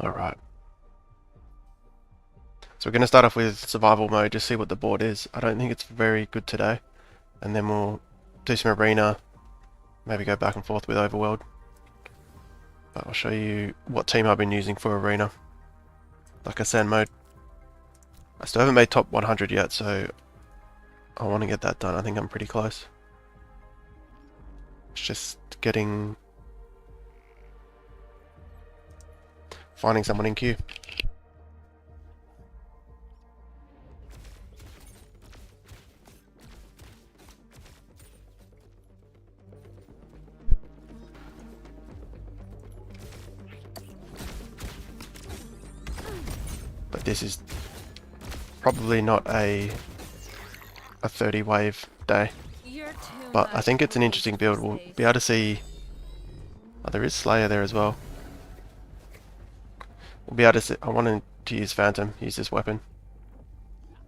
Alright. So we're going to start off with survival mode, just see what the board is. I don't think it's very good today. And then we'll do some arena, maybe go back and forth with Overworld. But I'll show you what team I've been using for arena. Like I said, mode. I still haven't made top 100 yet, so I want to get that done. I think I'm pretty close. It's just finding someone in queue. But this is probably not a 30 wave day. But I think it's an interesting build. We'll be able to see... Oh, there is Slayer there as well. We'll be able to see... I wanted to use Phantom, use this weapon.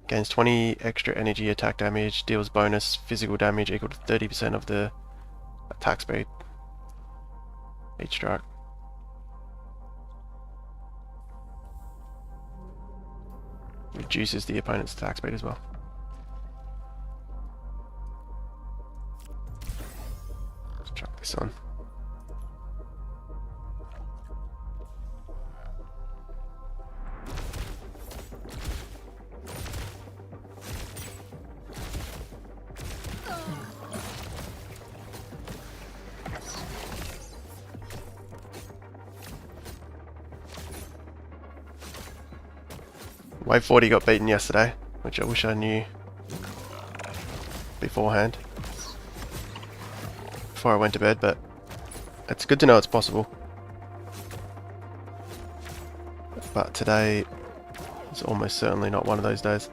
Gains 20 extra energy attack damage, deals bonus physical damage equal to 30% of the attack speed. Each strike. Reduces the opponent's attack speed as well. Let's chuck this on. Wave 40 got beaten yesterday, which I wish I knew beforehand, before I went to bed, but it's good to know it's possible. But today is almost certainly not one of those days.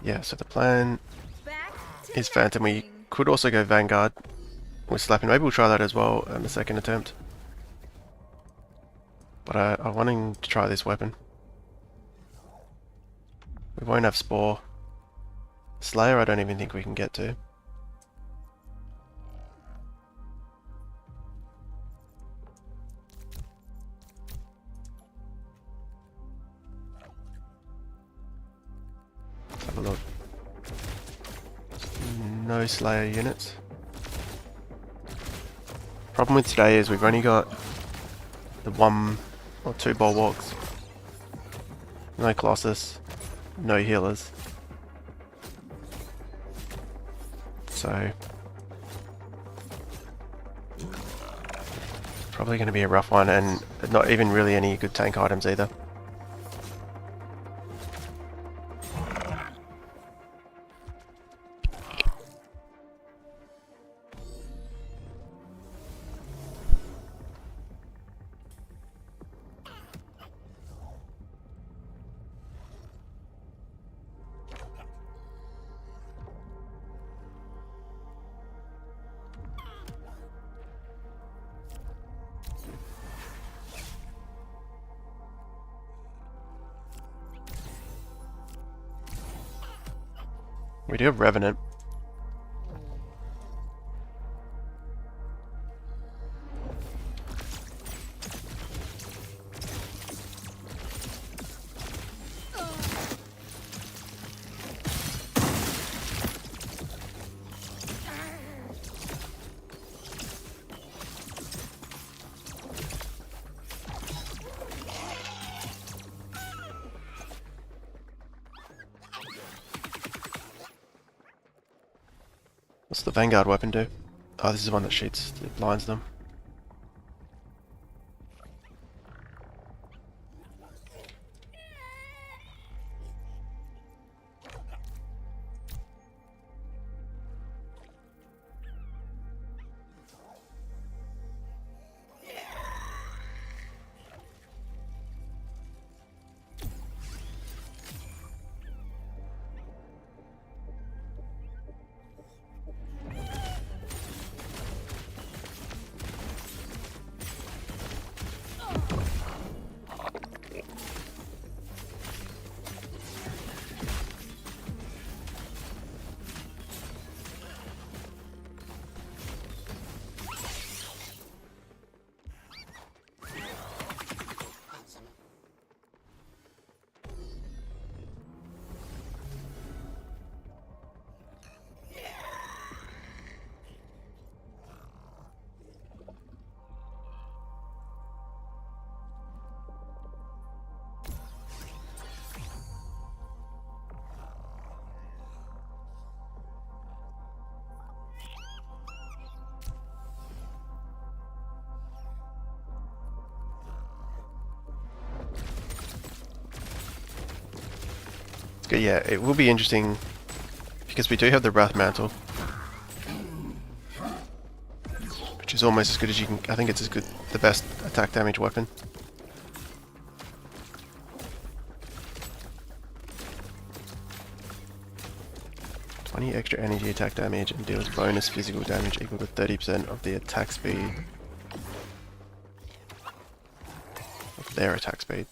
Yeah, so the plan is Phantom. We could also go Vanguard with slapping. Maybe we'll try that as well on the second attempt. But I'm wanting to try this weapon. We won't have Spore. Slayer I don't even think we can get to. Let's have a look. No Slayer units. Problem with today is we've only got the 1 or 2 bulwarks. No Colossus. No healers. So probably going to be a rough one, and not even really any good tank items either. We do have Revenant. What's the Vanguard weapon do? Oh, this is one that shoots, it blinds them. Good, yeah, it will be interesting because we do have the Wrath Mantle, which is almost as good as you can. I think it's as good, the best attack damage weapon. Extra energy attack damage and deals bonus physical damage equal to 30% of the attack speed of their attack speed.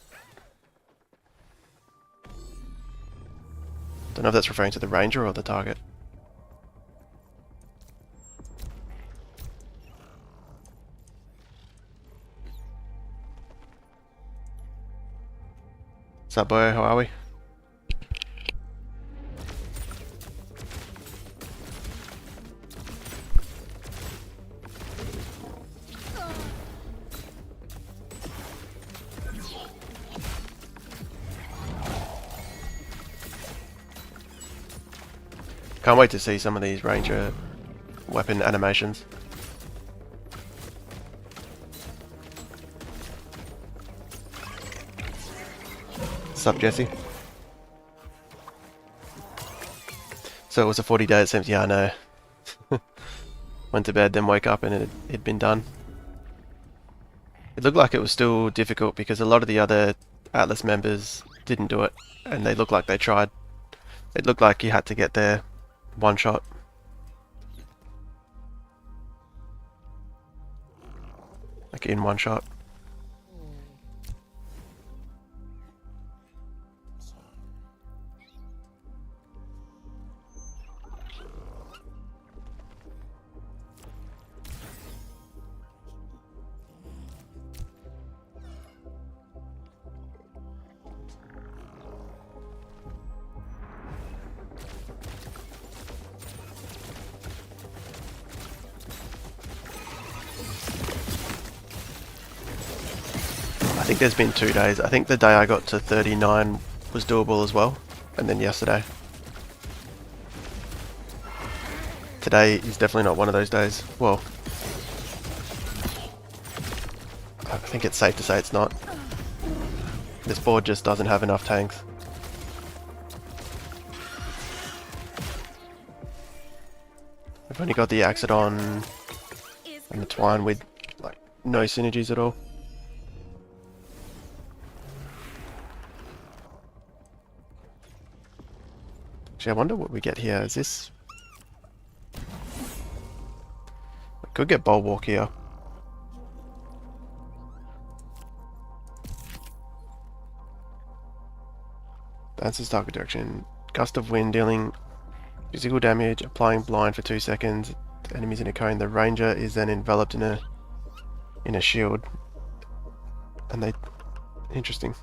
Don't know if that's referring to the ranger or the target. What's up, boy? How are we? Can't wait to see some of these ranger weapon animations. What's up, Jesse? So it was a 40-day, it seems. Yeah, I know. Went to bed, then woke up and it'd been done. It looked like it was still difficult because a lot of the other Atlas members didn't do it, and they looked like they tried. It looked like you had to get there one shot. Like in one shot. I think there's been 2 days. I think the day I got to 39 was doable as well, and then yesterday. Today is definitely not one of those days. Well, I think it's safe to say it's not. This board just doesn't have enough tanks. I've only got the Axodon and the Twine with like no synergies at all. Actually, I wonder what we get here. Is this... We could get Bulwark here. Dances target direction. Gust of wind dealing physical damage, applying blind for 2 seconds. The enemy's in a cone. The ranger is then enveloped in a shield. And they... Interesting.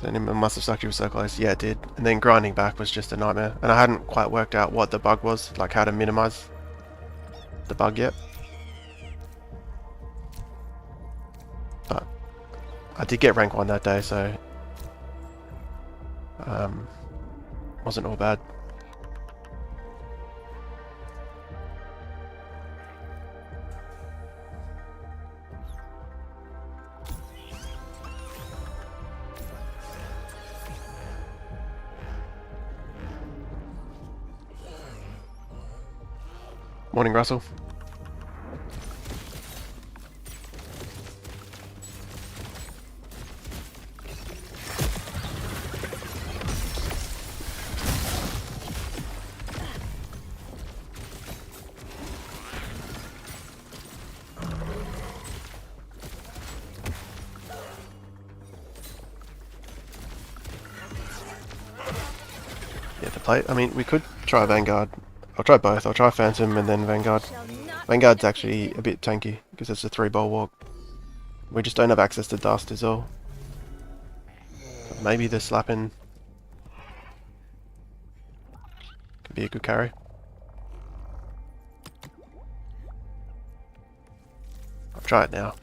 Then it must have sucked you so close. Yeah, it did. And then grinding back was just a nightmare. And I hadn't quite worked out what the bug was, like how to minimize the bug yet. But I did get rank 1 that day, so wasn't all bad. Morning, Russell. Yeah, the plate. I mean, we could try Vanguard. I'll try both. I'll try Phantom and then Vanguard. Vanguard's actually a bit tanky because it's a 3 bulwark. We just don't have access to dust is all. But maybe the slapping could be a good carry. I'll try it now.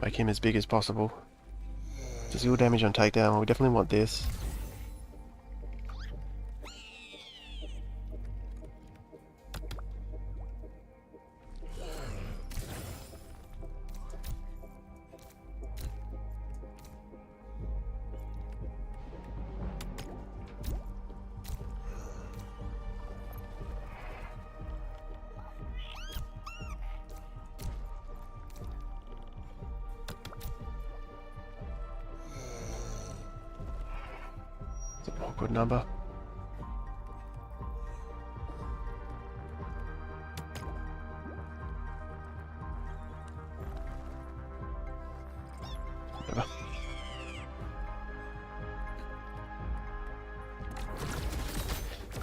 Make him as big as possible. Physical damage on takedown. We definitely want this. awkward number. Whatever.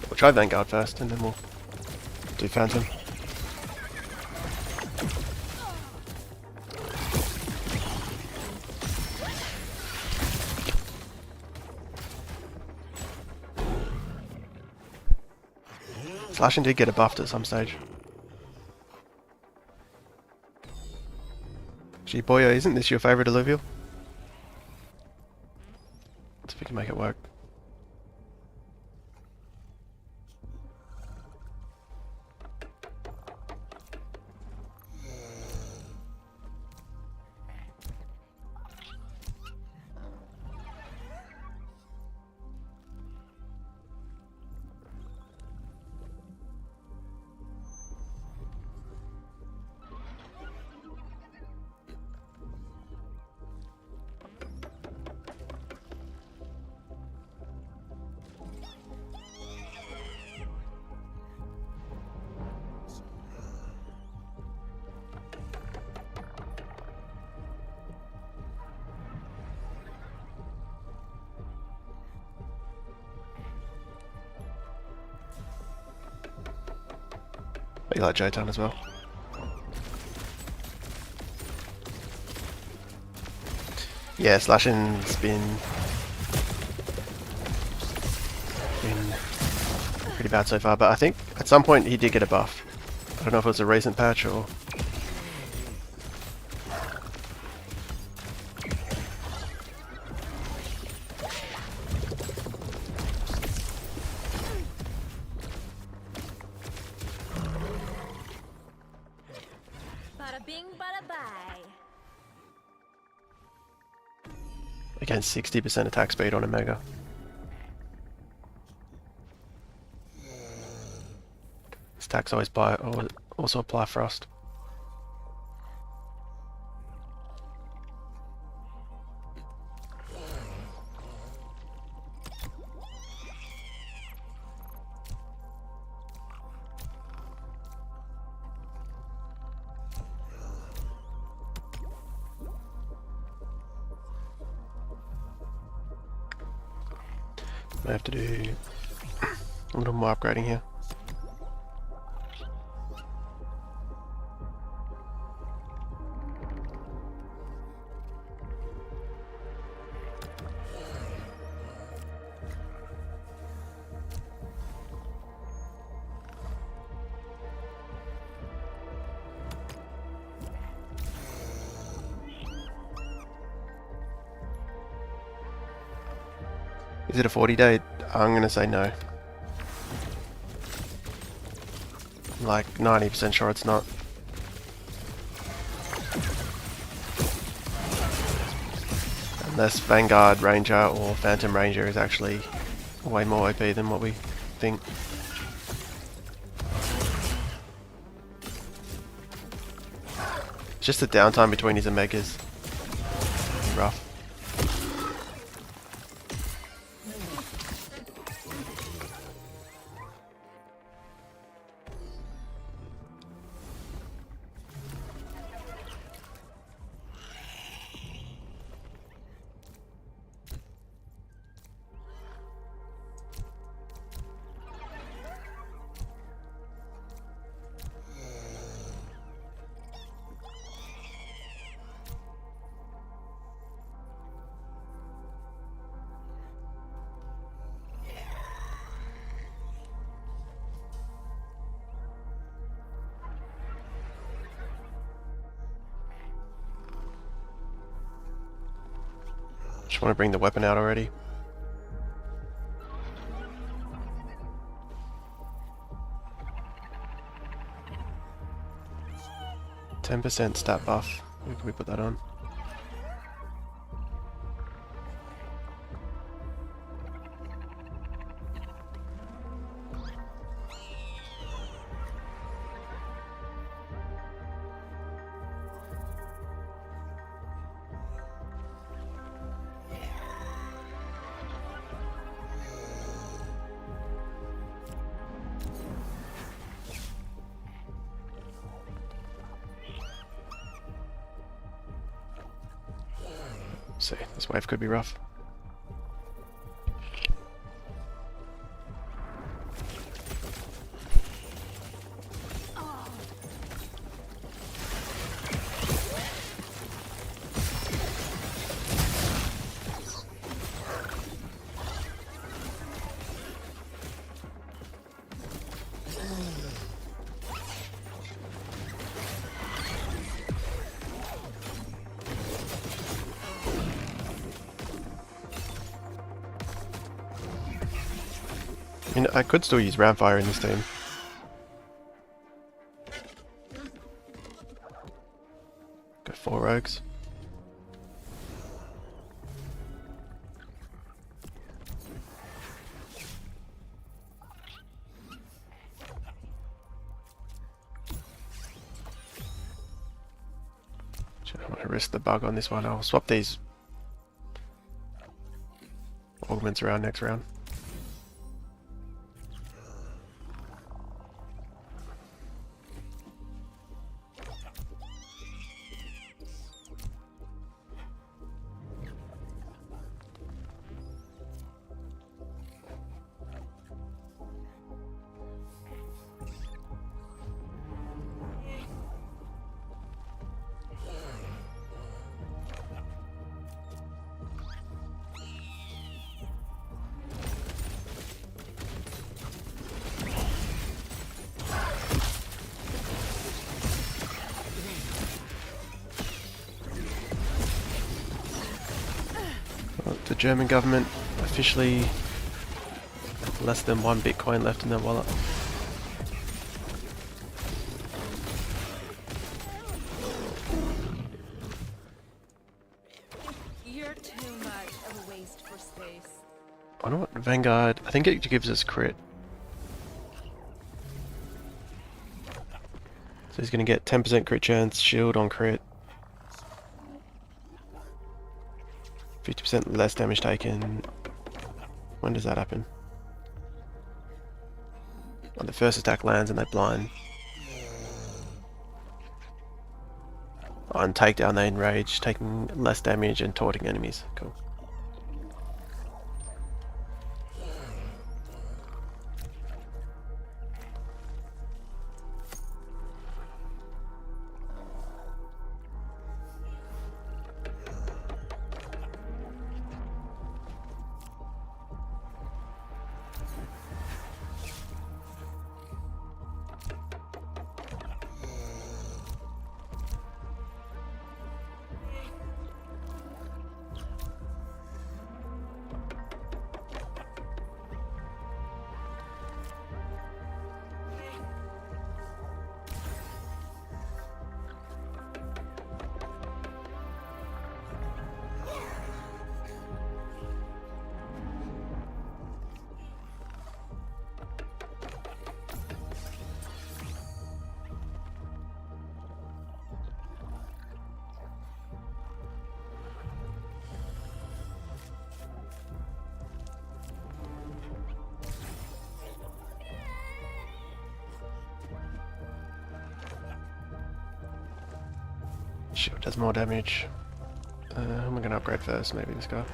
We'll try Vanguard first, and then we'll do Phantom. Slashing did get a buffed at some stage. Gee, boyo, isn't this your favourite Illuvial? Let's see if we can make it work. You like J-Town as well. Yeah, slashing's been pretty bad so far, but I think at some point he did get a buff. I don't know if it was a recent patch or... Bada bing, bada bye. Again, 60% attack speed on a Mega. Stacks always also apply Frost. I have to do a little more upgrading here. Is it a 40-day? I'm gonna say no. Like 90% sure it's not. Unless Vanguard Ranger or Phantom Ranger is actually way more OP than what we think. It's just the downtime between his Omegas. Rough. Just want to bring the weapon out already. %10 stat buff. Where can we put that on? see, this wave could be rough. I mean, I could still use Ramfire in this team. Go 4 rogues. I don't want to risk the bug on this one. I'll swap these augments around next round. The German government officially less than 1 Bitcoin left in their wallet. You're too much of a waste for space. I don't know what Vanguard. I think it gives us crit. So he's going to get 10% crit chance, shield on crit. 50% less damage taken. When does that happen? When the first attack lands and they blind. On takedown they enrage, taking less damage and taunting enemies. Cool. Shield does more damage. Who am I going to upgrade first? Maybe this guy.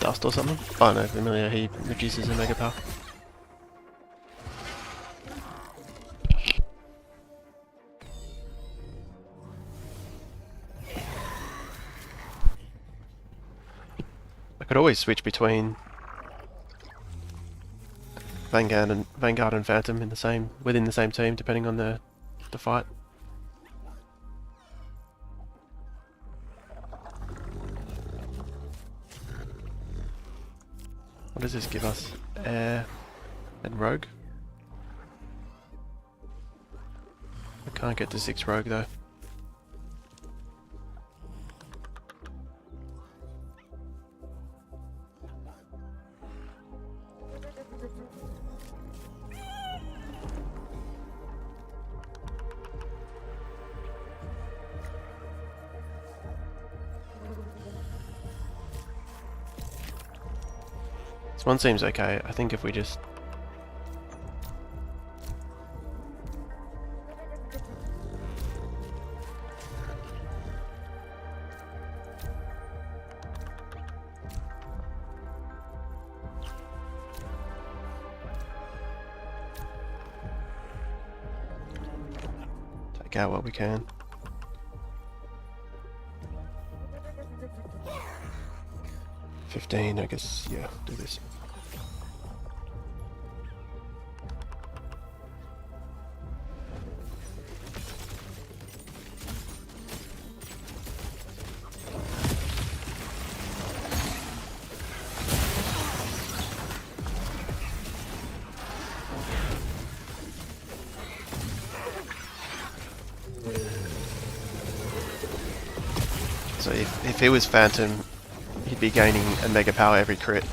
Dust or something? Oh no, Familiar, he reduces the mega power. I could always switch between Vanguard and Phantom in the same within the same team, depending on the fight. What does this give us? Air and Rogue? I can't get to 6 Rogue though. This one seems okay. I think if we just... take out what we can. $15, I guess, yeah, do this. So if he was Phantom, he'd be gaining a mega power every crit.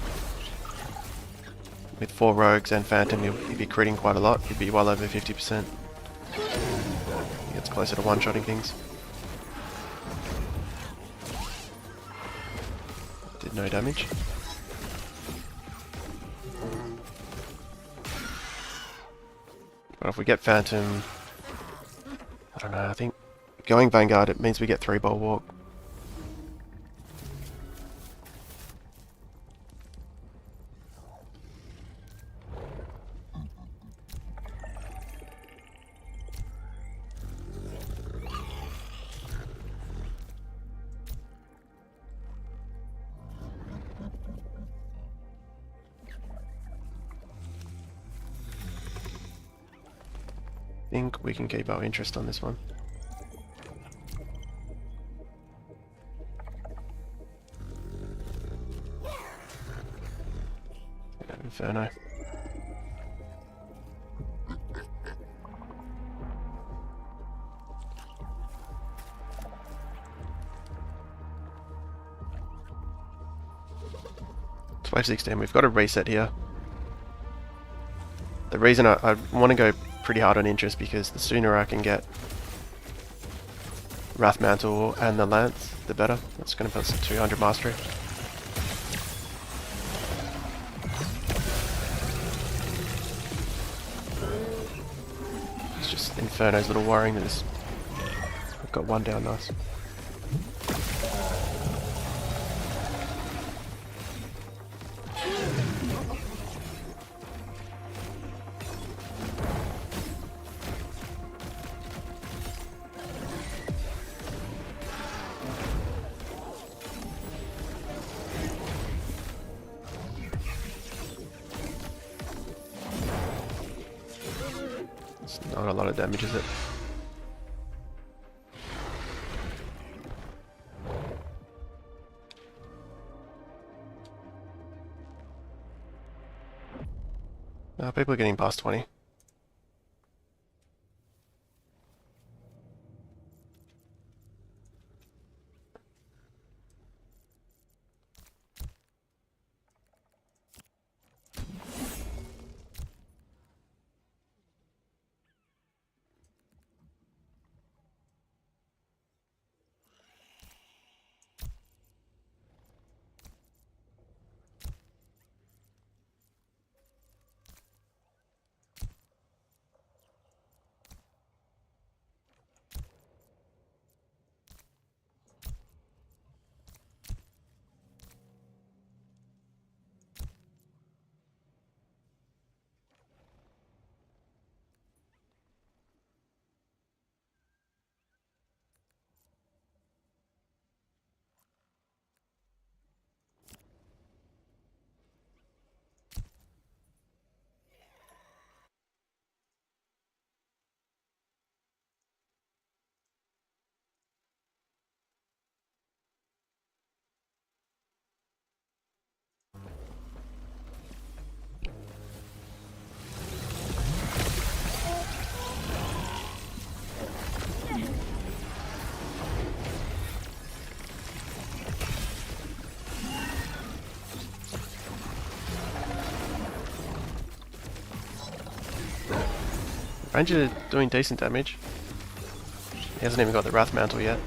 With 4 rogues and Phantom, he'd be critting quite a lot. He'd be well over 50%. He gets closer to one-shotting things. Did no damage. But if we get Phantom... I don't know, I think going Vanguard, it means we get 3 Bulwark. I think we can keep our interest on this one. Inferno. It's 516. We've got a reset here. The reason I want to go pretty hard on interest because the sooner I can get Wrath Mantle and the Lance, the better. That's going to put us at 200 mastery. It's just Inferno's a little worrying that this... We've got one down, nice. Not a lot of damage, is it? No, people are getting past 20. Ranger doing decent damage. He hasn't even got the Wrath Mantle yet.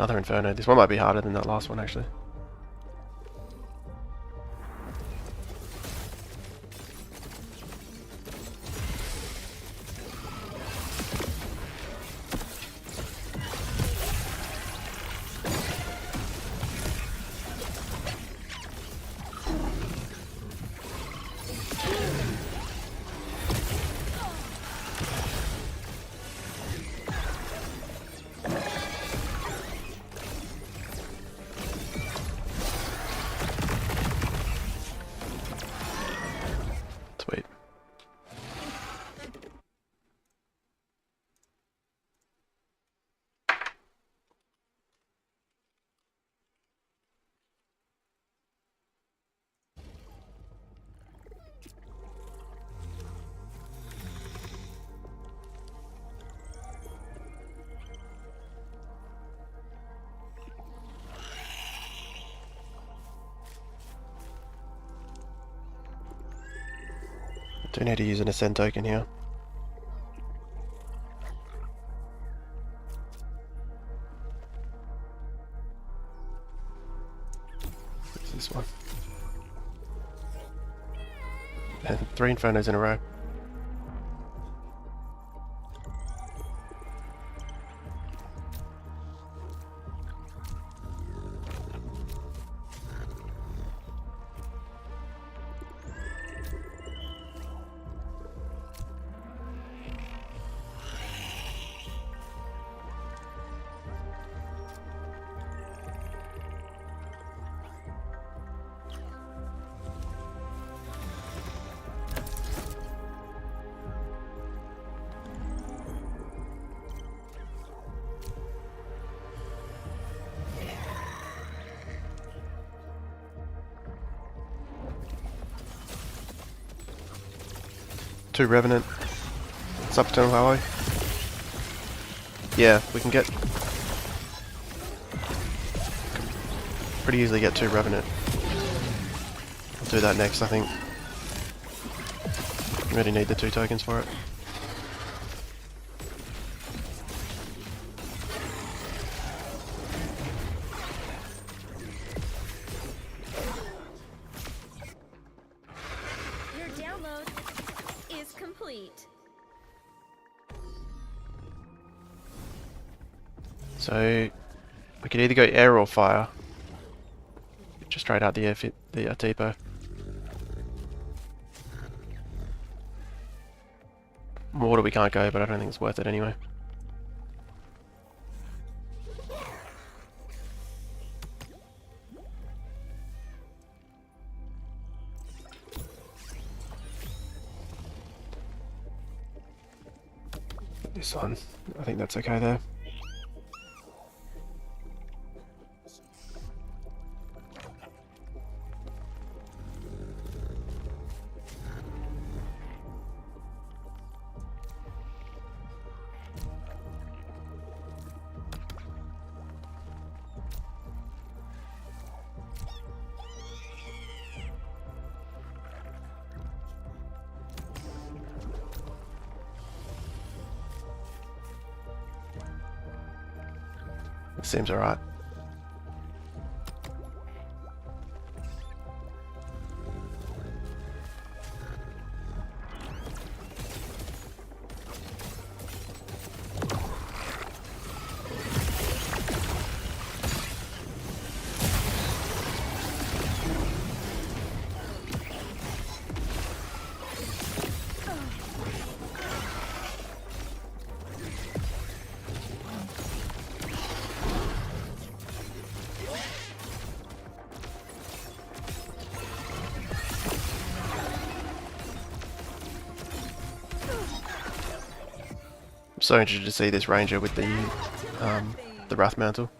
Another Inferno. This one might be harder than that last one actually. Sweet. Do need to use an Ascend token here. What's this one? And 3 Infernos in a row. Two Revenant. Subpaternal Ally. Yeah, we can get... pretty easily get 2 Revenant. I'll do that next, I think. Really need the 2 tokens for it. Your download is complete. So we could either go air or fire. Just straight out the air fit the depot. Water we can't go, but I don't think it's worth it anyway. This one, I think that's okay there. Seems alright. I'm so interested to see this ranger with the Wrath Mantle.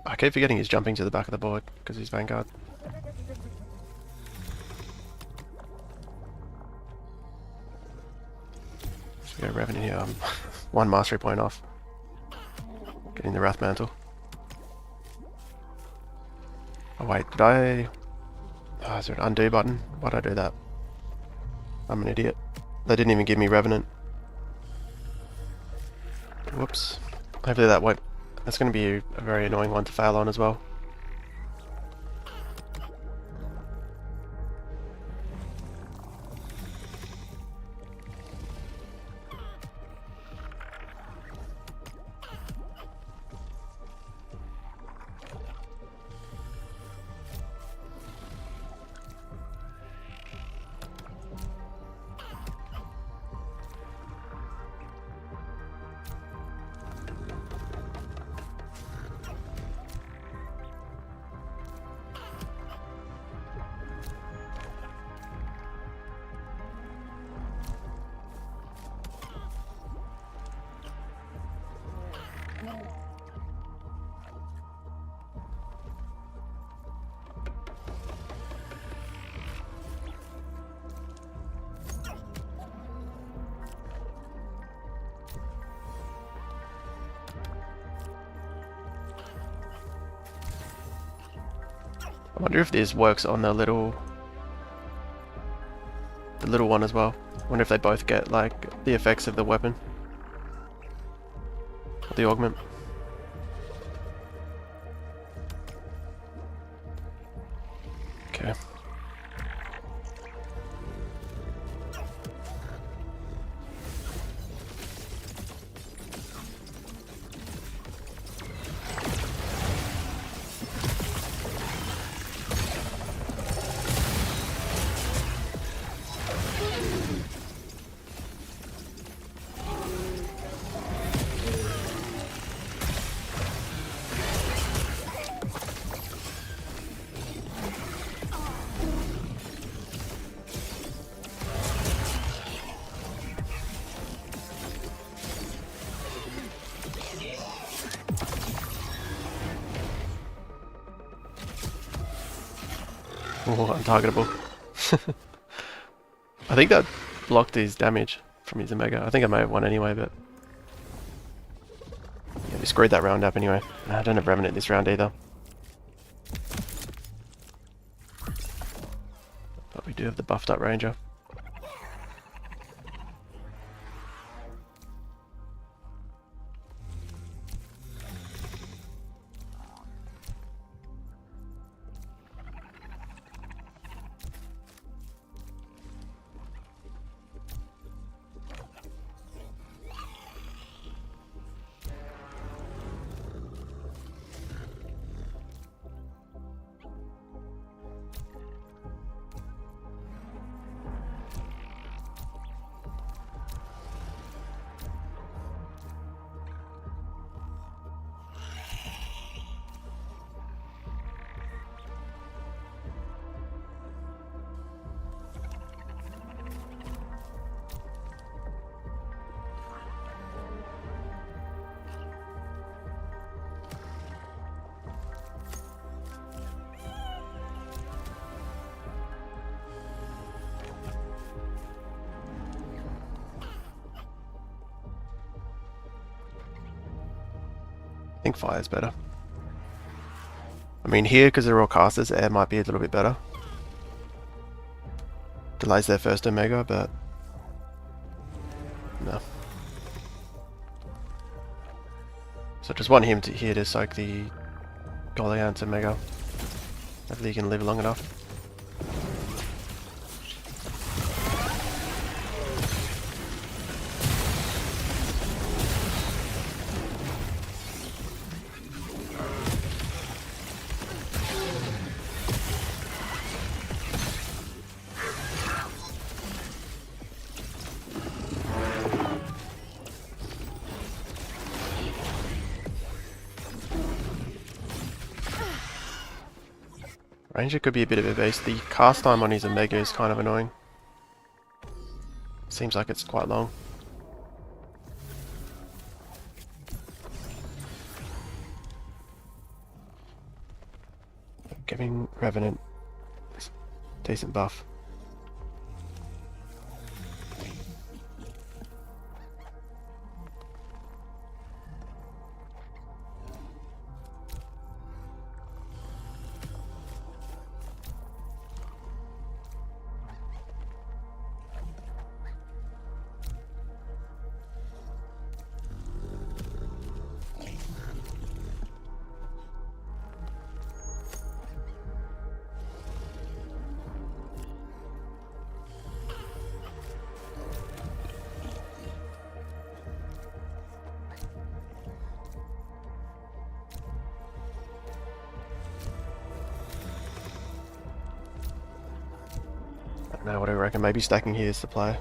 I keep forgetting he's jumping to the back of the board because he's Vanguard. So we go Revenant here. One mastery point off. Getting the Wrath Mantle. Oh wait, did I... Oh, is there an undo button? Why'd I do that? I'm an idiot. They didn't even give me Revenant. Whoops. Hopefully that won't... That's going to be a very annoying one to fail on as well. I wonder if this works on the little one as well. I wonder if they both get like the effects of the weapon. Or the augment. Okay. Oh, untargetable. I think that blocked his damage from his Omega. I think I may have won anyway, but... Yeah, we screwed that round up anyway. I don't have Revenant this round either. But we do have the buffed up Ranger. I think fire's better. I mean here, because they're all casters, air might be a little bit better. Delays their first Omega, but... no. So just want him to here to soak the Goliath Omega. Hopefully he can live long enough. Ranger could be a bit of a beast. The cast time on his Omega is kind of annoying. Seems like it's quite long. Giving Revenant a decent buff. I don't know, what do I reckon? Maybe stacking here is the play.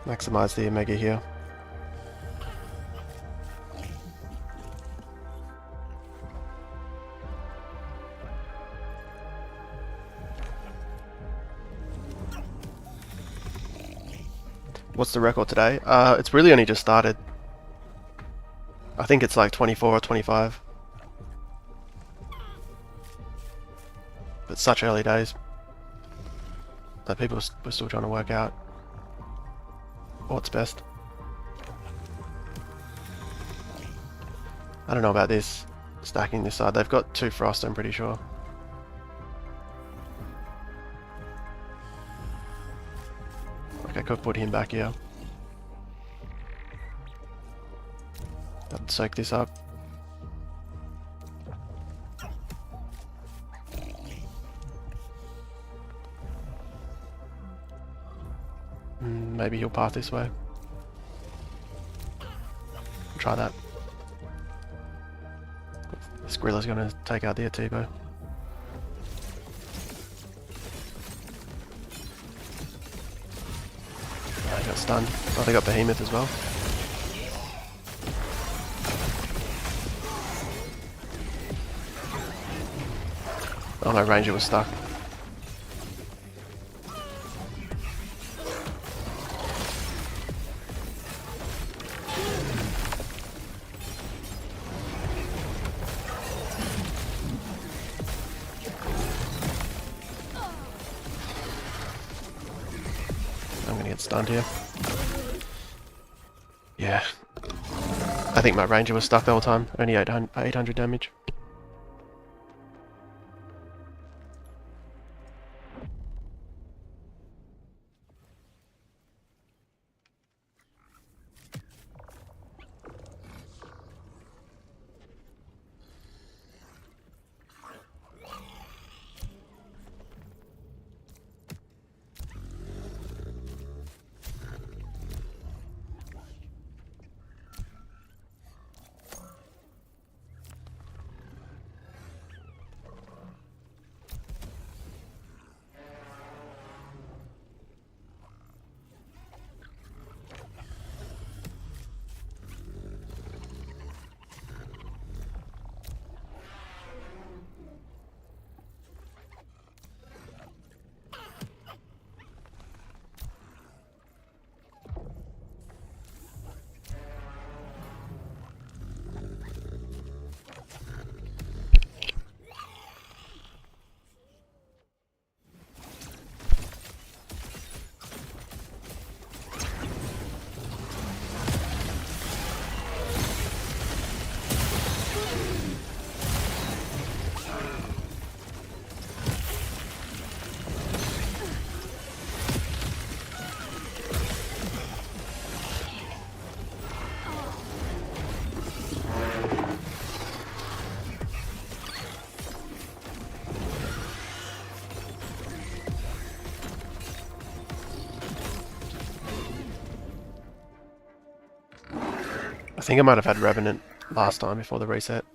Maximize the Omega here. What's the record today? It's really only just started. I think it's like 24 or 25. But such early days that people were still trying to work out what's best. I don't know about this, stacking this side. They've got 2 frost, I'm pretty sure. Like I could put him back here. I'd soak this up. Maybe he'll path this way. Try that. This Gorilla's gonna take out the Atibo. I got stunned. Oh, they got Behemoth as well. Oh, my Ranger was stuck. I'm gonna get stunned here. Yeah. I think my Ranger was stuck the whole time. Only 800 damage. I think I might have had Revenant last time before the reset.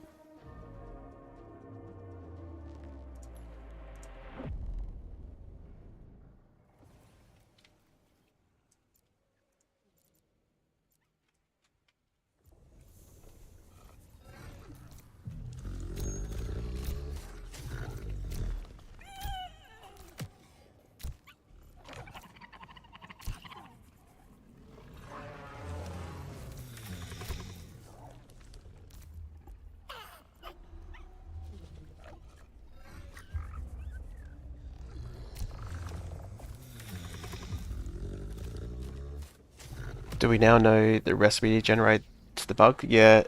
Do we now know the recipe generates the bug? Yeah.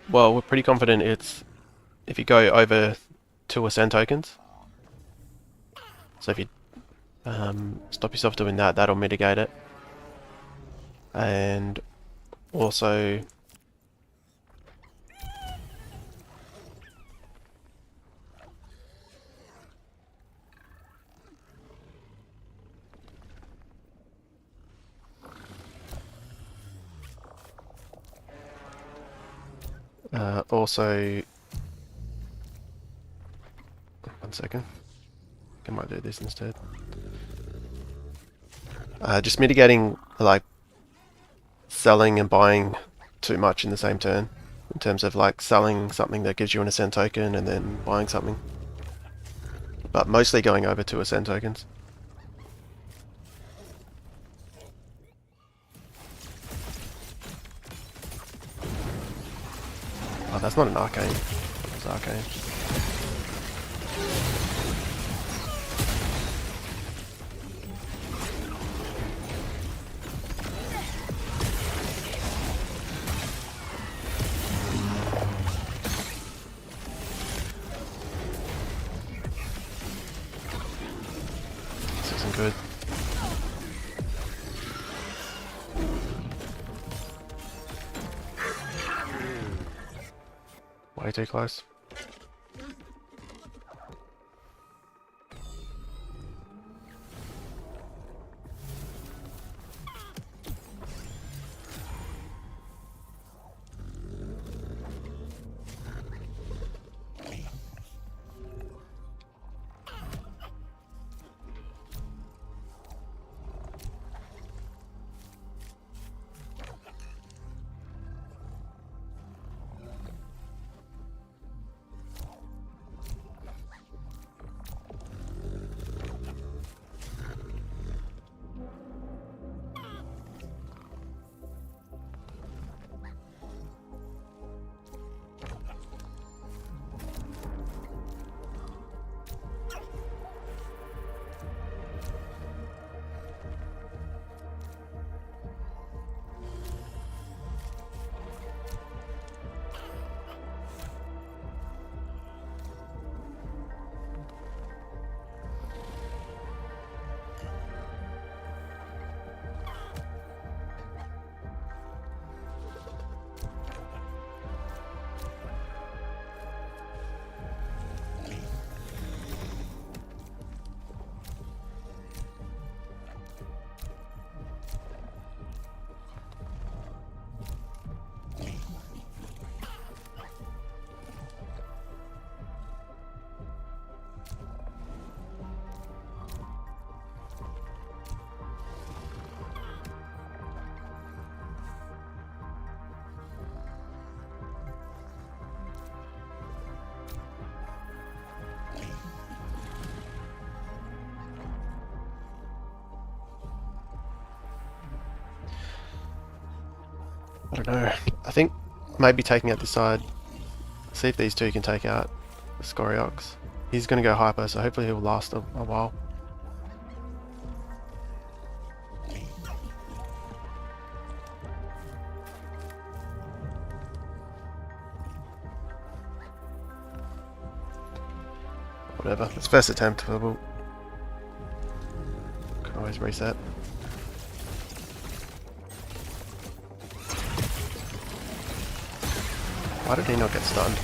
Well, we're pretty confident it's if you go over 2 Ascend tokens. So if you stop yourself doing that, that'll mitigate it. And also also, one second. I might do this instead. Just mitigating like selling and buying too much in the same turn. In terms of like selling something that gives you an Ascend token and then buying something. But mostly going over to Ascend tokens. Oh, that's not an arcane. It's arcane. This isn't good. Way too close. I don't know. I think maybe taking out the side. See if these two can take out the Scoriox. He's going to go hyper, so hopefully he'll last a while. Whatever. It's first attempt. We'll can always reset. Why did he not get stunned?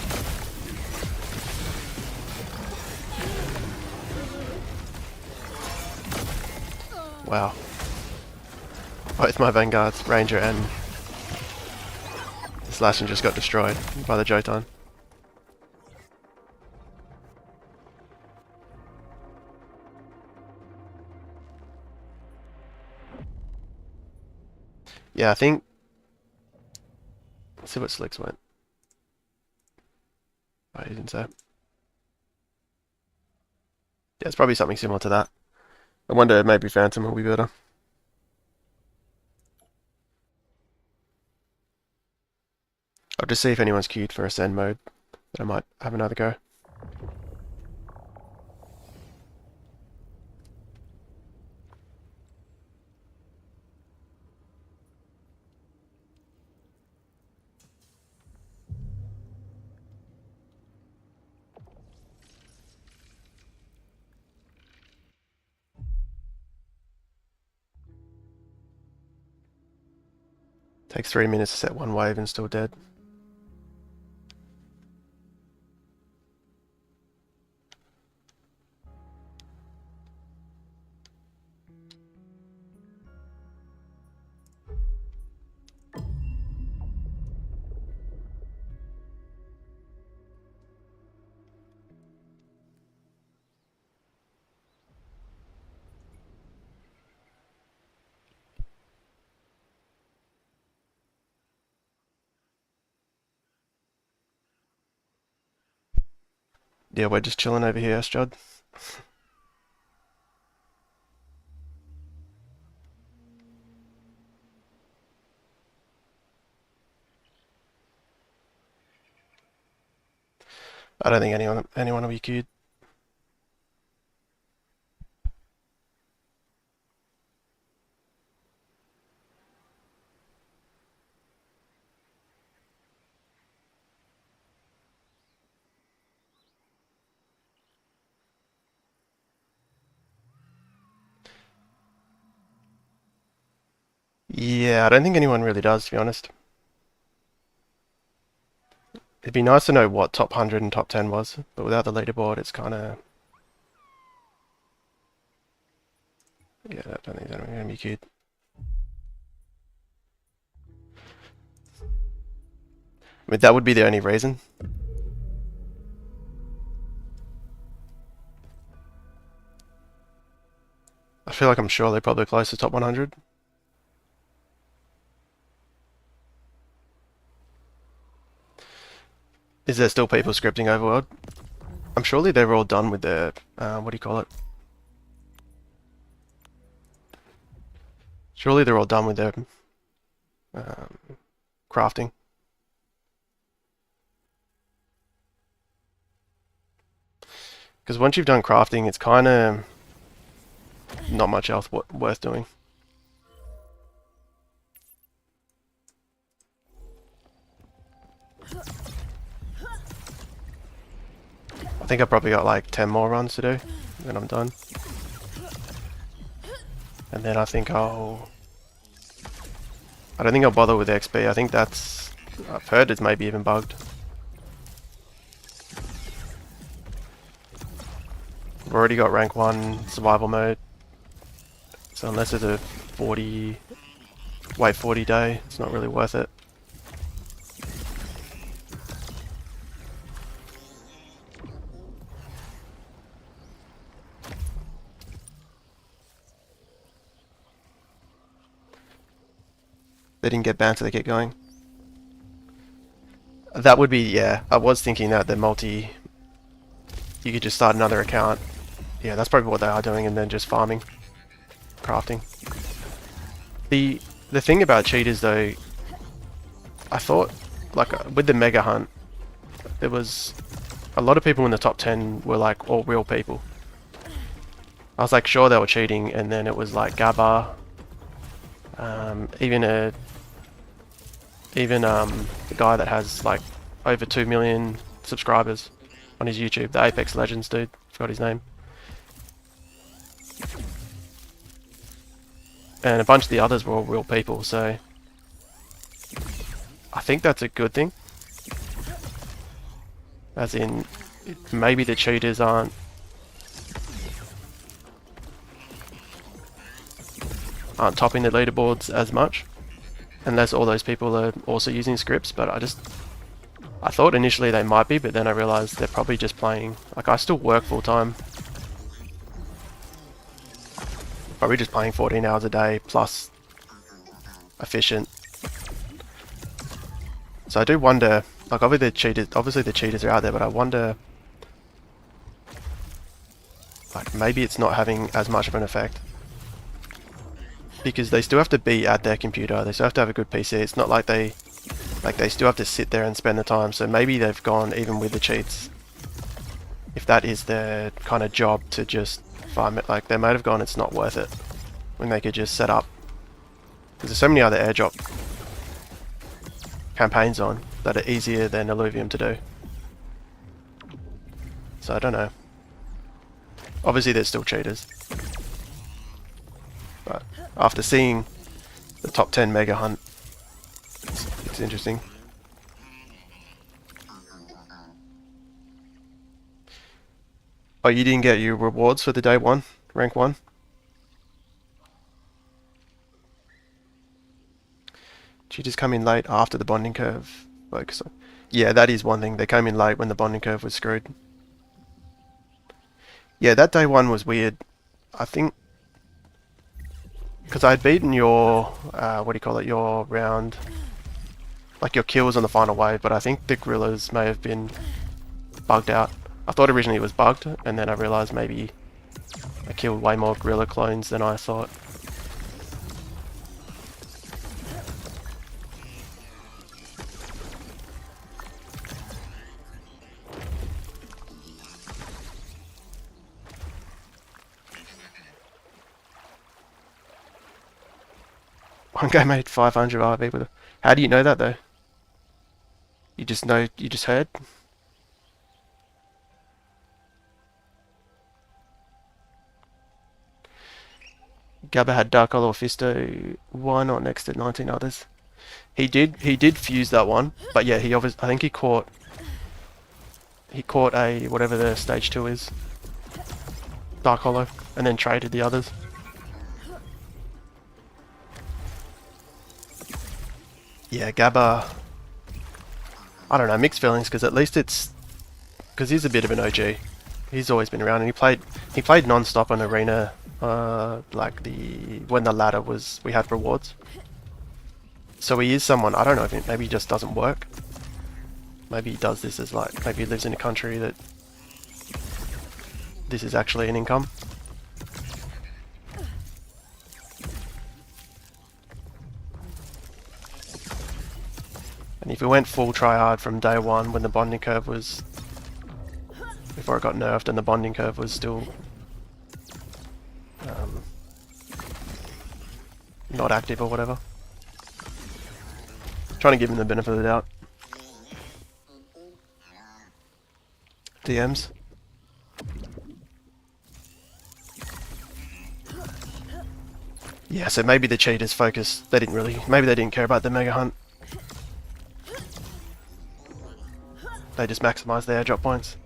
Wow. Both my Vanguards, Ranger and Slashing just got destroyed by the Jotun. Yeah, I think... Let's see what Slicks went. Oh, he didn't say. Yeah, it's probably something similar to that. I wonder maybe Phantom will be better. I'll just see if anyone's queued for Ascend mode. Then I might have another go. Takes 3 minutes to set one wave and still dead. Yeah, we're just chilling over here, Strud. I don't think anyone will be queued. Yeah, I don't think anyone really does, to be honest. It'd be nice to know what top 100 and top 10 was, but without the leaderboard, it's kind of... Yeah, I don't think anyone's going to be queued. I mean, that would be the only reason. I feel like I'm sure they're probably close to top 100. Is there still people scripting Overworld? I'm surely they're all done with their, what do you call it? Surely they're all done with their crafting. Because once you've done crafting, it's kind of not much else worth doing. I think I've probably got like 10 more runs to do, then I'm done. And then I think I don't think I'll bother with XP. I think that's... I've heard it's maybe even bugged. I've already got rank 1 survival mode. So unless it's a 40 day, it's not really worth it. They didn't get banned, so they kept going. That would be, yeah, I was thinking that the multi... You could just start another account. Yeah, that's probably what they are doing, and then just farming. Crafting. The thing about cheaters, though... I thought, like, with the mega hunt, there was... A lot of people in the top 10 were, like, all real people. I was, like, sure they were cheating, and then it was, like, Gabba... Even the guy that has like over 2 million subscribers on his YouTube, the Apex Legends dude, forgot his name. And a bunch of the others were all real people, so I think that's a good thing. As in, maybe the cheaters aren't topping the leaderboards as much. Unless all those people are also using scripts, but I thought initially they might be, but then I realized they're probably just playing. Like, I still work full time. Probably just playing 14 hours a day plus efficient. So I do wonder, like, obviously the cheaters are out there, but I wonder, like, maybe it's not having as much of an effect. Because they still have to be at their computer, they still have to have a good PC. It's not like they still have to sit there and spend the time. So maybe they've gone even with the cheats. If that is their kind of job to just farm it, like they might have gone, it's not worth it. When they could just set up. Because there's so many other airdrop campaigns on that are easier than Illuvium to do. So I don't know. Obviously there's still cheaters. But after seeing the top 10 mega hunt, it's interesting. Oh, you didn't get your rewards for the day 1, rank 1? Cheaters come in late after the bonding curve. Focus on. Yeah, that is one thing. They came in late when the bonding curve was screwed. Yeah, that day 1 was weird. I think... Because I had beaten your, what do you call it, your round, like your kills on the final wave, but I think the gorillas may have been bugged out. I thought originally it was bugged, and then I realised maybe I killed way more gorilla clones than I thought. One guy made 500 RV with it. How do you know that though? You just know, you just heard? Gabba had Dark Hollow Fisto, why not next to 19 others? He did fuse that one, but yeah, I think he caught a, whatever the stage 2 is, Dark Hollow, and then traded the others. Yeah, Gabba, I don't know, mixed feelings, because at least because he's a bit of an OG. He's always been around, and he played non-stop on Arena, like when the ladder was, we had rewards. So he is someone, I don't know, if maybe he just doesn't work. Maybe he does this as like, maybe he lives in a country that this is actually an income. And if we went full try hard from day one when the bonding curve was, before it got nerfed and the bonding curve was still not active or whatever. Trying to give him the benefit of the doubt. DMs. Yeah, so maybe the cheaters focused, maybe they didn't care about the mega hunt. They just maximised their airdrop points.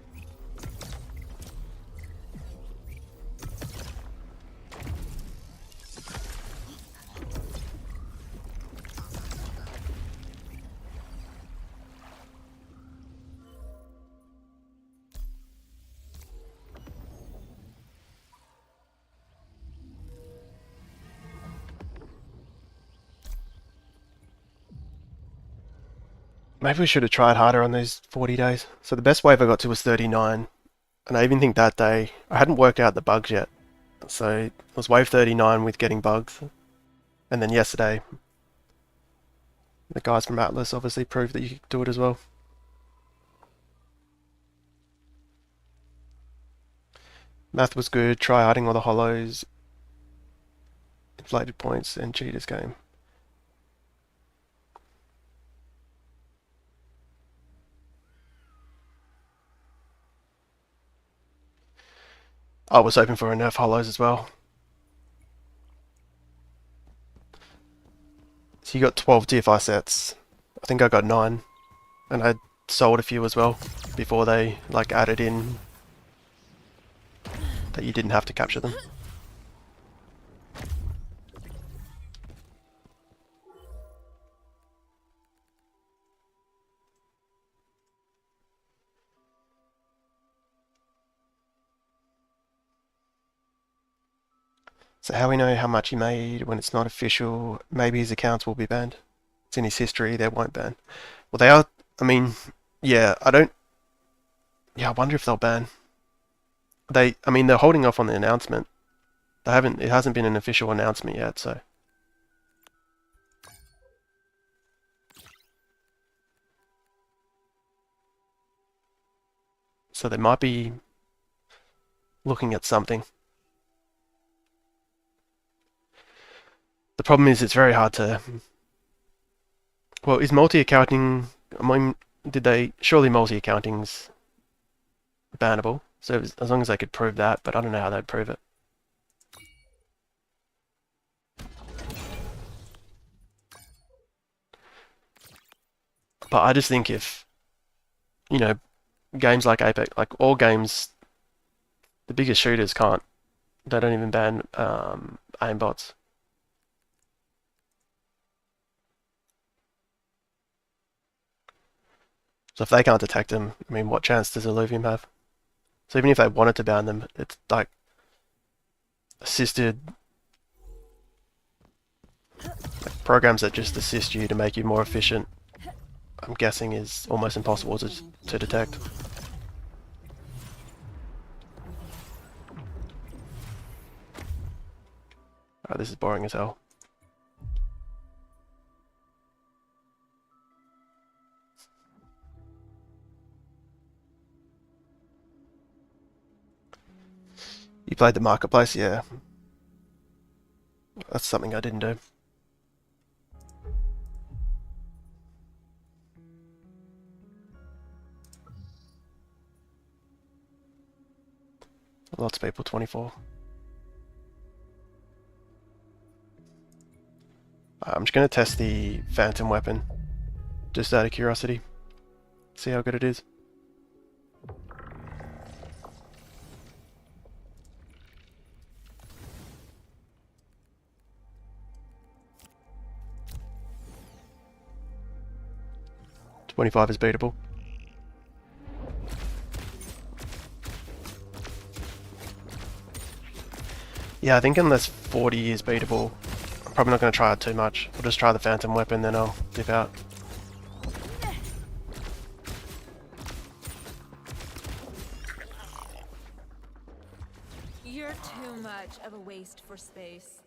Maybe we should have tried harder on those 40 days. So the best wave I got to was 39. And I even think that day, I hadn't worked out the bugs yet. So it was wave 39 with getting bugs. And then yesterday, the guys from Atlas obviously proved that you could do it as well. Math was good, try harding all the hollows, inflated points, and cheaters game. I was hoping for a nerf hollows as well. So you got 12 TFI sets. I think I got 9. And I sold a few as well before they like added in that you didn't have to capture them. So how we know how much he made when it's not official, maybe his accounts will be banned. It's in his history, they won't ban. Well, they are, I mean, yeah, I wonder if they'll ban. I mean, they're holding off on the announcement. It hasn't been an official announcement yet, so. So they might be looking at something. The problem is it's very hard to... Well, is multi-accounting... I mean, surely multi-accounting's bannable. So as long as they could prove that, but I don't know how they'd prove it. But I just think if, you know, games like Apex, like all games, the biggest shooters can't. They don't even ban aimbots. So if they can't detect them, I mean, what chance does Illuvium have? So even if they wanted to ban them, it's like assisted like programs that just assist you to make you more efficient. I'm guessing is almost impossible to detect. This is boring as hell. You played the marketplace? Yeah. That's something I didn't do. Lots of people, 24. I'm just going to test the Phantom weapon, just out of curiosity. See how good it is. $25 is beatable. Yeah, I think unless 40 is beatable, I'm probably not going to try it too much. I'll just try the Phantom weapon, then I'll dip out. You're too much of a waste for space.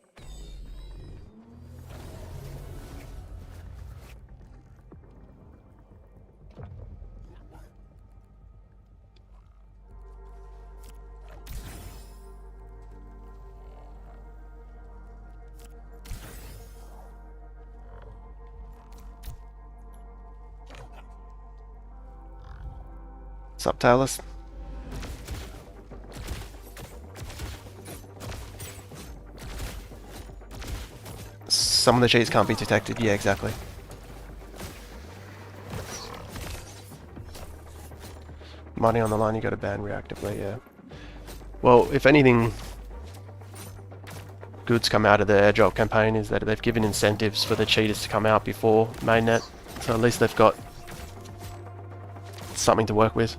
Sup, Taylors? Some of the cheats can't be detected. Yeah, exactly. Money on the line, you got to ban reactively, yeah. Well, if anything good's come out of the airdrop campaign is that they've given incentives for the cheaters to come out before mainnet, so at least they've got something to work with.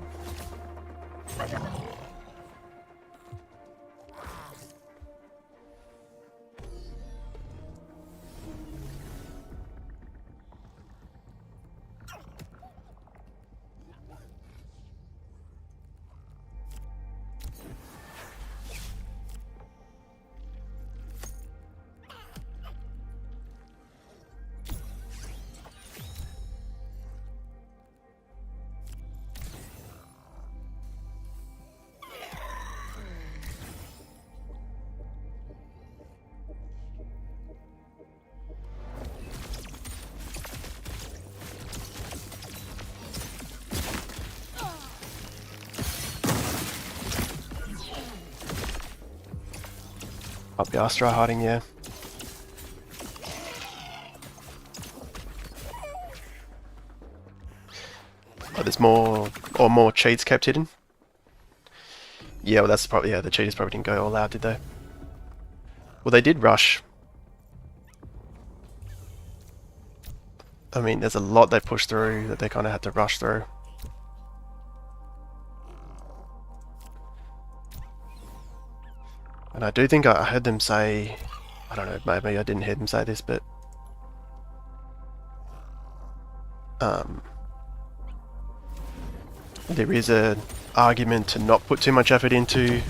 Up the Astra hiding, yeah. Oh, there's more cheats kept hidden. Yeah, well that's probably, yeah, the cheaters probably didn't go all out, did they? Well, they did rush. I mean, there's a lot they pushed through that they kind of had to rush through. And I do think I heard them say, I don't know, maybe I didn't hear them say this, but there is an argument to not put too much effort into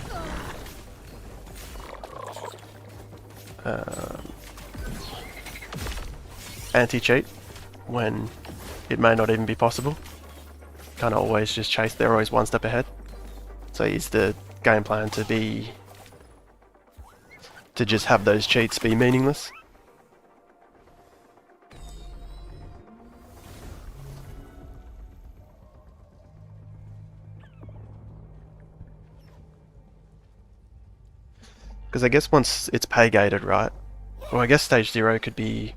anti-cheat when it may not even be possible. Kind of always just chase, they're always one step ahead. So is the game plan to just have those cheats be meaningless? Because I guess once it's pay gated, right? Well, I guess stage 0 could be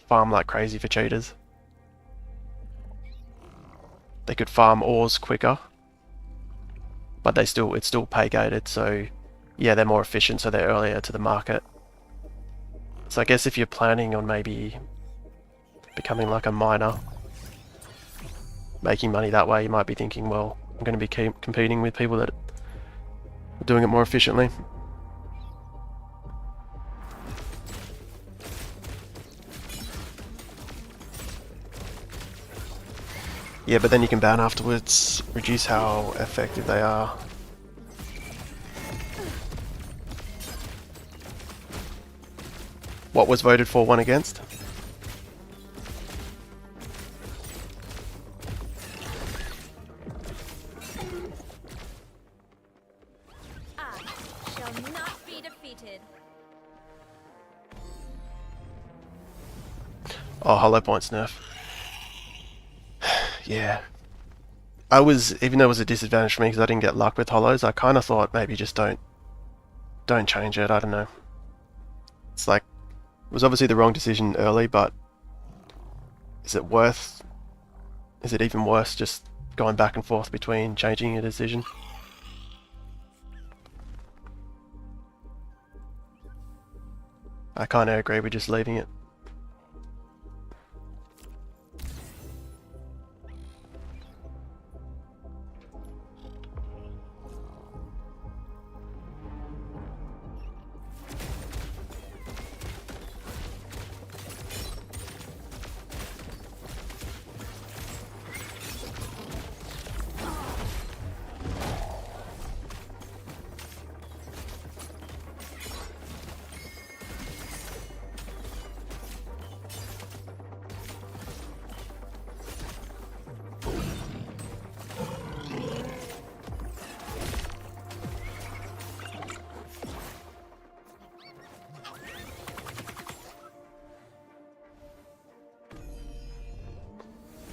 farm like crazy for cheaters. They could farm ores quicker, but it's still pay gated, so yeah, they're more efficient, so they're earlier to the market. So I guess if you're planning on maybe becoming like a miner, making money that way, you might be thinking, well, I'm going to be competing with people that are doing it more efficiently. Yeah, but then you can ban afterwards, reduce how effective they are. what was voted for, one against. I shall not be defeated. Oh, hollow points nerf. Yeah. I was, even though it was a disadvantage for me because I didn't get luck with hollows, I kind of thought maybe just don't change it. I don't know. It's like, it was obviously the wrong decision early, but is it even worse just going back and forth between changing a decision? I kind of agree with just leaving it.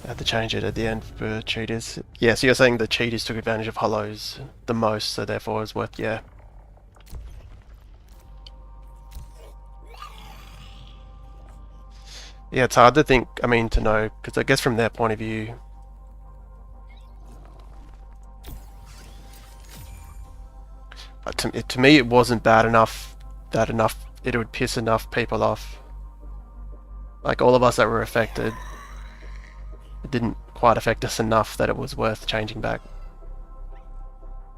I had to change it at the end for cheaters. Yeah, so you're saying the cheaters took advantage of hollows the most, so therefore it's worth, yeah. Yeah, it's hard to think, I mean, to know, because I guess from their point of view, to me it wasn't bad enough, it would piss enough people off. Like all of us that were affected, it didn't quite affect us enough that it was worth changing back.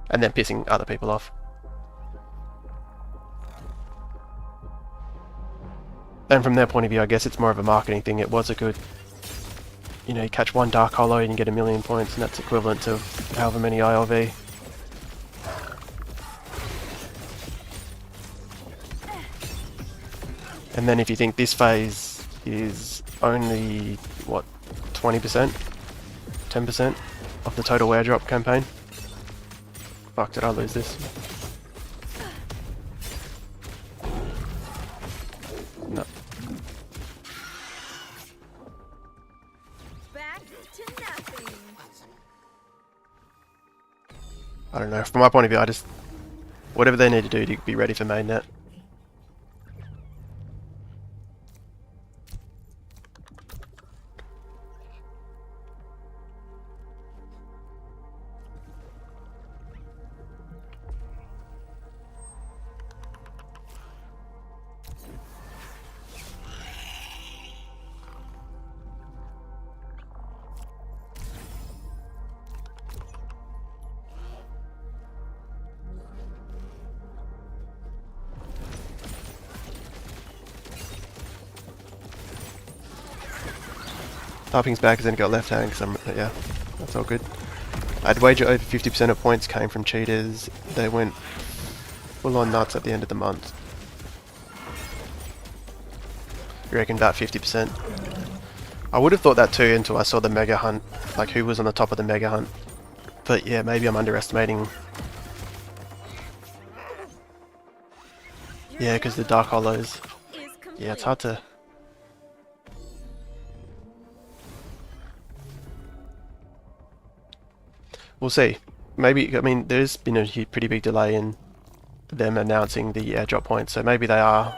And then pissing other people off. And from their point of view, I guess it's more of a marketing thing. It was a good, you know, you catch one dark hollow and you get 1,000,000 points, and that's equivalent to however many ILV. And then if you think this phase is only, what, 20%? 10% of the total airdrop campaign? Fuck, did I lose this? No. Back to nothing. I don't know, from my point of view, I just, whatever they need to do to be ready for mainnet. Typing's back, then got left hand, because yeah, that's all good. I'd wager over 50% of points came from cheaters. They went full on nuts at the end of the month. You reckon about 50%? I would have thought that too until I saw the mega hunt, like who was on the top of the mega hunt. But yeah, maybe I'm underestimating. Yeah, because the dark hollows. Yeah, it's hard to... We'll see. Maybe, I mean, there's been a pretty big delay in them announcing the airdrop points, so maybe they are...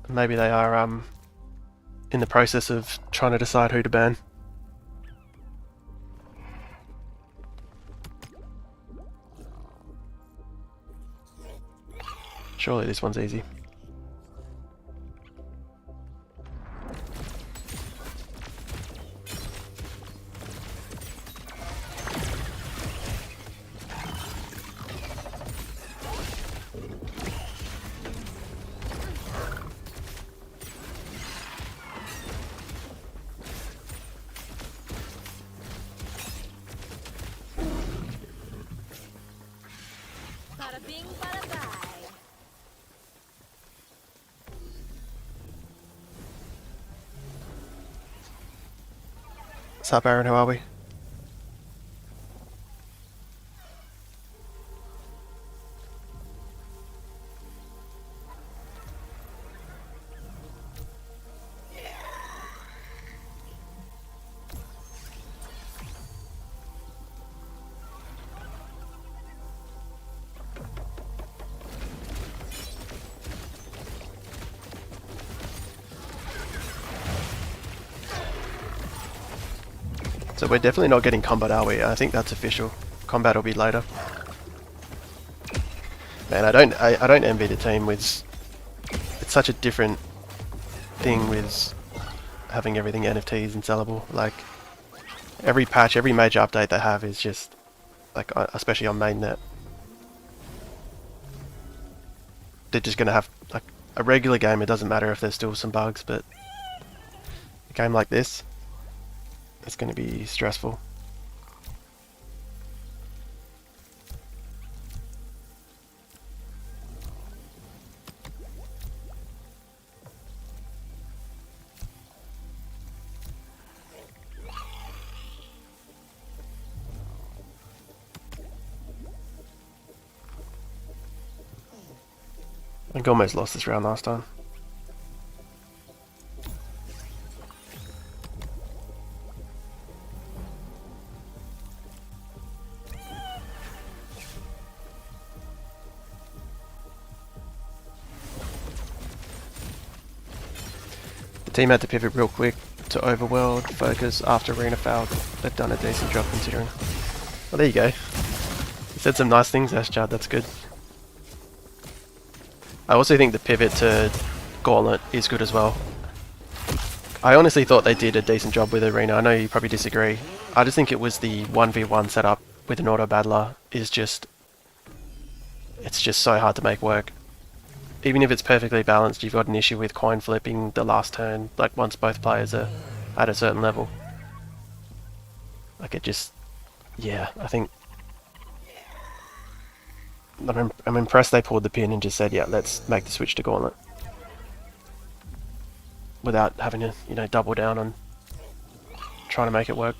Maybe they are in the process of trying to decide who to ban. Surely this one's easy. Bing bada bye. What's up, Aaron? How are we? So we're definitely not getting combat, are we? I think that's official. Combat will be later. Man, I don't envy the team with... It's such a different thing with having everything NFTs and sellable. Like, every patch, every major update they have is just... Like, especially on mainnet. They're just gonna have... Like, a regular game, it doesn't matter if there's still some bugs, but... A game like this... It's going to be stressful. I think I almost lost this round last time. The team had to pivot real quick to Overworld, focus after Arena failed. They've done a decent job considering. Well, there you go. You said some nice things, Aschad, that's good. I also think the pivot to Gauntlet is good as well. I honestly thought they did a decent job with Arena. I know you probably disagree. I just think it was the 1v1 setup with an auto battler is just... It's just so hard to make work. Even if it's perfectly balanced, you've got an issue with coin flipping the last turn, like once both players are at a certain level. Like it just... Yeah, I think... I'm impressed they pulled the pin and just said, yeah, let's make the switch to Gauntlet. Without having to, you know, double down on trying to make it work.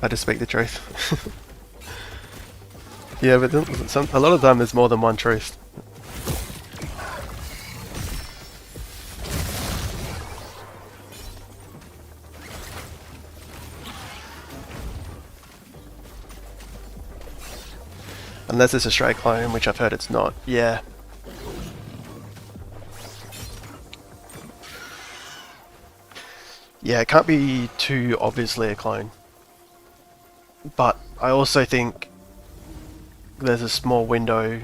I just speak the truth. Yeah, but a lot of the time there's more than one truth. Unless it's a straight clone, which I've heard it's not. Yeah. Yeah, it can't be too obviously a clone. But I also think there's a small window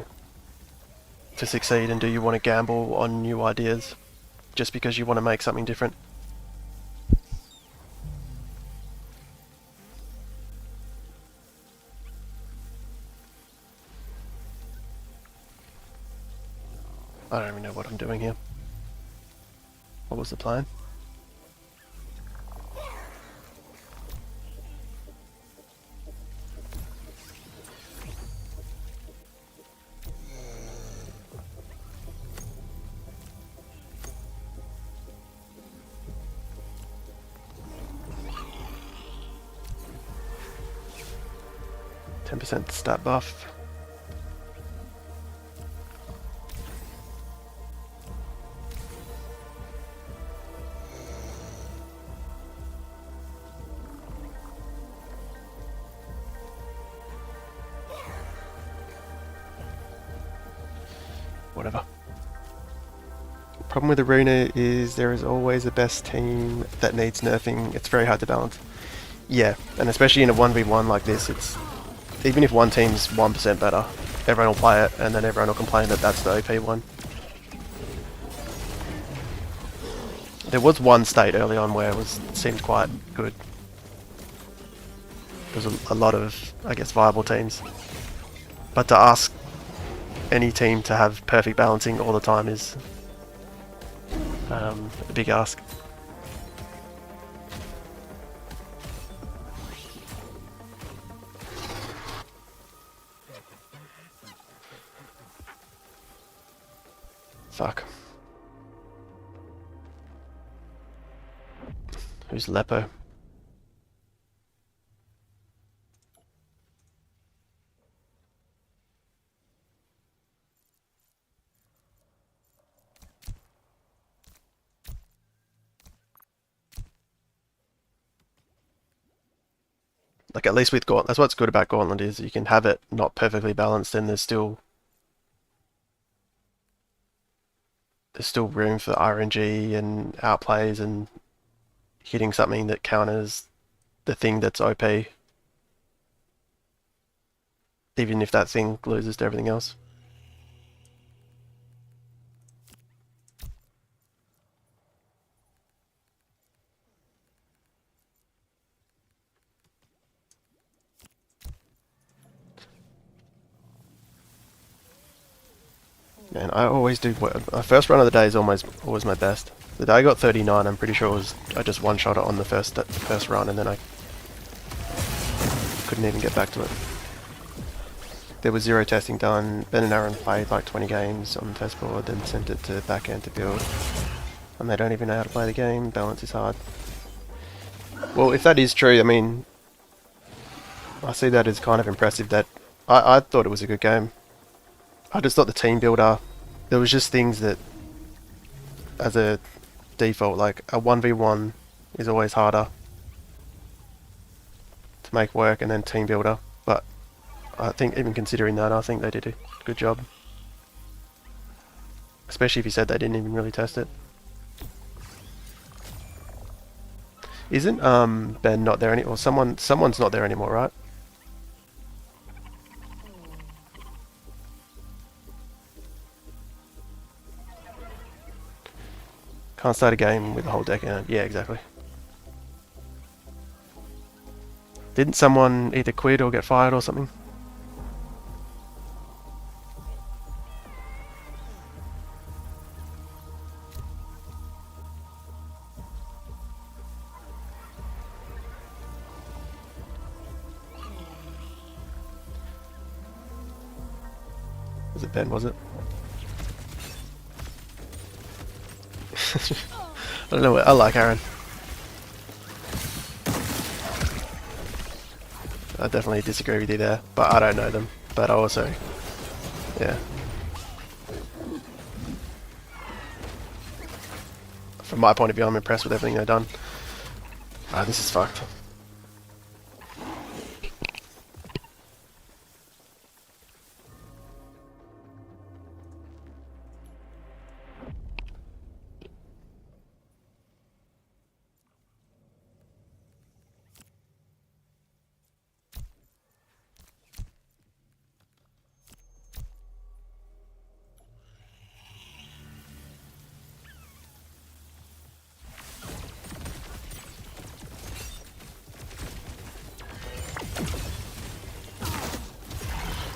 to succeed, and do you want to gamble on new ideas just because you want to make something different? I don't even know what I'm doing here. What was the plan? %, stat buff. Whatever. Problem with Arena is there is always a best team that needs nerfing. It's very hard to balance. Yeah, and especially in a 1v1 like this, it's even if one team's 1% better, everyone will play it, and then everyone will complain that that's the OP one. There was one state early on where it seemed quite good. There's a lot of, I guess, viable teams. But to ask any team to have perfect balancing all the time is A big ask. Fuck. Who's Lepo? Like, at least with Gauntlet, that's what's good about Gauntlet, is you can have it not perfectly balanced and there's still room for RNG and outplays and hitting something that counters the thing that's OP, even if that thing loses to everything else. Man, I always do. My first run of the day is always my best. The day I got 39, I'm pretty sure I just one-shot it on the first run, and then I couldn't even get back to it. There was 0 testing done. Ben and Aaron played like 20 games on the test board, then sent it to backend to build, and they don't even know how to play the game. Balance is hard. Well, if that is true, I mean, I see that as kind of impressive. That I thought it was a good game. I just thought the team builder, there was just things that, as a default, like a 1v1 is always harder to make work, and then team builder. But I think even considering that, I think they did a good job. Especially if you said they didn't even really test it. Isn't Ben not there anymore? Or someone's not there anymore, right? Can't start a game with a whole deck in it. Yeah, exactly. Didn't someone either quit or get fired or something? Was it Ben, was it? I don't know, I like Aaron. I definitely disagree with you there, but I don't know them. But I also, yeah. From my point of view, I'm impressed with everything they've done. Ah, this is fucked.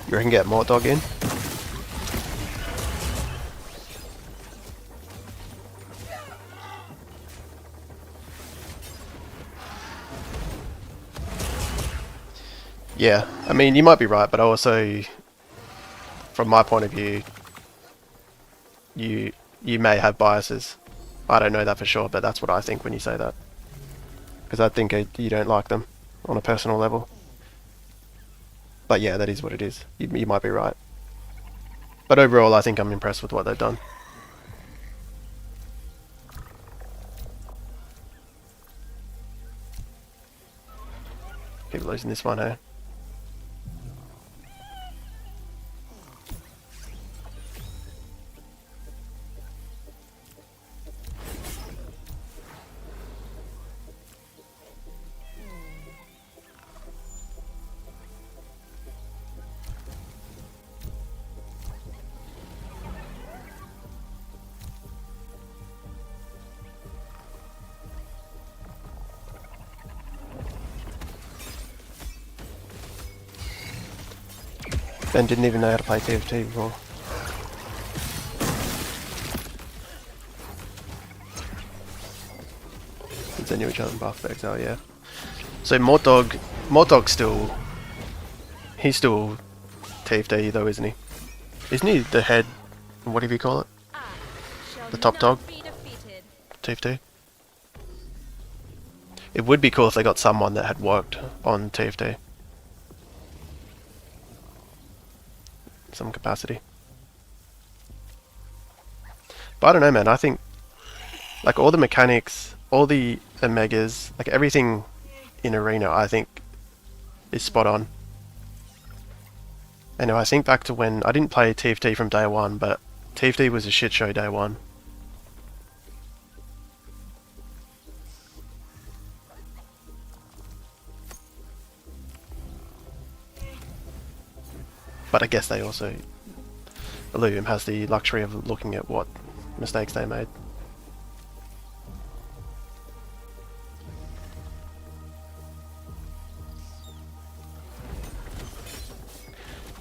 You reckon get more dog in? Yeah, I mean, you might be right, but also, from my point of view, you may have biases. I don't know that for sure, but that's what I think when you say that. Because I think you don't like them on a personal level. But yeah, that is what it is. You might be right. But overall, I think I'm impressed with what they've done. Keep losing this one, eh? Ben didn't even know how to play TFT before. they knew each other in Path of Exile, yeah. So Mortdog still, he's still TFT though, isn't he? Isn't he the head, whatever you call it? The top dog? TFT? It would be cool if they got someone that had worked on TFT. Some capacity. But I don't know, man, I think like all the mechanics, all the Omegas, like everything in Arena, I think is spot on. And I think back to when I didn't play TFT from day one, but TFT was a shit show day one. But I guess they also, Illuvium has the luxury of looking at what mistakes they made.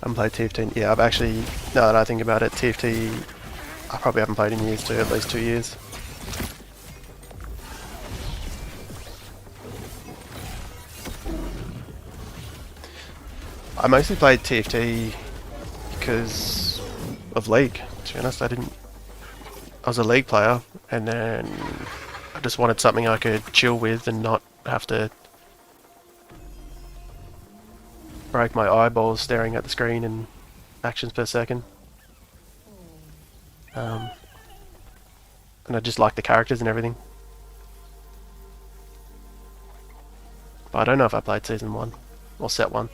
I haven't played TFT. Yeah, I've actually, now that I think about it, TFT, I probably haven't played in years too, at least 2 years. I mostly played TFT because of League, to be honest. I was a League player, and then I just wanted something I could chill with and not have to break my eyeballs staring at the screen and actions per second. And I just like the characters and everything. But I don't know if I played Season 1 or Set 1.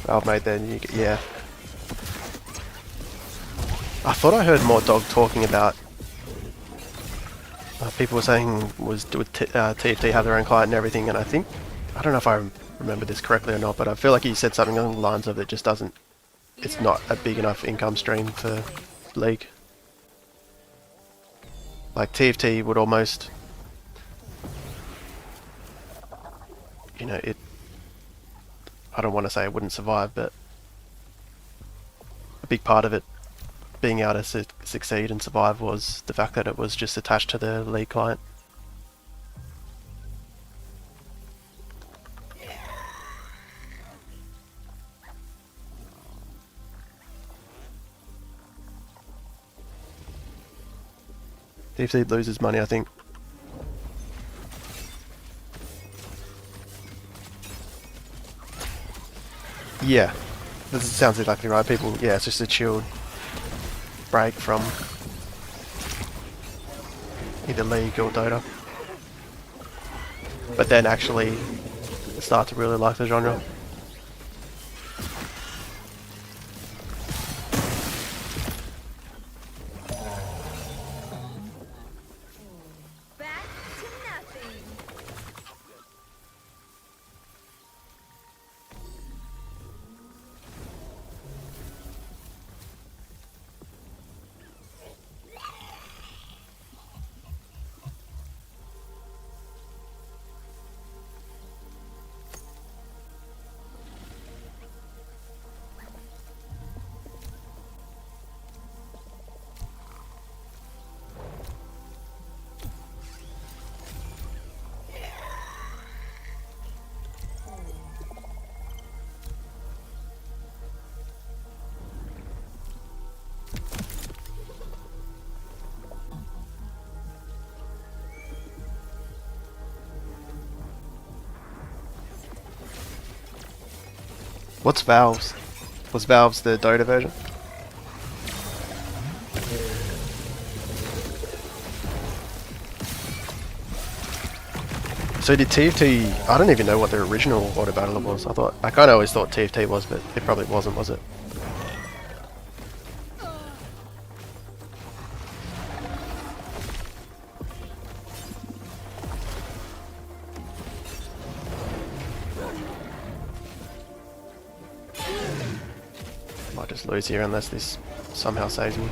Oh mate, then you yeah. I thought I heard Mortdog talking about people were saying was would TFT have their own client and everything, and I don't know if I remember this correctly or not, but I feel like he said something along the lines of it just doesn't, it's not a big enough income stream for League. Like TFT would almost, you know, I don't want to say it wouldn't survive, but a big part of it being able to succeed and survive was the fact that it was just attached to the League client. TFT loses money, I think. Yeah, that sounds exactly right. People, yeah, it's just a chilled break from either League or Dota. But then actually start to really like the genre. What's Valves? Was Valves the Dota version? So did TFT, I don't even know what their original auto battler was. I kinda always thought TFT was, but it probably wasn't, was it? just lose here unless this somehow saves me.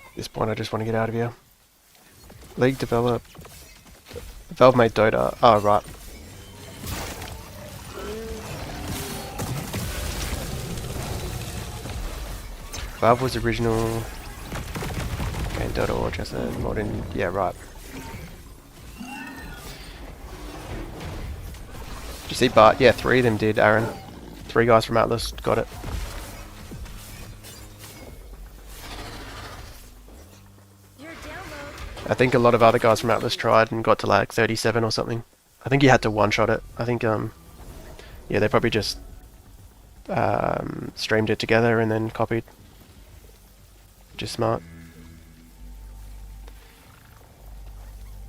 At this point I just want to get out of here. League develop. Valve made Dota. Oh, right. Valve was original. Okay, Dota or just a modern. Yeah, right. Did you see Bart? Yeah, 3 of them did, Aaron. 3 guys from Atlas got it. I think a lot of other guys from Atlas tried and got to like 37 or something. I think you had to one-shot it. I think, yeah, they probably just streamed it together and then copied. Just smart.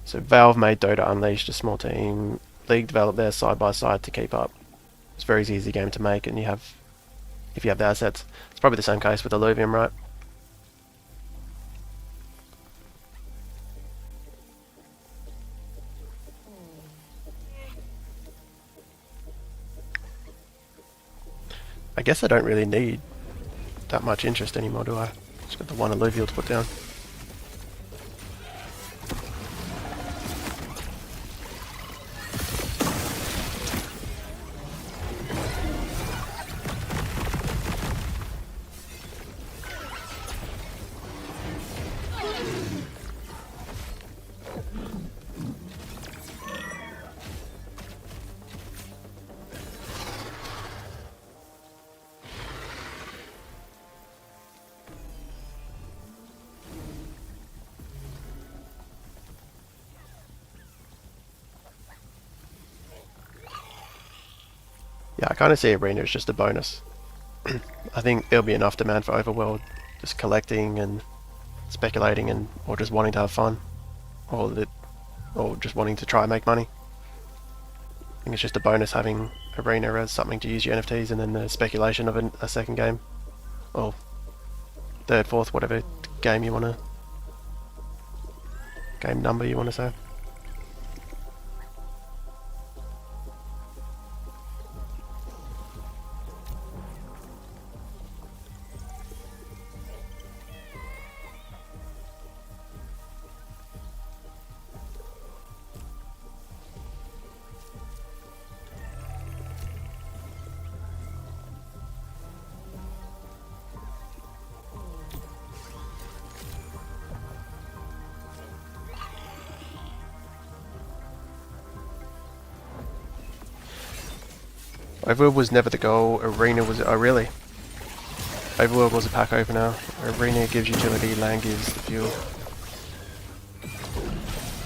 So Valve made Dota Unleashed, a small team. League developed theirs side by side to keep up. It's a very easy game to make, and if you have the assets. It's probably the same case with Illuvium, right? I guess I don't really need that much interest anymore, do I? Just got the one Illuvial to put down. Yeah, I kind of see Arena as just a bonus. I think there'll be enough demand for Overworld, just collecting and speculating, and or just wanting to have fun, or just wanting to try and make money. I think it's just a bonus having Arena as something to use your NFTs, and then the speculation of a second game, or third, fourth, whatever game you want to, game number you want to say. Overworld was never the goal, Arena was... Oh really? Overworld was a pack opener, Arena gives utility, land gives the fuel.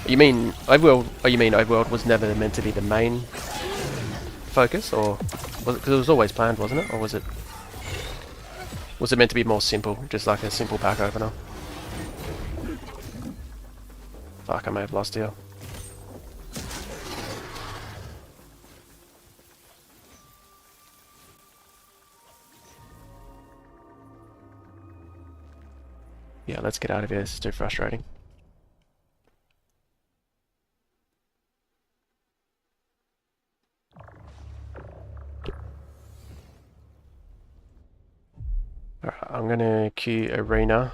You mean Overworld, Overworld was never meant to be the main focus, or... was it, because it was always planned, wasn't it? Or was it meant to be more simple, just like a simple pack opener? Fuck, I may have lost here. Yeah, let's get out of here, this is too frustrating. Alright, I'm gonna queue Arena.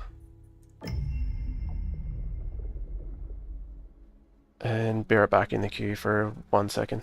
And be right back in the queue for 1 second.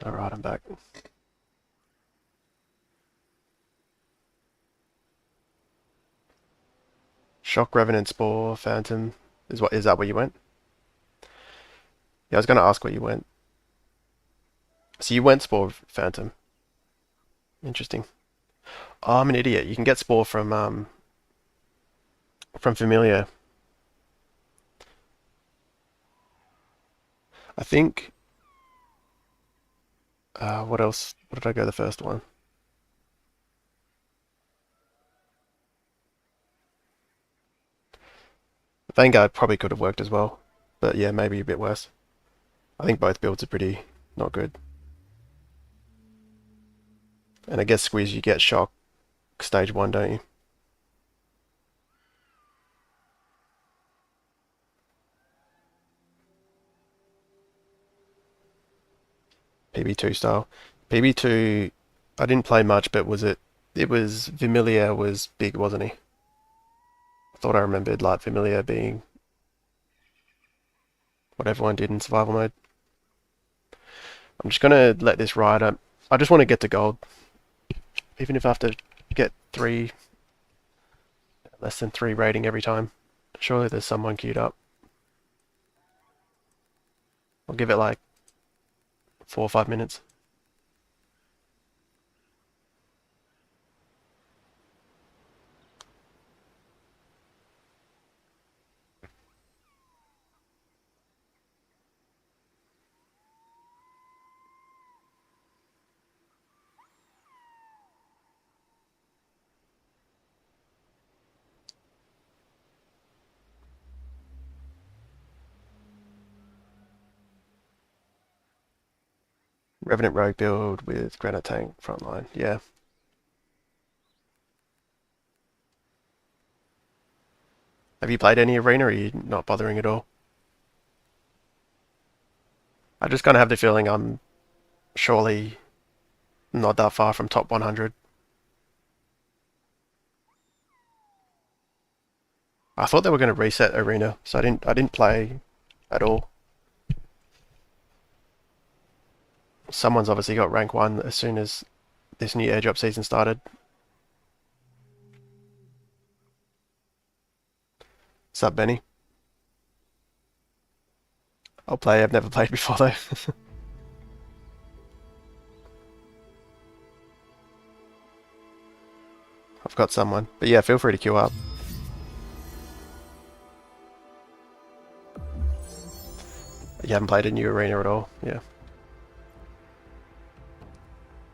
Alright, I'm back. Shock, Revenant, Spore, Phantom. Is that where you went? Yeah, I was gonna ask where you went. So you went Spore, Phantom. Interesting. Oh, I'm an idiot. You can get Spore from Familiar. I think. What else? What did I go the first one? Vanguard probably could have worked as well, but yeah, maybe a bit worse. I think both builds are pretty not good. And I guess Squeeze, you get Shock stage 1, don't you? PB2 style. PB2, I didn't play much, but it was Familiar was big, wasn't he? I thought I remembered like Familiar being what everyone did in survival mode. I'm just gonna let this ride. I just want to get to gold, even if I have to get less than 3 rating every time. Surely there's someone queued up. I'll give it like 4 or 5 minutes. Revenant Rogue build with Granite Tank frontline. Yeah. Have you played any arena or are you not bothering at all? I just kind of have the feeling I'm surely not that far from top 100. I thought they were going to reset arena, so I didn't play at all. Someone's obviously got rank 1 as soon as this new airdrop season started. Sup, Benny? I'll play. I've never played before though. I've got someone. But yeah, feel free to queue up. You haven't played a new arena at all. Yeah.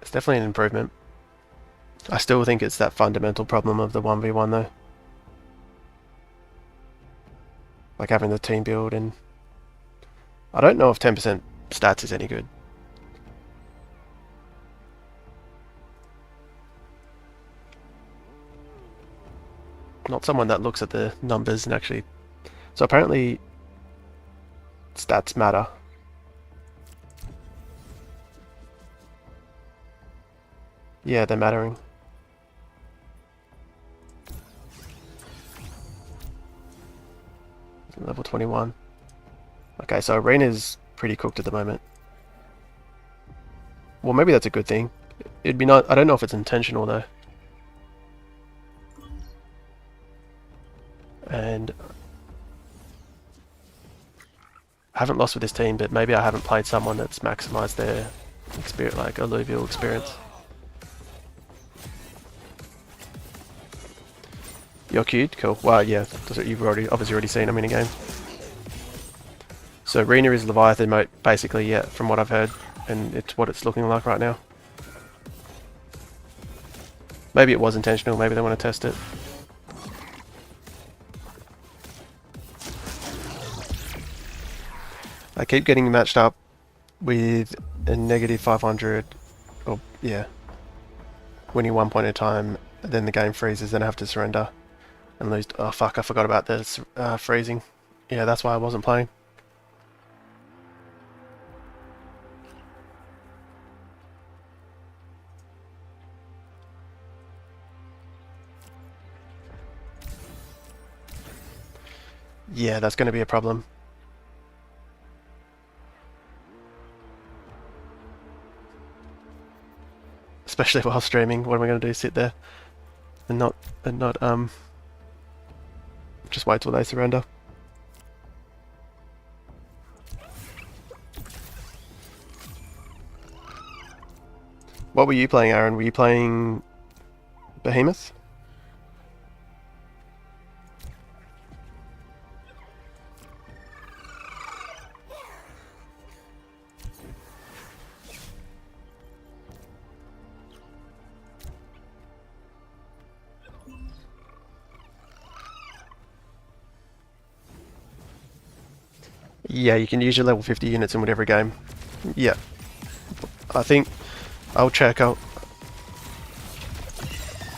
It's definitely an improvement. I still think it's that fundamental problem of the 1v1 though. Like having the team build, and I don't know if 10% stats is any good. Not someone that looks at the numbers and actually... So apparently stats matter. Yeah, they're mattering. Level 21. Okay, so arena's pretty cooked at the moment. Well, maybe that's a good thing. It'd be not. I don't know if it's intentional though. And I haven't lost with this team, but maybe I haven't played someone that's maximized their experience, like Illuvial experience. You're queued? Cool. Well, yeah, you've obviously already seen them in a game. So Arena is Leviathan mode, basically, yeah, from what I've heard, and it's what it's looking like right now. Maybe it was intentional, maybe they want to test it. I keep getting matched up with a negative 500, or yeah, winning 1 point at a time, then the game freezes, then I have to surrender and lose. Oh fuck, I forgot about this freezing. Yeah, that's why I wasn't playing. Yeah, that's going to be a problem. especially while streaming. What am I going to do? Sit there and not just wait till they surrender. What were you playing, Aaron? Were you playing Behemoth? Yeah, you can use your level 50 units in whatever game. Yeah. I think I'll check out.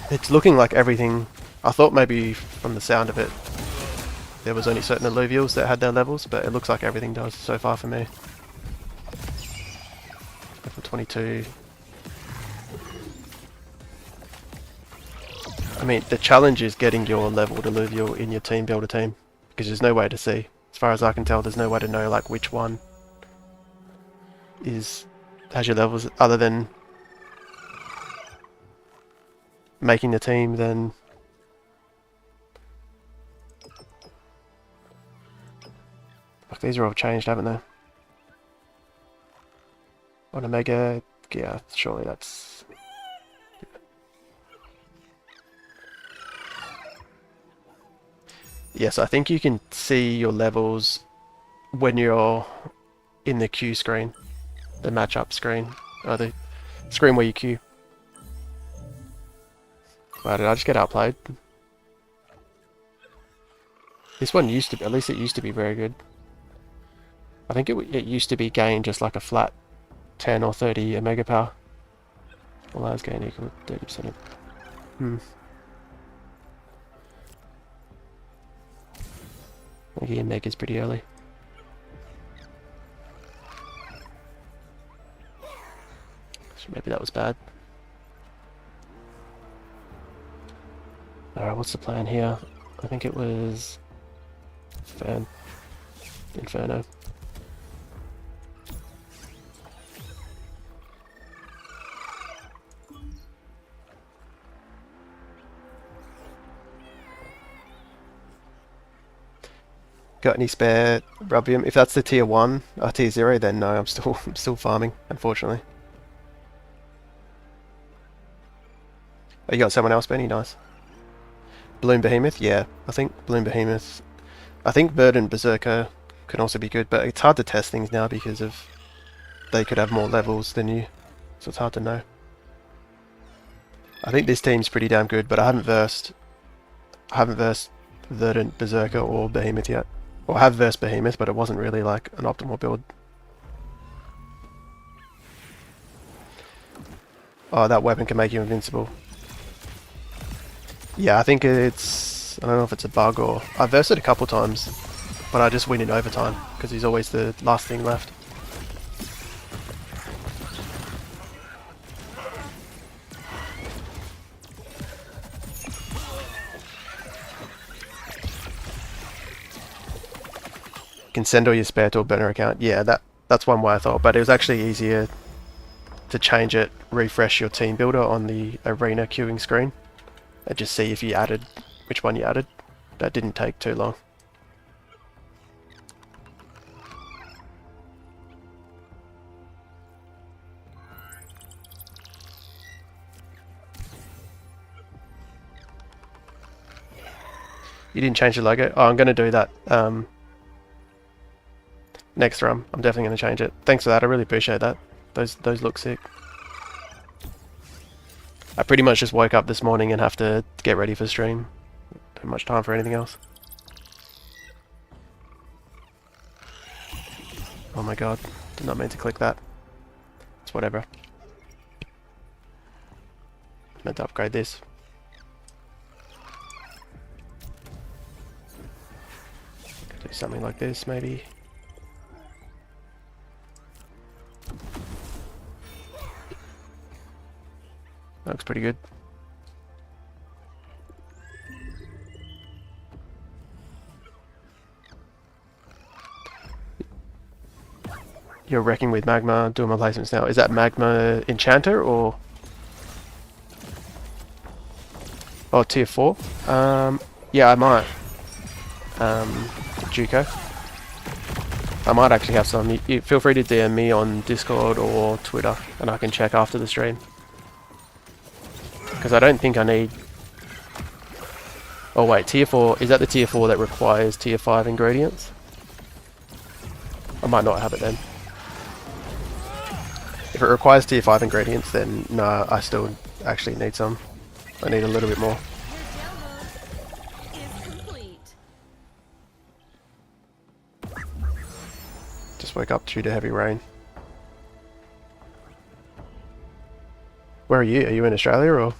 It's looking like everything. I thought maybe from the sound of it there was only certain Illuvials that had their levels, but it looks like everything does so far for me. Level 22. I mean, the challenge is getting your leveled Illuvial in your team builder team, because there's no way to see. As far as I can tell, there's no way to know like which one has your levels other than making the team. Then like these are all changed, haven't they? On Omega, yeah, surely that's. Yes, I think you can see your levels when you're in the queue screen, the matchup screen, or the screen where you queue. Wow, did I just get outplayed? This one used to be, at least it used to be very good. I think it used to be gain just like a flat 10 or 30 Omega power. Allows gain equal to 30% of... I think Omega's pretty early. So maybe that was bad. Alright, what's the plan here? I think it was... Inferno. Got any spare rubium? If that's the tier 1 or tier 0, then no, I'm still farming, unfortunately. Oh, you got someone else, Benny? Nice. Bloom Behemoth? Yeah, I think Bloom Behemoth. I think Verdant Berserker can also be good, but it's hard to test things now because of they could have more levels than you, so it's hard to know. I think this team's pretty damn good, but I haven't versed Verdant Berserker or Behemoth yet. Well, I have versed Behemoth, but it wasn't really like an optimal build. Oh, that weapon can make you invincible. Yeah, I think it's... I don't know if it's a bug or... I've versed it a couple times, but I just win in overtime, because he's always the last thing left. You can send all your spare to a burner account. Yeah, that's one way I thought, but it was actually easier to change it, refresh your team builder on the arena queuing screen, and just see if you added, which one you added. That didn't take too long. You didn't change the logo? Oh, I'm going to do that. Next run, I'm definitely going to change it. Thanks for that, I really appreciate that. Those look sick. I pretty much just woke up this morning and have to get ready for stream. Don't have much time for anything else. Oh my god, did not mean to click that. It's whatever. Meant to upgrade this. Do something like this, maybe. That looks pretty good. You're wrecking with Magma, doing my placements now. Is that Magma Enchanter or Oh, tier 4? Yeah, I might. Juco. I might actually have some. You feel free to DM me on Discord or Twitter, and I can check after the stream. Because I don't think I need... Oh wait, tier 4, is that the tier 4 that requires tier 5 ingredients? I might not have it then. If it requires tier 5 ingredients, then no, I still actually need some. I need a little bit more. Your download is complete. Just woke up due to heavy rain. Where are you? Are you in Australia or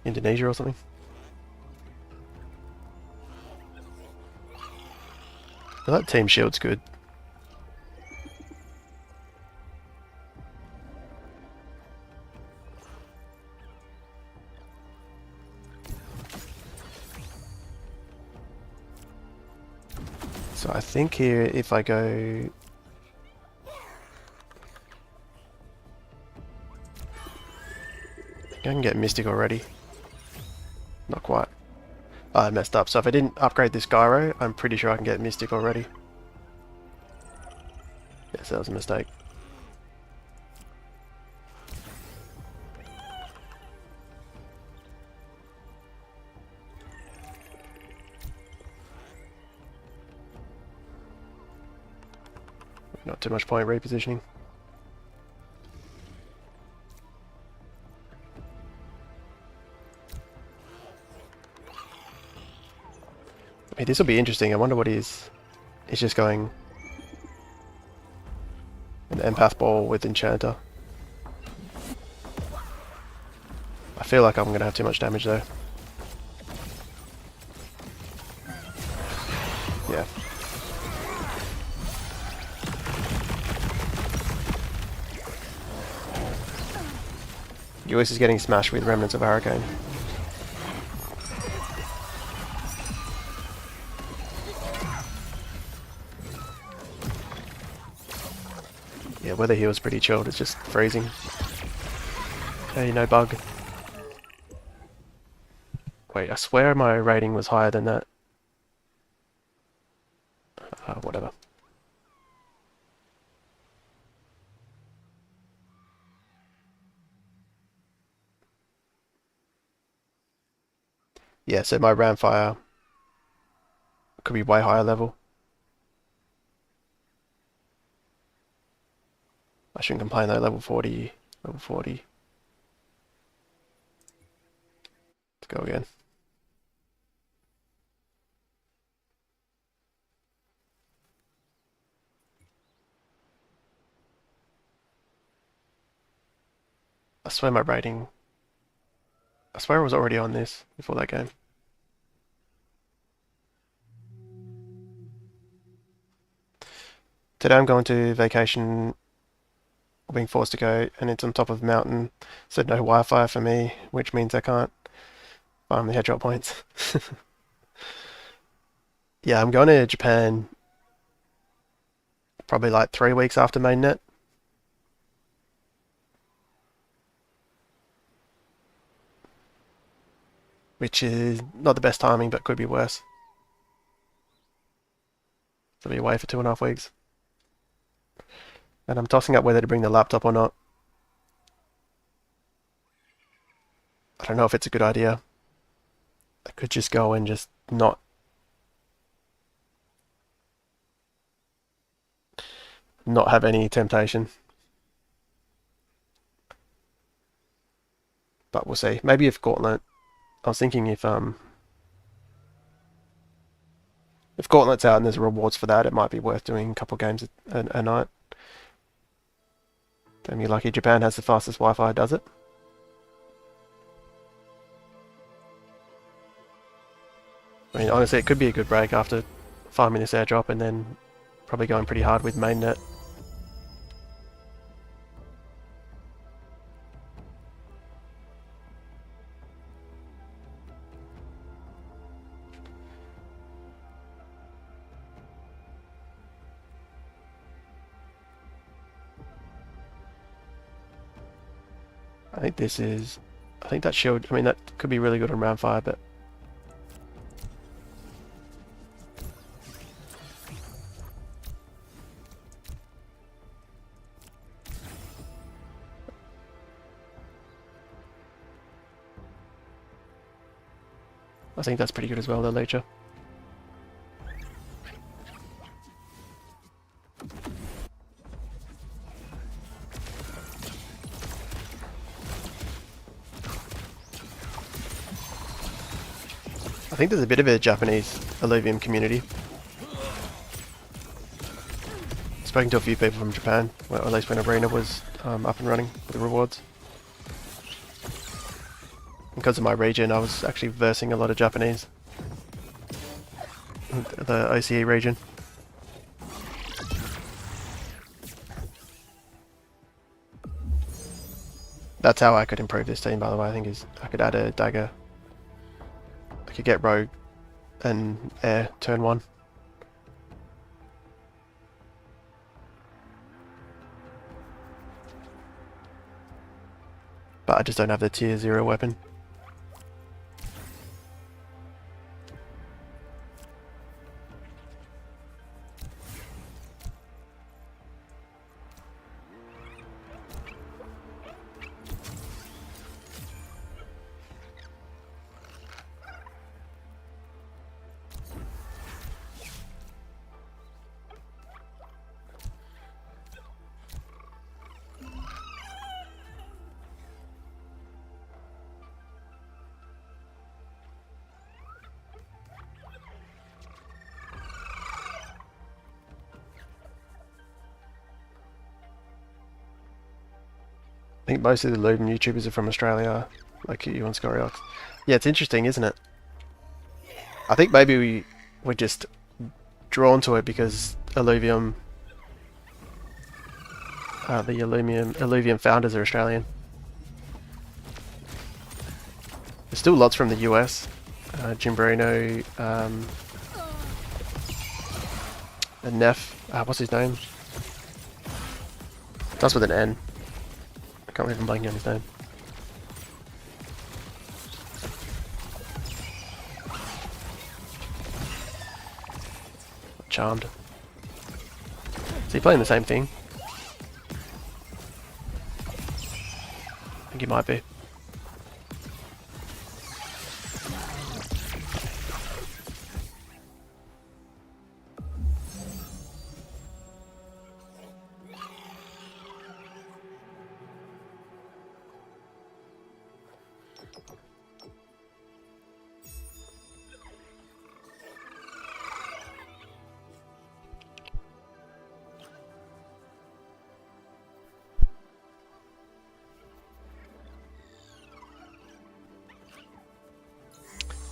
Indonesia or something? Well, that team shield's good. So I think here, if I go... I think I can get Mystic already. Not quite. Oh, I messed up. So if I didn't upgrade this gyro, I'm pretty sure I can get Mystic already. Yes, that was a mistake. Not too much point repositioning. Hey, this will be interesting. I wonder what he's just going an empath ball with Enchanter. I feel like I'm going to have too much damage though. Yeah. US is getting smashed with Remnants of Hurricane. Yeah, weather here was pretty chilled, it's just freezing. Hey, no bug. Wait, I swear my rating was higher than that. Whatever. Yeah, so my Ramfire could be way higher level. I shouldn't complain though, level 40, level 40. Let's go again. I swear my rating... I swear I was already on this before that game. Today I'm going to vacation, being forced to go, and it's on top of a mountain, so no Wi-Fi for me, which means I can't farm the airdrop points. Yeah, I'm going to Japan probably like 3 weeks after mainnet. Which is not the best timing, but could be worse. So I'll be away for 2.5 weeks. And I'm tossing up whether to bring the laptop or not. I don't know if it's a good idea. I could just go and just not have any temptation. But we'll see. Maybe if Gauntlet... I was thinking if Gauntlet's out and there's rewards for that, it might be worth doing a couple games a night. Damn you lucky, Japan has the fastest Wi-Fi, does it? I mean, honestly, it could be a good break after farming this airdrop and then probably going pretty hard with mainnet. I think this is I think that shield, I mean that could be really good on round 5, but I think that's pretty good as well, though, Leecher. I think there's a bit of a Japanese Illuvium community. Spoken to a few people from Japan, well, at least when Arena was up and running with the rewards. Because of my region, I was actually versing a lot of Japanese. The OCE region. That's how I could improve this team, by the way, I think, is I could add a dagger. I could get rogue and air turn 1. But I just don't have the tier 0 weapon. I think most of the Illuvium YouTubers are from Australia, like you and Scoriox. Yeah, it's interesting, isn't it? I think maybe we're just drawn to it because Illuvium, the Illuvium founders are Australian. There's still lots from the US. Jim Barino, and Neff, what's his name? That's with an N. I can't believe I'm blanking on his name. Charmed. Is he playing the same thing? I think he might be.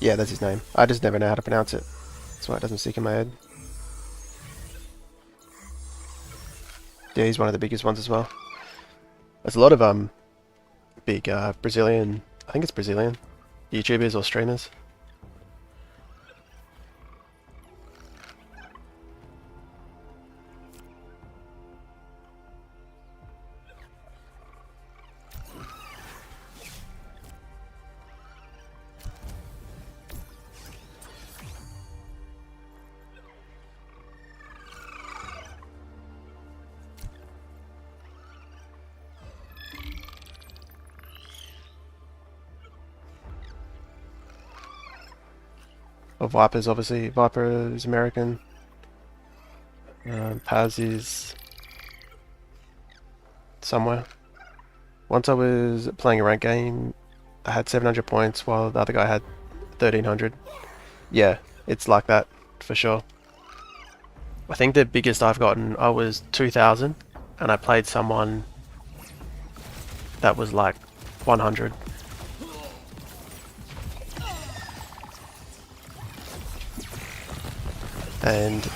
Yeah, that's his name. I just never know how to pronounce it. That's why it doesn't stick in my head. Yeah, he's one of the biggest ones as well. There's a lot of big Brazilian, I think it's Brazilian, YouTubers or streamers. Well, Viper's obviously, Viper is American. Paz is somewhere. Once I was playing a ranked game, I had 700 points while the other guy had 1300. Yeah, it's like that for sure. I think the biggest I've gotten, I was 2000, and I played someone that was like 100. And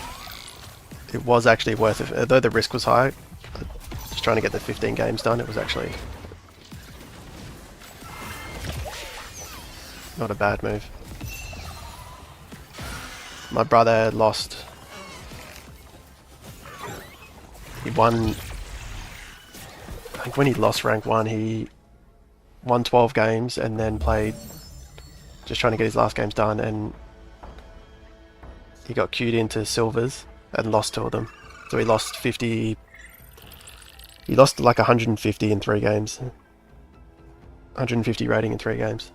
it was actually worth it, although the risk was high. Just trying to get the 15 games done, it was actually not a bad move. My brother lost. He won. I think when he lost rank 1, he won 12 games and then played, just trying to get his last games done, and he got queued into silvers and lost 2 of them. So he lost 50, he lost like 150 in 3 games. 150 rating in 3 games.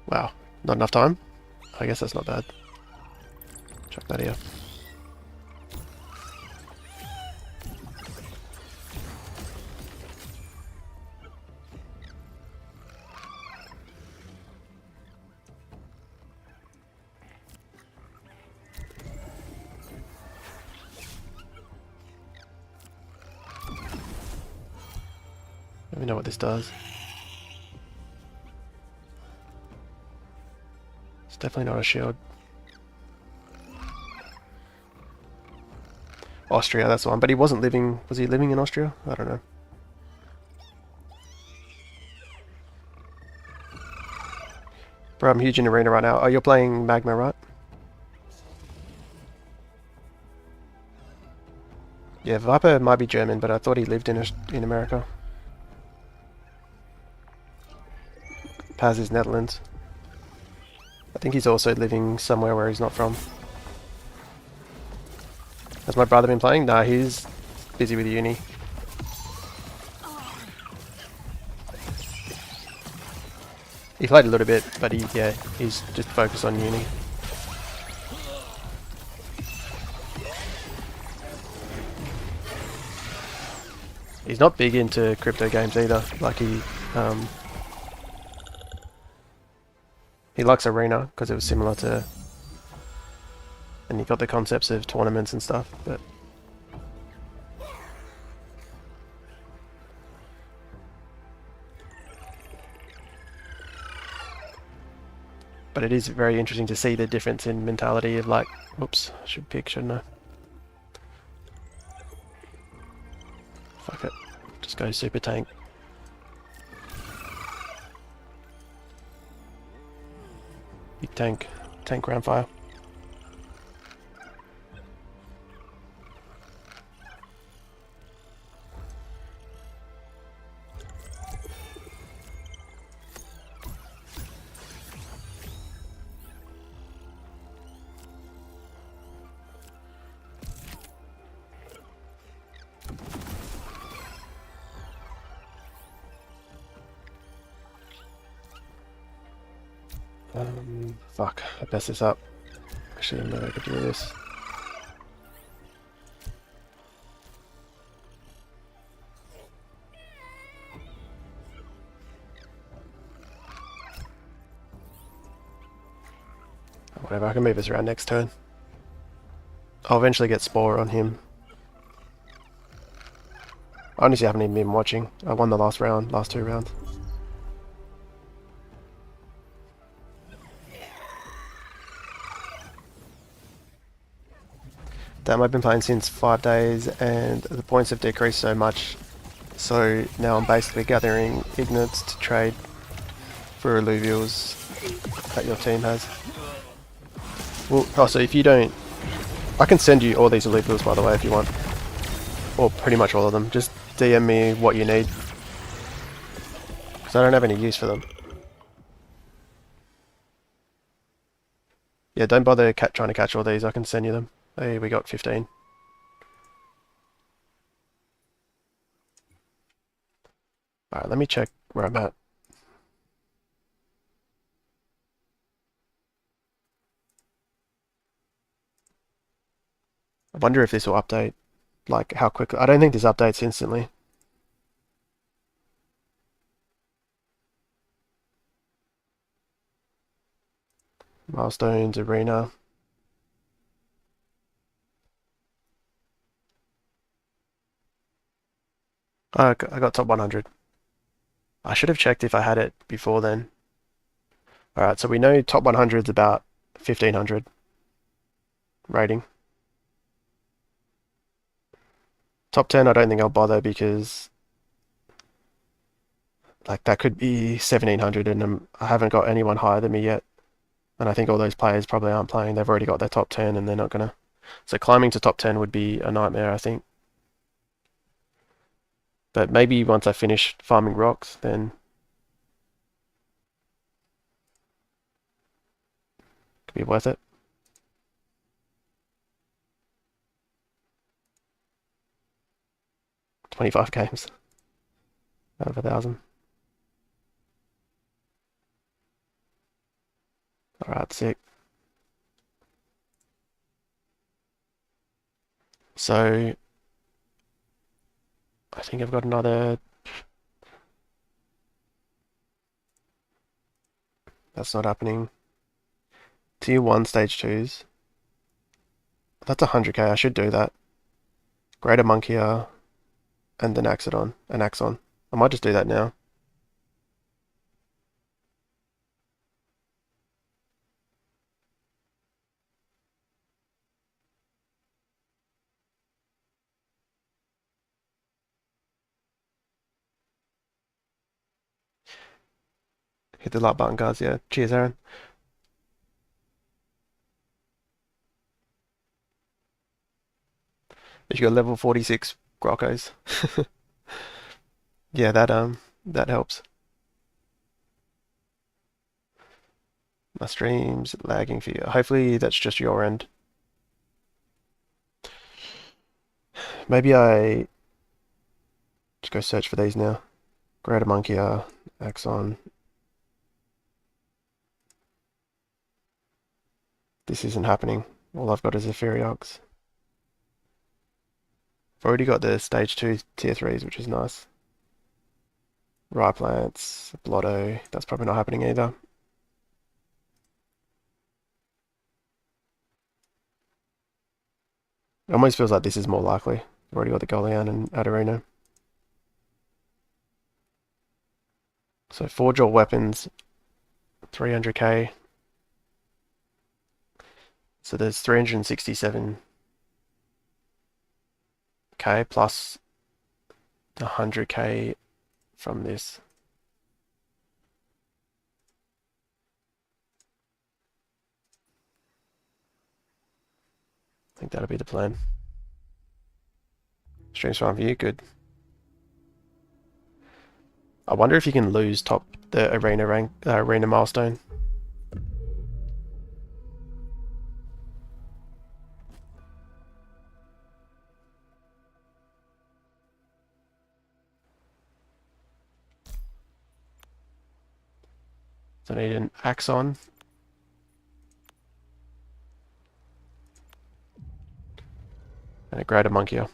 Wow, not enough time? I guess that's not bad. Chuck that here. Let me know what this does. It's definitely not a shield. Austria, that's the one. But he wasn't living... Was he living in Austria? I don't know. Bro, I'm huge in Arena right now. Oh, you're playing Magma, right? Yeah, Viper might be German, but I thought he lived in America. Paz is Netherlands. I think he's also living somewhere where he's not from. Has my brother been playing? Nah, he's busy with uni. He played a little bit, but he's just focused on uni. He's not big into crypto games either. Like he likes Arena because it was similar to, and he got the concepts of tournaments and stuff, but it is very interesting to see the difference in mentality of like, oops, I should pick, shouldn't I? Fuck it, just go super tank. Big tank ground fire. Fuck, I messed this up. Actually, I'm not able to do this. Whatever, I can move this around next turn. I'll eventually get Spore on him. Honestly, I haven't even been watching. I won the last 2 rounds. Damn, I've been playing since 5 days and the points have decreased so much, so now I'm basically gathering ignites to trade for Illuvials that your team has. Well, also if you don't, I can send you all these Illuvials by the way if you want, or pretty much all of them. Just DM me what you need, because I don't have any use for them. Yeah, don't bother trying to catch all these, I can send you them. Hey, we got 15. Alright, let me check where I'm at. I wonder if this will update, like how quickly. I don't think this updates instantly. Milestones, Arena. I got top 100. I should have checked if I had it before then. Alright, so we know top 100 is about 1500 rating. Top 10 I don't think I'll bother because like that could be 1700 and I haven't got anyone higher than me yet. And I think all those players probably aren't playing. They've already got their top 10 and they're not gonna. So climbing to top 10 would be a nightmare, I think. But maybe once I finish farming rocks, then it could be worth it. $25 games out of 1,000. Alright, sick. So I think I've got another. That's not happening. Tier 1 stage 2s. That's 100k, I should do that. Greater Monkia and then Axodon. An Axon. I might just do that now. Hit the like button, guys. Yeah. Cheers, Aaron. But you got level 46 Grokkos. Yeah, that helps. My stream's lagging for you. Hopefully that's just your end. Maybe I just go search for these now. Greater Monkia, Axon. This isn't happening. All I've got is Ethereum. I've already got the stage 2 tier 3s, which is nice. Rye plants, Blotto. That's probably not happening either. It almost feels like this is more likely. I've already got the Golian and Adarino. So Forge all weapons, 300k. So there's 367k plus the 100k from this. I think that'll be the plan. Streams fine for you, good. I wonder if you can lose the arena rank, arena milestone. So I need an Axon. And a Greater Monkia.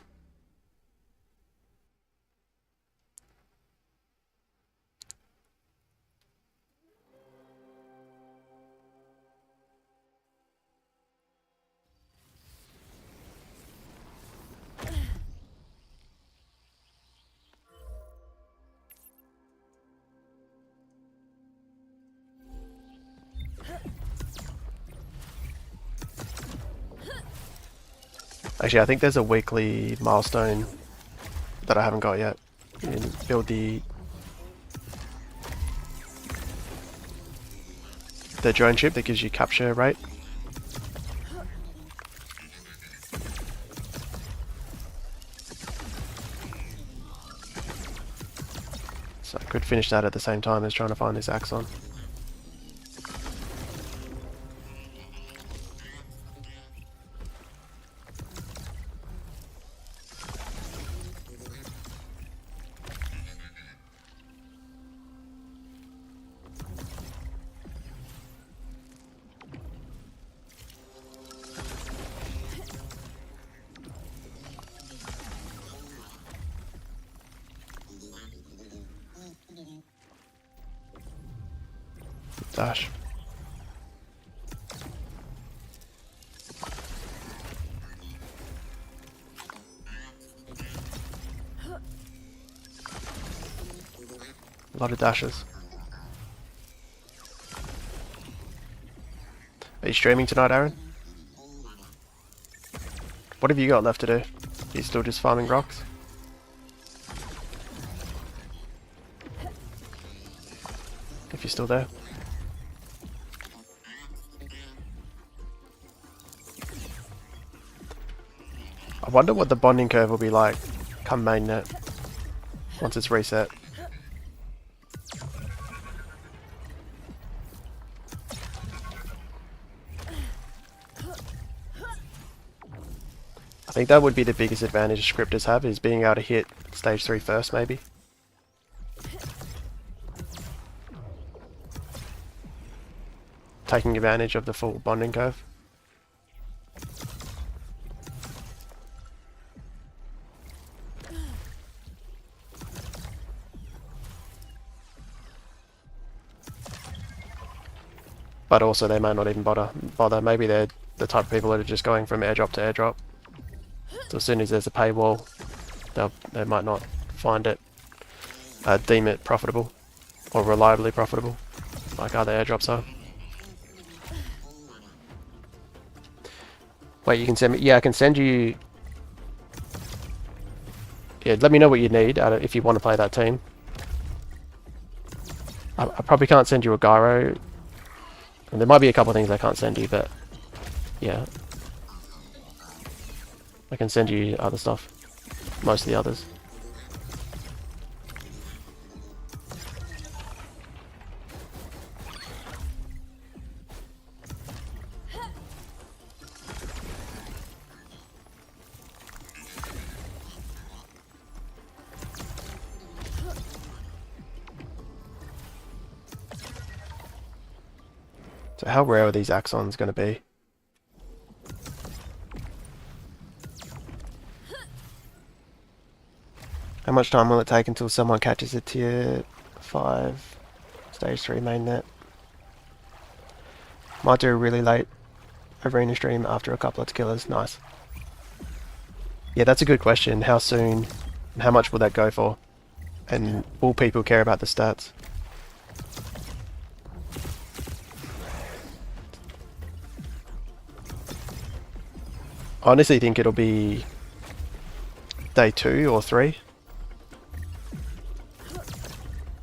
Actually, I think there's a weekly milestone that I haven't got yet. You can build the drone ship that gives you capture rate. So I could finish that at the same time as trying to find this Axon. Dash. A lot of dashes. Are you streaming tonight, Aaron? What have you got left to do? Are you still just farming rocks? If you're still there. I wonder what the bonding curve will be like come mainnet once it's reset. I think that would be the biggest advantage scripters have, is being able to hit stage 3 first, maybe. Taking advantage of the full bonding curve. But also they might not even bother. Maybe they're the type of people that are just going from airdrop to airdrop. So as soon as there's a paywall, they might not find it, deem it profitable or reliably profitable, like other airdrops are. Wait, you can send me? Yeah, I can send you. Yeah, let me know what you need if you want to play that team. I probably can't send you a gyro. And there might be a couple of things I can't send you, but yeah. I can send you other stuff. Most of the others. So how rare are these axons going to be? How much time will it take until someone catches a tier 5 stage 3 mainnet? Might do a really late arena stream after a couple of killers. Nice. Yeah, that's a good question. How soon and how much will that go for? And will people care about the stats? I honestly think it'll be day 2 or 3.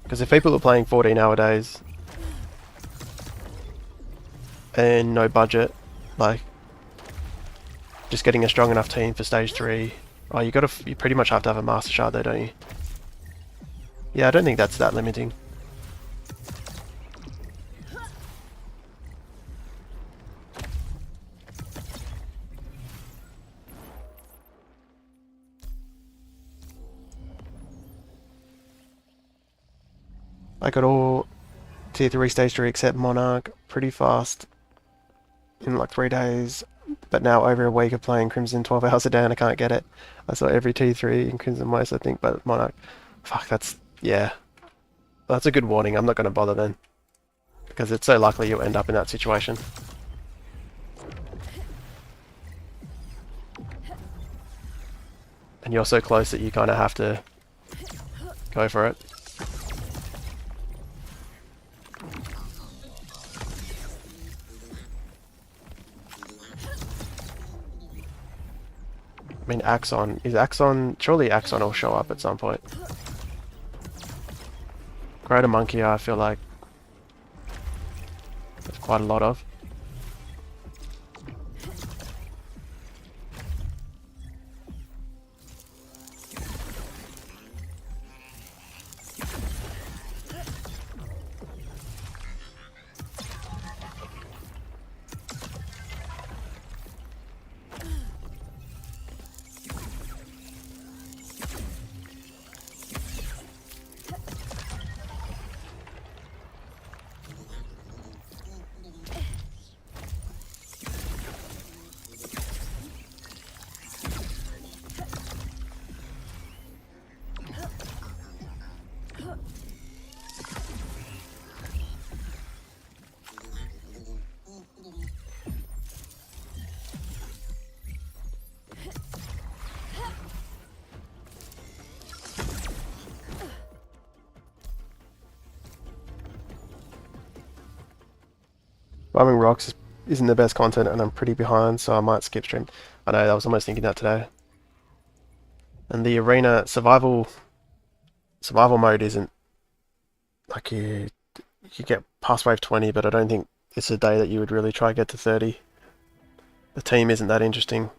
Because if people are playing 14-hour days and no budget, like just getting a strong enough team for stage 3, oh, you pretty much have to have a master shard though, don't you? Yeah, I don't think that's that limiting. I got all tier 3 stage 3 except Monarch pretty fast in like 3 days, but now over a week of playing Crimson 12 hours a day and I can't get it. I saw every T3 in Crimson West, I think, but Monarch, fuck, yeah. That's a good warning. I'm not going to bother then, because it's so likely you'll end up in that situation. And you're so close that you kind of have to go for it. I mean, surely Axon will show up at some point. Greater Monkey, I feel like there's quite a lot of. Farming rocks isn't the best content and I'm pretty behind, so I might skip stream. I know, I was almost thinking that today. And the arena survival mode isn't like you get past wave 20, but I don't think it's a day that you would really try to get to 30. The team isn't that interesting.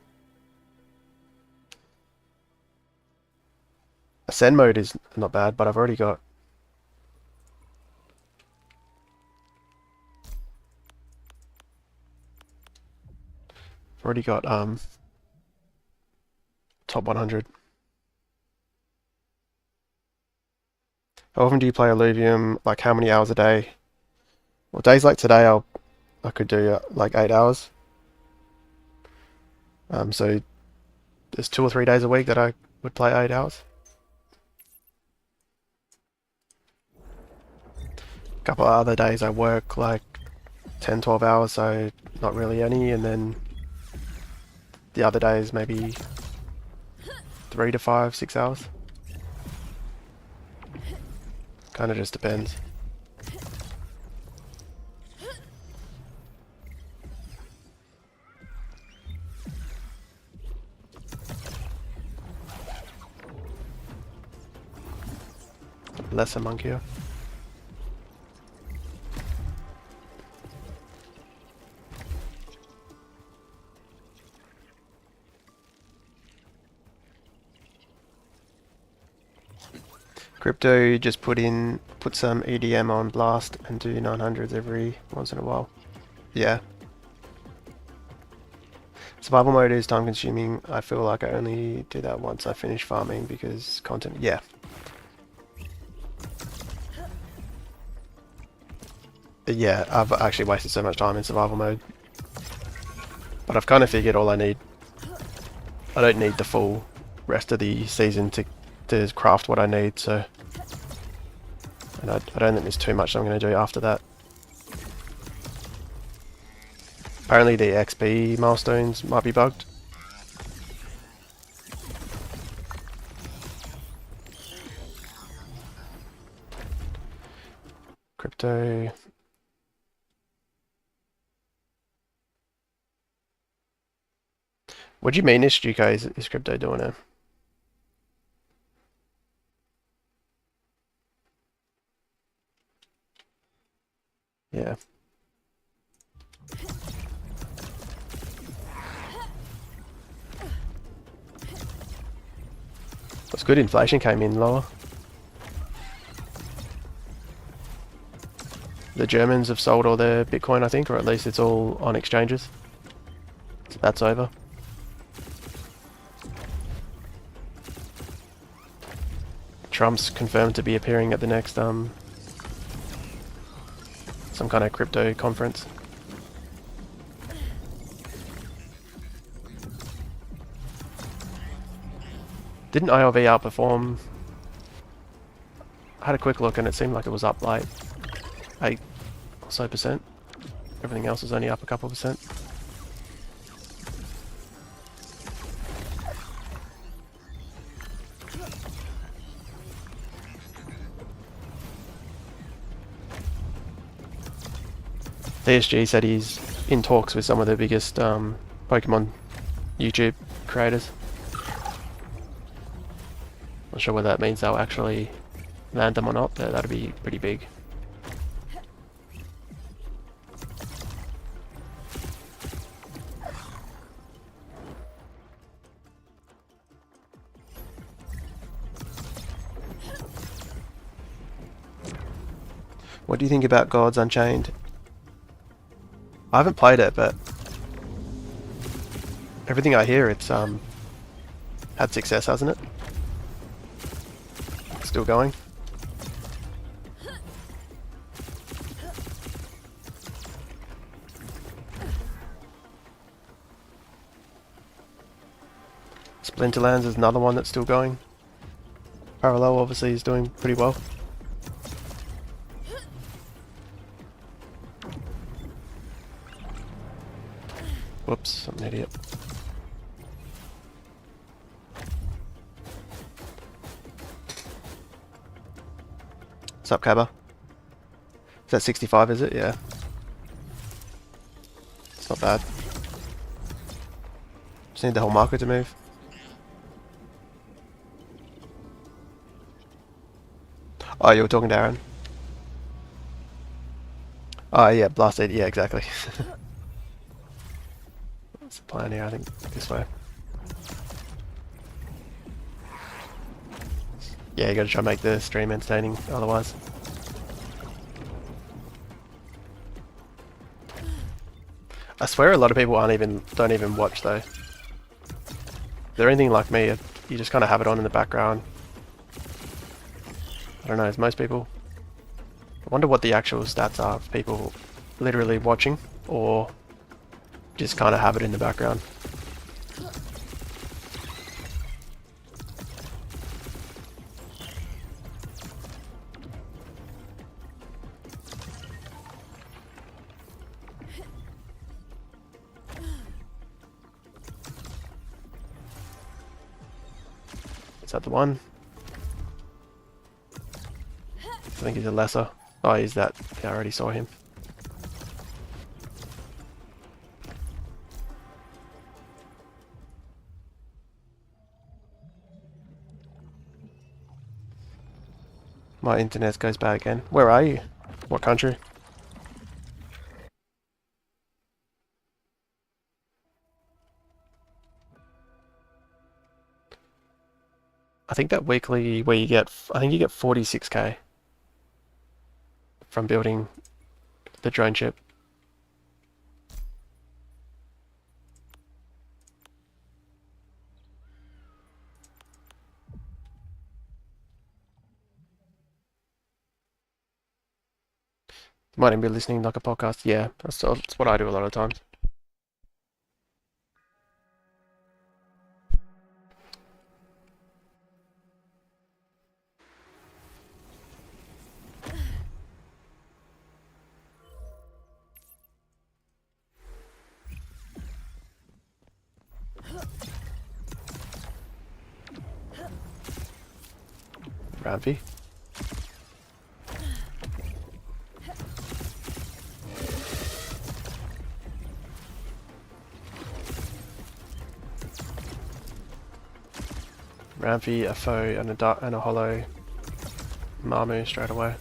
Ascend mode is not bad, but I've already got top 100. How often do you play Illuvium? Like how many hours a day? Well, days like today, I could do like 8 hours. So there's 2 or 3 days a week that I would play 8 hours. A couple of other days I work like 10, 12 hours, so not really any, and then the other days maybe 3 to 5, 6 hours. Kind of just depends. Lesser monkey. Crypto, just put some EDM on blast and do 900s every once in a while. Yeah. Survival mode is time consuming. I feel like I only do that once I finish farming because content, yeah. Yeah, I've actually wasted so much time in survival mode. But I've kind of figured all I need. I don't need the full rest of the season to craft what I need, so... And I don't think there's too much I'm going to do after that. Apparently the XP milestones might be bugged. Crypto... What do you mean is crypto doing it? Yeah. That's good, inflation came in lower. The Germans have sold all their Bitcoin, I think, or at least it's all on exchanges. So that's over. Trump's confirmed to be appearing at the next some kind of crypto conference. Didn't ILV outperform? I had a quick look and it seemed like it was up like 8 or so %. Everything else was only up a couple %. PSG said he's in talks with some of the biggest Pokemon YouTube creators. Not sure whether that means they'll actually land them or not, but that'd be pretty big. What do you think about Gods Unchained? I haven't played it, but everything I hear, it's had success, hasn't it? Still going. Splinterlands is another one that's still going. Parallel obviously is doing pretty well. Whoops, I'm an idiot. What's up, Cabba? Is that 65, is it? Yeah. It's not bad. Just need the whole market to move. Oh, you were talking to Aaron? Oh, yeah, blasted. Yeah, exactly. What's the plan here? I think this way. Yeah, you gotta try and make the stream entertaining otherwise. I swear a lot of people don't even watch though. If they're anything like me, you just kind of have it on in the background. I don't know, as most people. I wonder what the actual stats are of people literally watching or just kind of have it in the background. Is that the one? I think he's a lesser. Oh, he's that. Yeah, I already saw him. My internet goes bad again. Where are you? What country? I think that weekly where you get, I think you get 46k from building the drone ship. You might even be listening like a podcast. Yeah, that's what I do a lot of times. Rampy. Rampy, a foe, and a hollow Mamu straight away.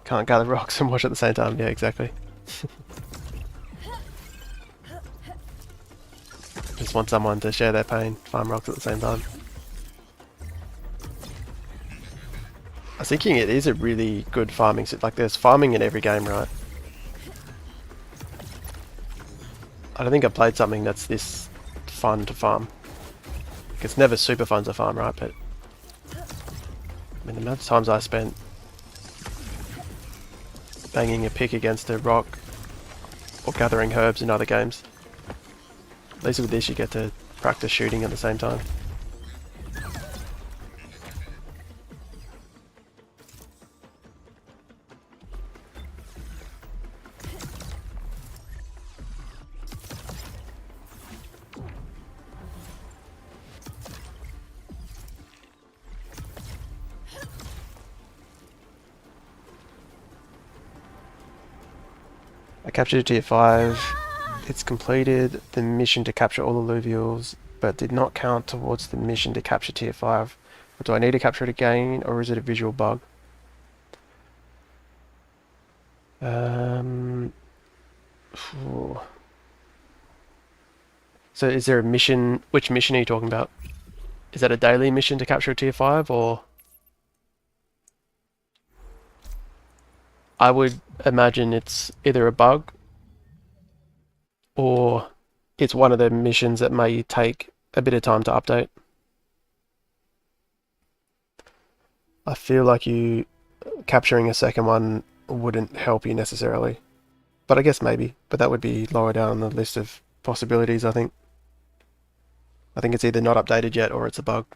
Can't gather rocks and watch at the same time. Yeah, exactly. Just want someone to share their pain, farm rocks at the same time. I was thinking it is a really good farming set. Like there's farming in every game, right? I don't think I've played something that's this fun to farm. It's never super fun to farm, right? But I mean, the amount of times I spent banging a pick against a rock or gathering herbs in other games. At least with this you get to practice shooting at the same time. I captured tier 5. It's completed the mission to capture all Illuvials, but did not count towards the mission to capture tier 5. Do I need to capture it again, or is it a visual bug? Phew. So is there a mission? Which mission are you talking about? Is that a daily mission to capture a tier 5, or? I would imagine it's either a bug or it's one of the missions that may take a bit of time to update. I feel like you capturing a second one wouldn't help you necessarily. But I guess maybe. But that would be lower down on the list of possibilities, I think. I think it's either not updated yet or it's a bug.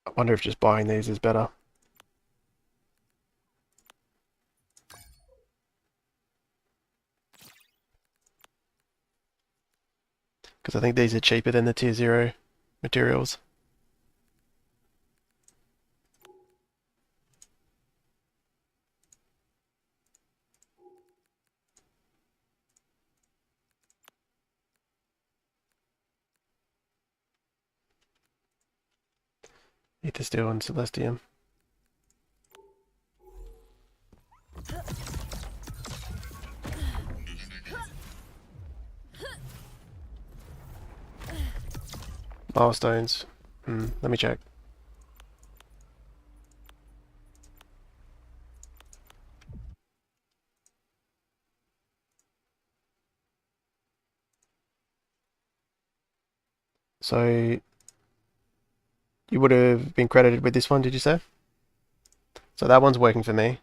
I wonder if just buying these is better. Because I think these are cheaper than the tier 0 materials. Ether Steel and Celestium. Milestones. Let me check. So you would have been credited with this one, did you say? So that one's working for me.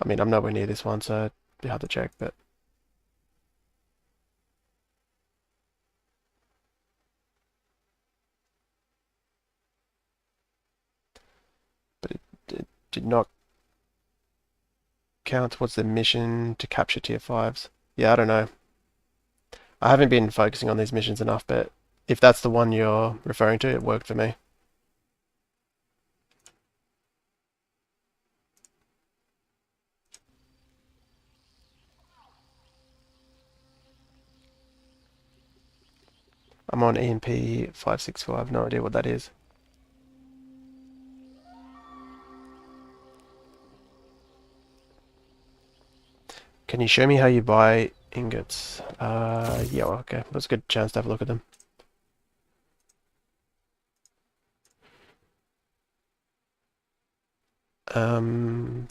I mean, I'm nowhere near this one, so it'd be hard to check, but it did not count towards the mission to capture tier 5s. Yeah, I don't know. I haven't been focusing on these missions enough, but if that's the one you're referring to, it worked for me. I'm on EMP 565, no idea what that is. Can you show me how you buy ingots? Yeah, well, okay. That's a good chance to have a look at them.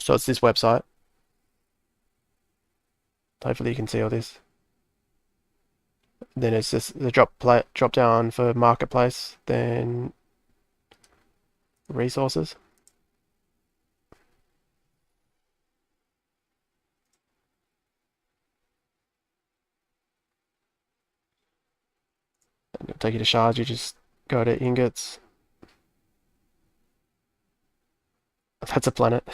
So it's this website. Hopefully you can see all this. Then it's just the drop down for marketplace, then resources. And it'll take you to shards, you just go to ingots. That's a planet.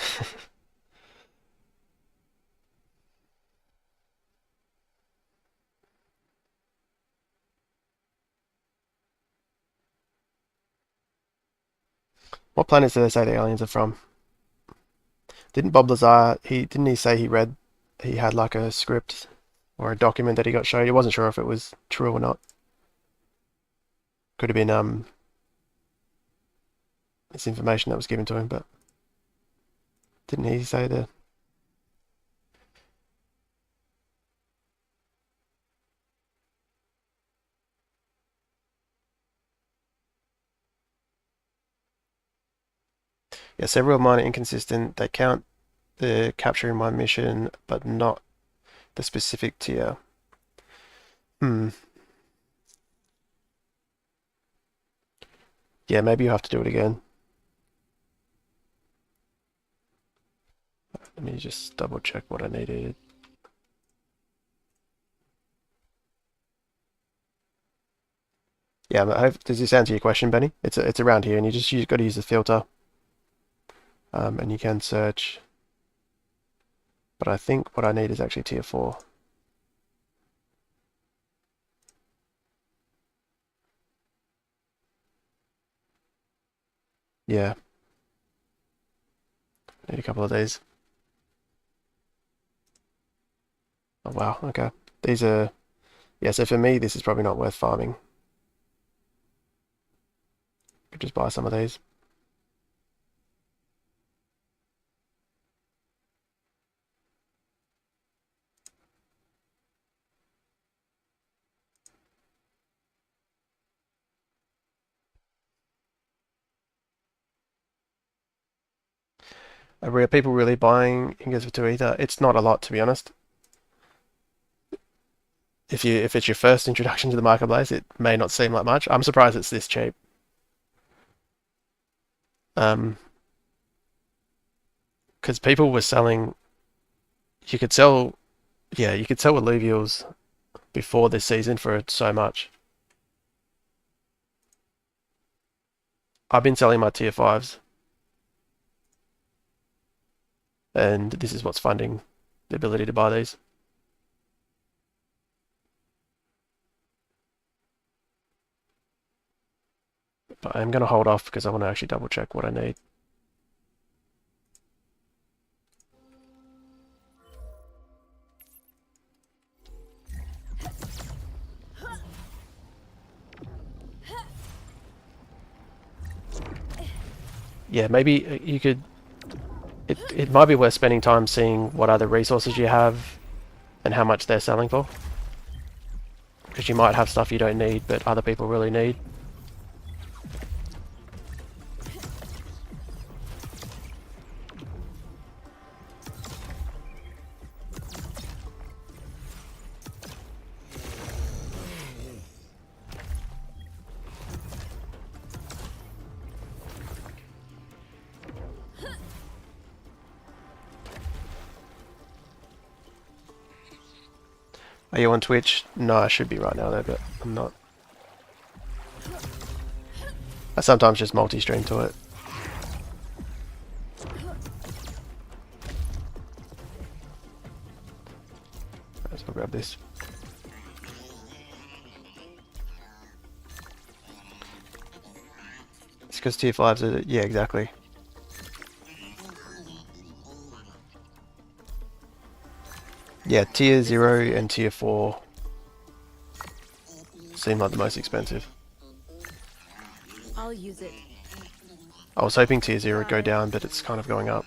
What planets do they say the aliens are from? Didn't Bob Lazar, didn't he say he had like a script or a document that he got showed? He wasn't sure if it was true or not. Could have been this information that was given to him, but didn't he say the... Yeah, several mine are inconsistent. They count the capture in one mission, but not the specific tier. Yeah, maybe you have to do it again. Let me just double check what I needed. Yeah, does this answer your question, Benny? It's around here, and you've got to use the filter, and you can search. But I think what I need is actually tier 4. Yeah, need a couple of these. Oh wow, okay. These are... Yeah, so for me, this is probably not worth farming. Could just buy some of these. Are people really buying ingots for 2 ether? It's not a lot, to be honest. If it's your first introduction to the marketplace, it may not seem like much. I'm surprised it's this cheap. Because people were selling... You could sell Illuvials before this season for so much. I've been selling my tier 5s. and this is what's funding the ability to buy these. But I'm going to hold off because I want to actually double check what I need. Yeah, maybe you could... It might be worth spending time seeing what other resources you have and how much they're selling for. Because you might have stuff you don't need, but other people really need. Are you on Twitch? No, I should be right now though, but I'm not. I sometimes just multi-stream to it. Let's go grab this. It's because tier 5s are... Yeah, exactly. Yeah, tier 0 and tier 4 seem like the most expensive. I'll use it. I was hoping tier 0 would go down, but it's kind of going up.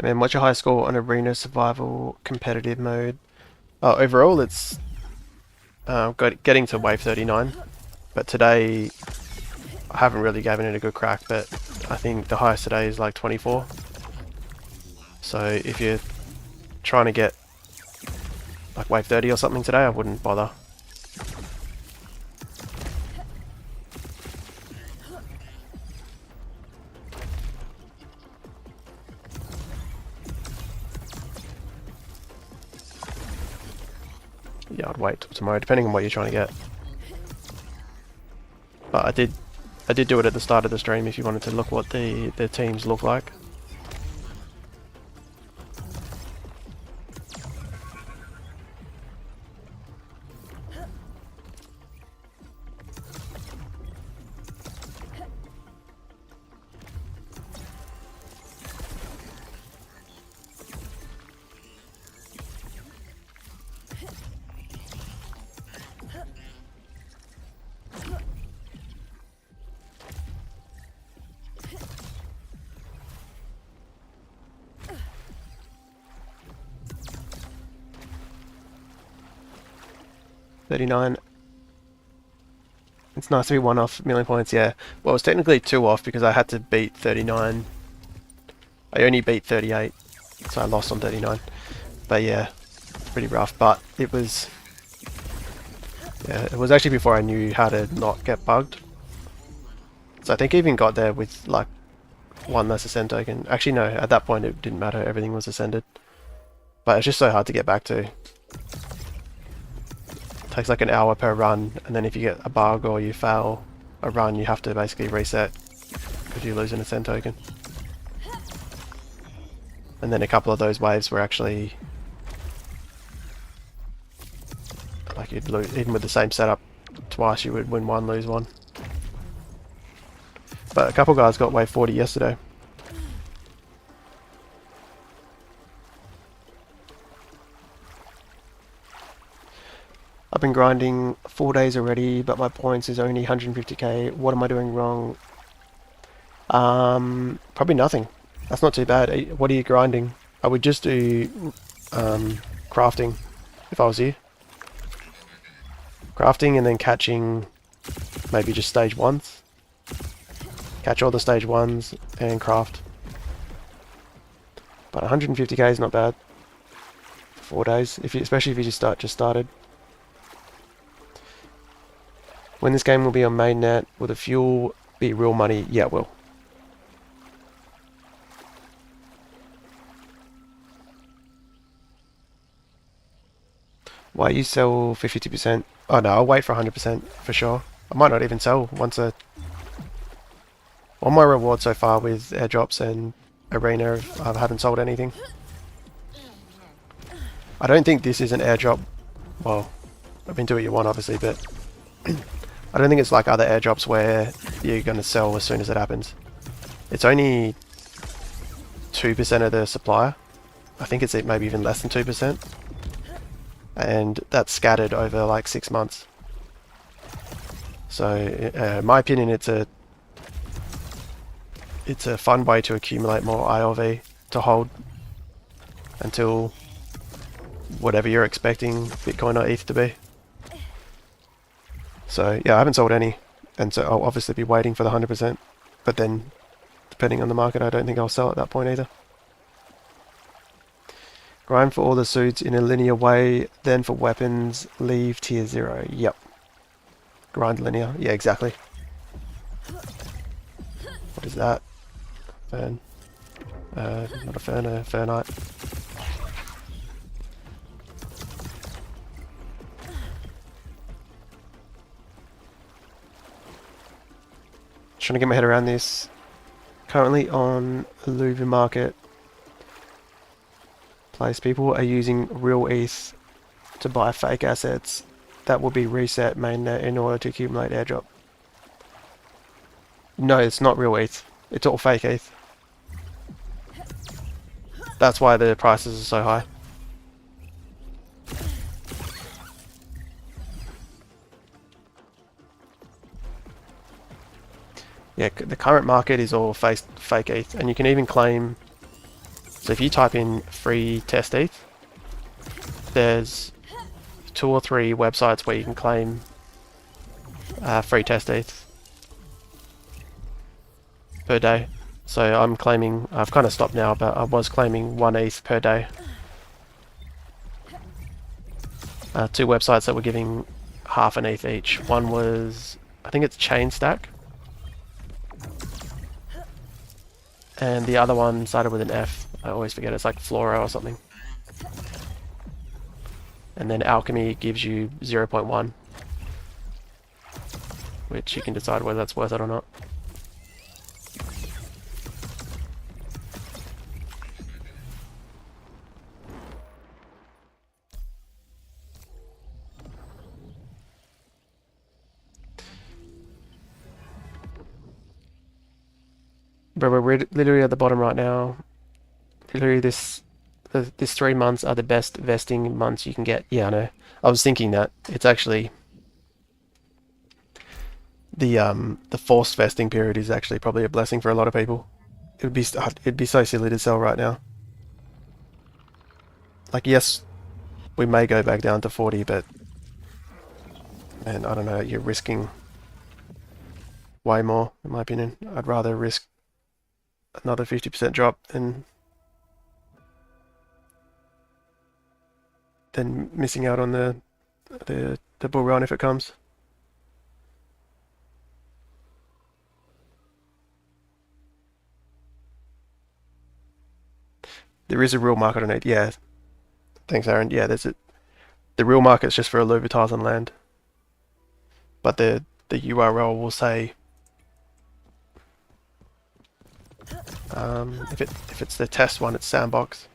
And then what's your high score on Arena Survival competitive mode? Overall it's getting to wave 39, but today I haven't really given it a good crack, but I think the highest today is like 24. So if you're trying to get like wave 30 or something today, I wouldn't bother. Yeah, I'd wait till tomorrow, depending on what you're trying to get. But I did do it at the start of the stream if you wanted to look what the teams look like. $39. It's nice to be one off million points, yeah. Well, it's technically 2 off because I had to beat 39. I only beat 38, so I lost on 39. But yeah, it's pretty rough. But it was... Yeah, it was actually before I knew how to not get bugged. So I think I even got there with like 1 less ascend token. Actually no, at that point it didn't matter, everything was ascended. But it's just so hard to get back to. Takes like an hour per run, and then if you get a bug or you fail a run, you have to basically reset because you lose an ascend token. And then a couple of those waves were actually like you'd lose, even with the same setup twice, you would win 1, lose 1. But a couple guys got wave 40 yesterday. I've been grinding 4 days already, but my points is only 150k. What am I doing wrong? Probably nothing. That's not too bad. What are you grinding? I would just do crafting if I was you. Crafting and then catching maybe just stage 1s. Catch all the stage 1s and craft. But 150k is not bad. 4 days, especially if you just started. When this game will be on mainnet, will the fuel be real money? Yeah, it will. Why you sell for 50%? Oh no, I'll wait for 100% for sure. I might not even sell once on my reward so far with airdrops and arena, I haven't sold anything. I don't think this is an airdrop. Well, I mean, do what you want, obviously, but I don't think it's like other airdrops where you're going to sell as soon as it happens. It's only 2% of the supply. I think it's maybe even less than 2%. And that's scattered over like 6 months. So, in my opinion, it's a fun way to accumulate more ILV to hold until whatever you're expecting Bitcoin or ETH to be. So yeah, I haven't sold any, and so I'll obviously be waiting for the 100%, but then depending on the market, I don't think I'll sell at that point either. Grind for all the suits in a linear way, then for weapons, leave tier 0. Yep. Grind linear. Yeah, exactly. What is that? Fern. Not a fern, a fernite. Trying to get my head around this. Currently on Illuvium market place, people are using real ETH to buy fake assets that will be reset mainnet in order to accumulate airdrop. No, it's not real ETH. It's all fake ETH. That's why the prices are so high. Yeah, the current market is all fake ETH, and you can even claim. So if you type in free test ETH, there's 2 or 3 websites where you can claim free test ETH per day. So I'm claiming, I've kind of stopped now, but I was claiming 1 ETH per day. 2 websites that were giving half an ETH each. One was, I think it's Chainstack. And the other one started with an F. I always forget, it's like Flora or something. And then Alchemy gives you 0.1, which you can decide whether that's worth it or not. But we're literally at the bottom right now. Literally this 3 months are the best vesting months you can get. Yeah, I know. I was thinking that it's actually the forced vesting period is actually probably a blessing for a lot of people. It'd be so silly to sell right now. Like, yes, we may go back down to 40, but man, I don't know. You're risking way more, in my opinion. I'd rather risk another 50% drop than missing out on the bull run if it comes. There is a real market on it, yeah. Thanks, Aaron. Yeah, there's it. The real market's just for Illuvials on land, but the URL will say if it's the test one, it's sandbox.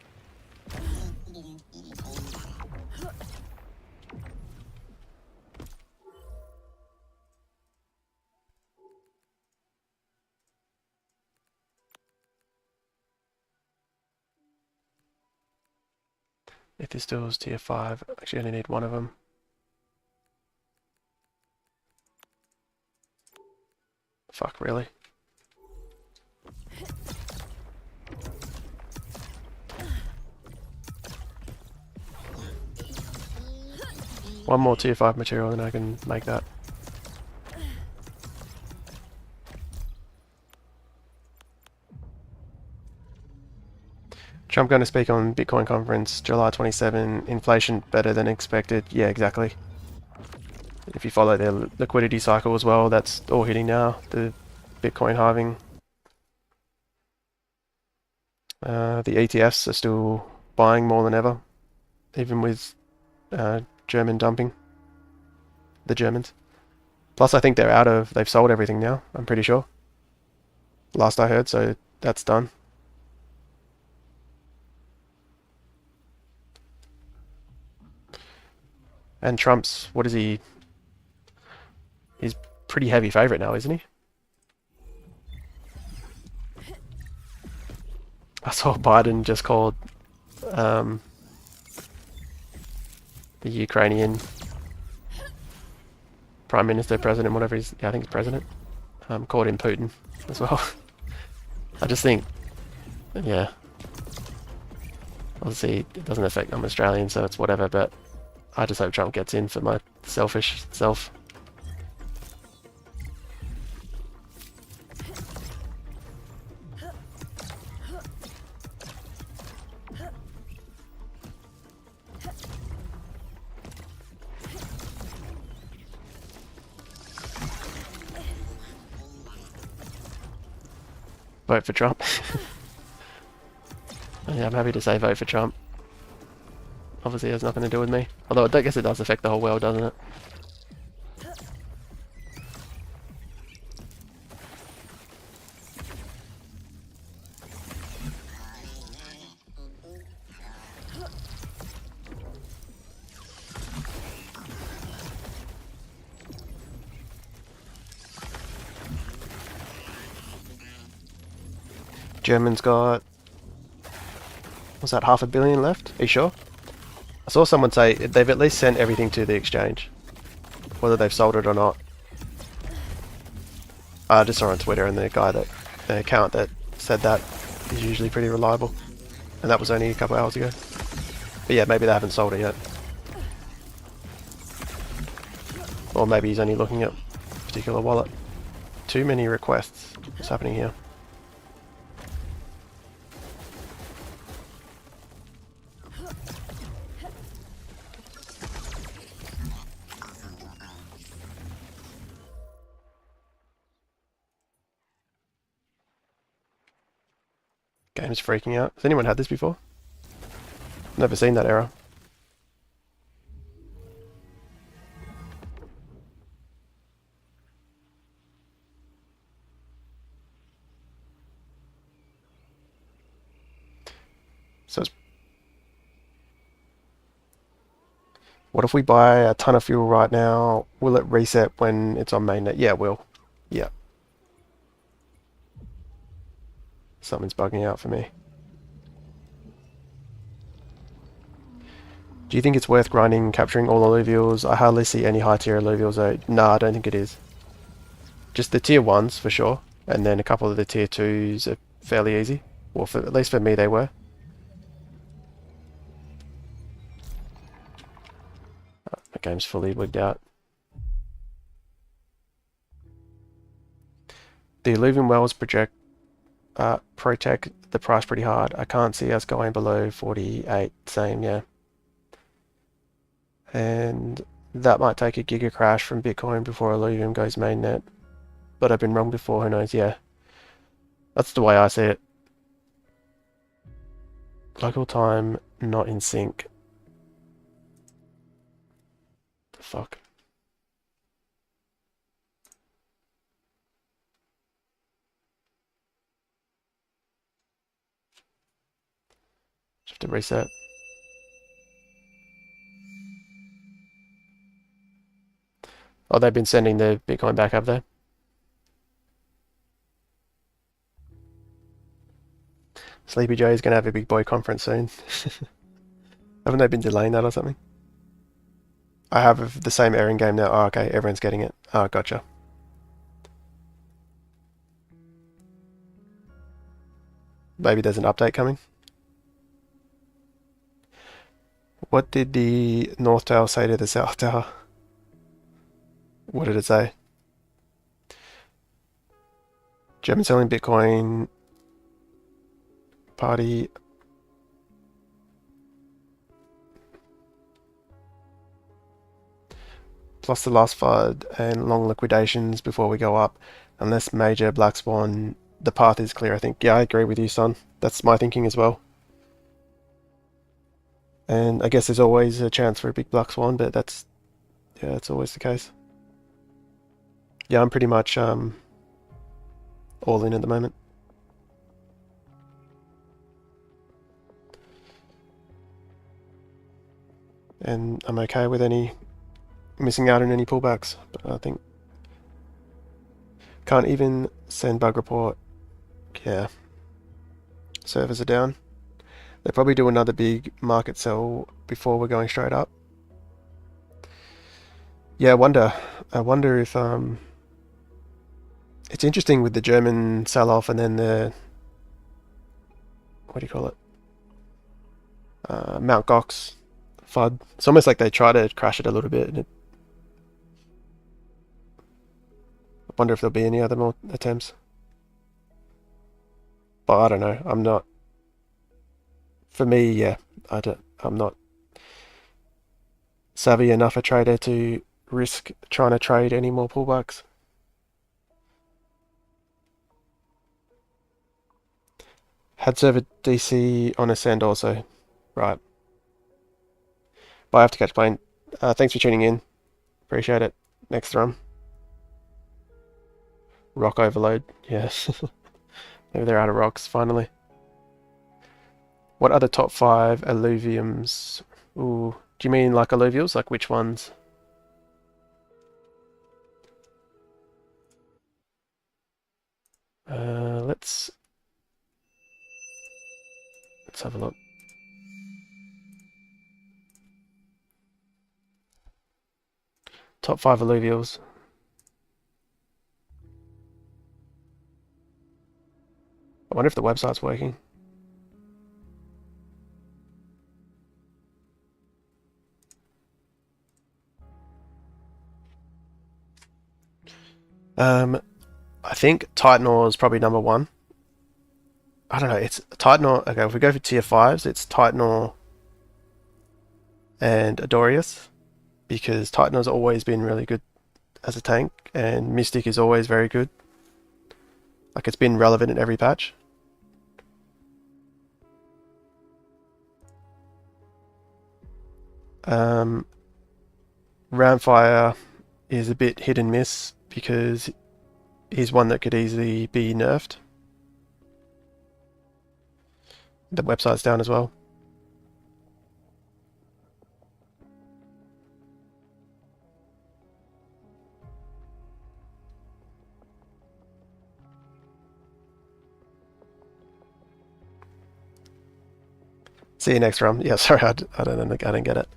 If this still is tier 5, actually I only need one of them. Fuck, really? One more tier 5 material and I can make that. Trump going to speak on Bitcoin conference July 27. Inflation better than expected. Yeah, exactly. If you follow their liquidity cycle as well, that's all hitting now. The Bitcoin halving. The ETFs are still buying more than ever, even with German dumping. The Germans. Plus, I think they've sold everything now, I'm pretty sure. Last I heard, so that's done. And Trump's, what is he? He's pretty heavy favorite now, isn't he? I saw Biden just called the Ukrainian Prime Minister, President, whatever he's, yeah, I think he's President, called him Putin as well. I just think, yeah, obviously it doesn't affect, I'm Australian, so it's whatever, but I just hope Trump gets in for my selfish self. Vote for Trump. Yeah, I'm happy to say vote for Trump. Obviously it has nothing to do with me. Although I guess it does affect the whole world, doesn't it? German's got, what's that, $500 million left? Are you sure? I saw someone say they've at least sent everything to the exchange. Whether they've sold it or not. I just saw on Twitter, and the account that said that is usually pretty reliable. And that was only a couple hours ago. But yeah, maybe they haven't sold it yet. Or maybe he's only looking at a particular wallet. Too many requests. What's happening here? Game's freaking out. Has anyone had this before? Never seen that error. So what if we buy a ton of fuel right now? Will it reset when it's on mainnet? Yeah, it will. Yeah. Something's bugging out for me. Do you think it's worth grinding, capturing all Illuvials? I hardly see any high tier Illuvials though. Nah, I don't think it is. Just the tier 1s for sure, and then a couple of the tier 2s are fairly easy. Well, at least for me they were. The game's fully wigged out. The Illuvium wells protect the price pretty hard. I can't see us going below 48. Same, yeah. And that might take a giga crash from Bitcoin before Illuvium goes mainnet. But I've been wrong before, who knows, yeah. That's the way I see it. Local time not in sync. The fuck? Just have to reset. Oh, they've been sending the Bitcoin back, have they? Sleepy Joe's gonna have a big boy conference soon. Haven't they been delaying that or something? I have the same error in game now. Oh, okay, everyone's getting it. Oh, gotcha. Maybe there's an update coming. What did the North Tower say to the South Tower? What did it say? German selling Bitcoin party. Plus the last FUD and long liquidations before we go up. Unless major black swan, the path is clear, I think. Yeah, I agree with you, son. That's my thinking as well. And I guess there's always a chance for a big black swan, but that's always the case. Yeah, I'm pretty much all in at the moment. And I'm okay with any missing out on any pullbacks, but I think can't even send bug report. Yeah, servers are down. They'll probably do another big market sell before we're going straight up. Yeah, I wonder if it's interesting with the German sell-off and then the, what do you call it, Mount Gox FUD. It's almost like they try to crash it a little bit. And I wonder if there'll be any other more attempts. But I don't know. I'm not. For me, yeah, I'm not savvy enough a trader to risk trying to trade any more pullbacks. Had server DC on Ascend also. Right. But I have to catch plane. Thanks for tuning in. Appreciate it. Next run. Rock overload. Yes. Maybe they're out of rocks finally. What are the top 5 Illuviums? Ooh. Do you mean like Illuvials? Like which ones? Let's have a look. Top 5 Illuvials. I wonder if the website's working. I think Titanor is probably number 1. I don't know, it's Titanor. Okay, if we go for tier 5s, it's Titanor and Adorius, because Titanor's always been really good as a tank, and Mystic is always very good. Like, it's been relevant in every patch. Ramfire is a bit hit and miss because he's one that could easily be nerfed. The website's down as well. See you next round. Yeah, sorry, I didn't get it.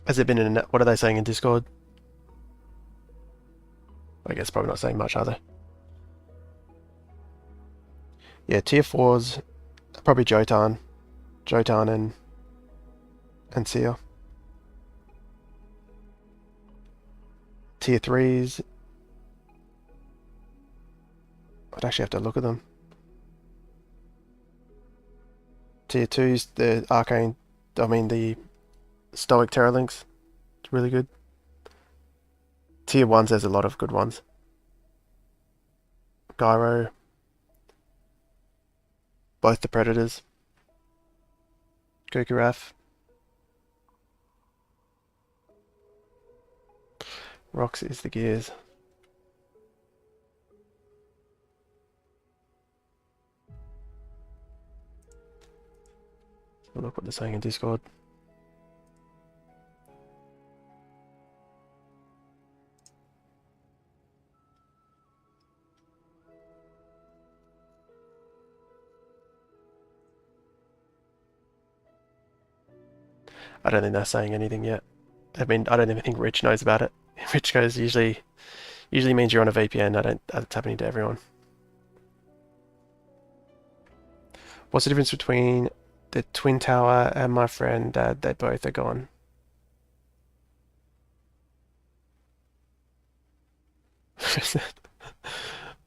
Has it been in? What are they saying in Discord? I guess probably not saying much, are they? Yeah, tier 4s, probably Jotan and Seer. Tier 3s, I'd actually have to look at them. Tier 2s, the Arcane, the Stoic Terralinks, it's really good. Tier 1s, there's a lot of good ones. Gyro, both the Predators, Gokuraf, Rox is the Gears. Look what they're saying in Discord. I don't think they're saying anything yet. I mean, I don't even think Rich knows about it. Rich goes usually means you're on a VPN. That's happening to everyone. What's the difference between the Twin Tower and my friend Dad? They both are gone.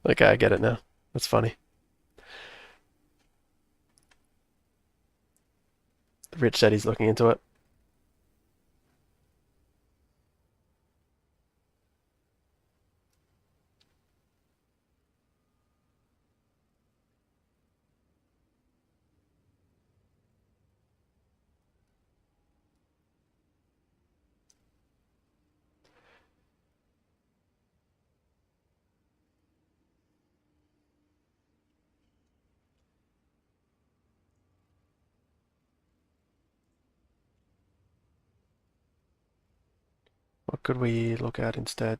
Okay, I get it now. That's funny. Rich said he's looking into it. What could we look at instead?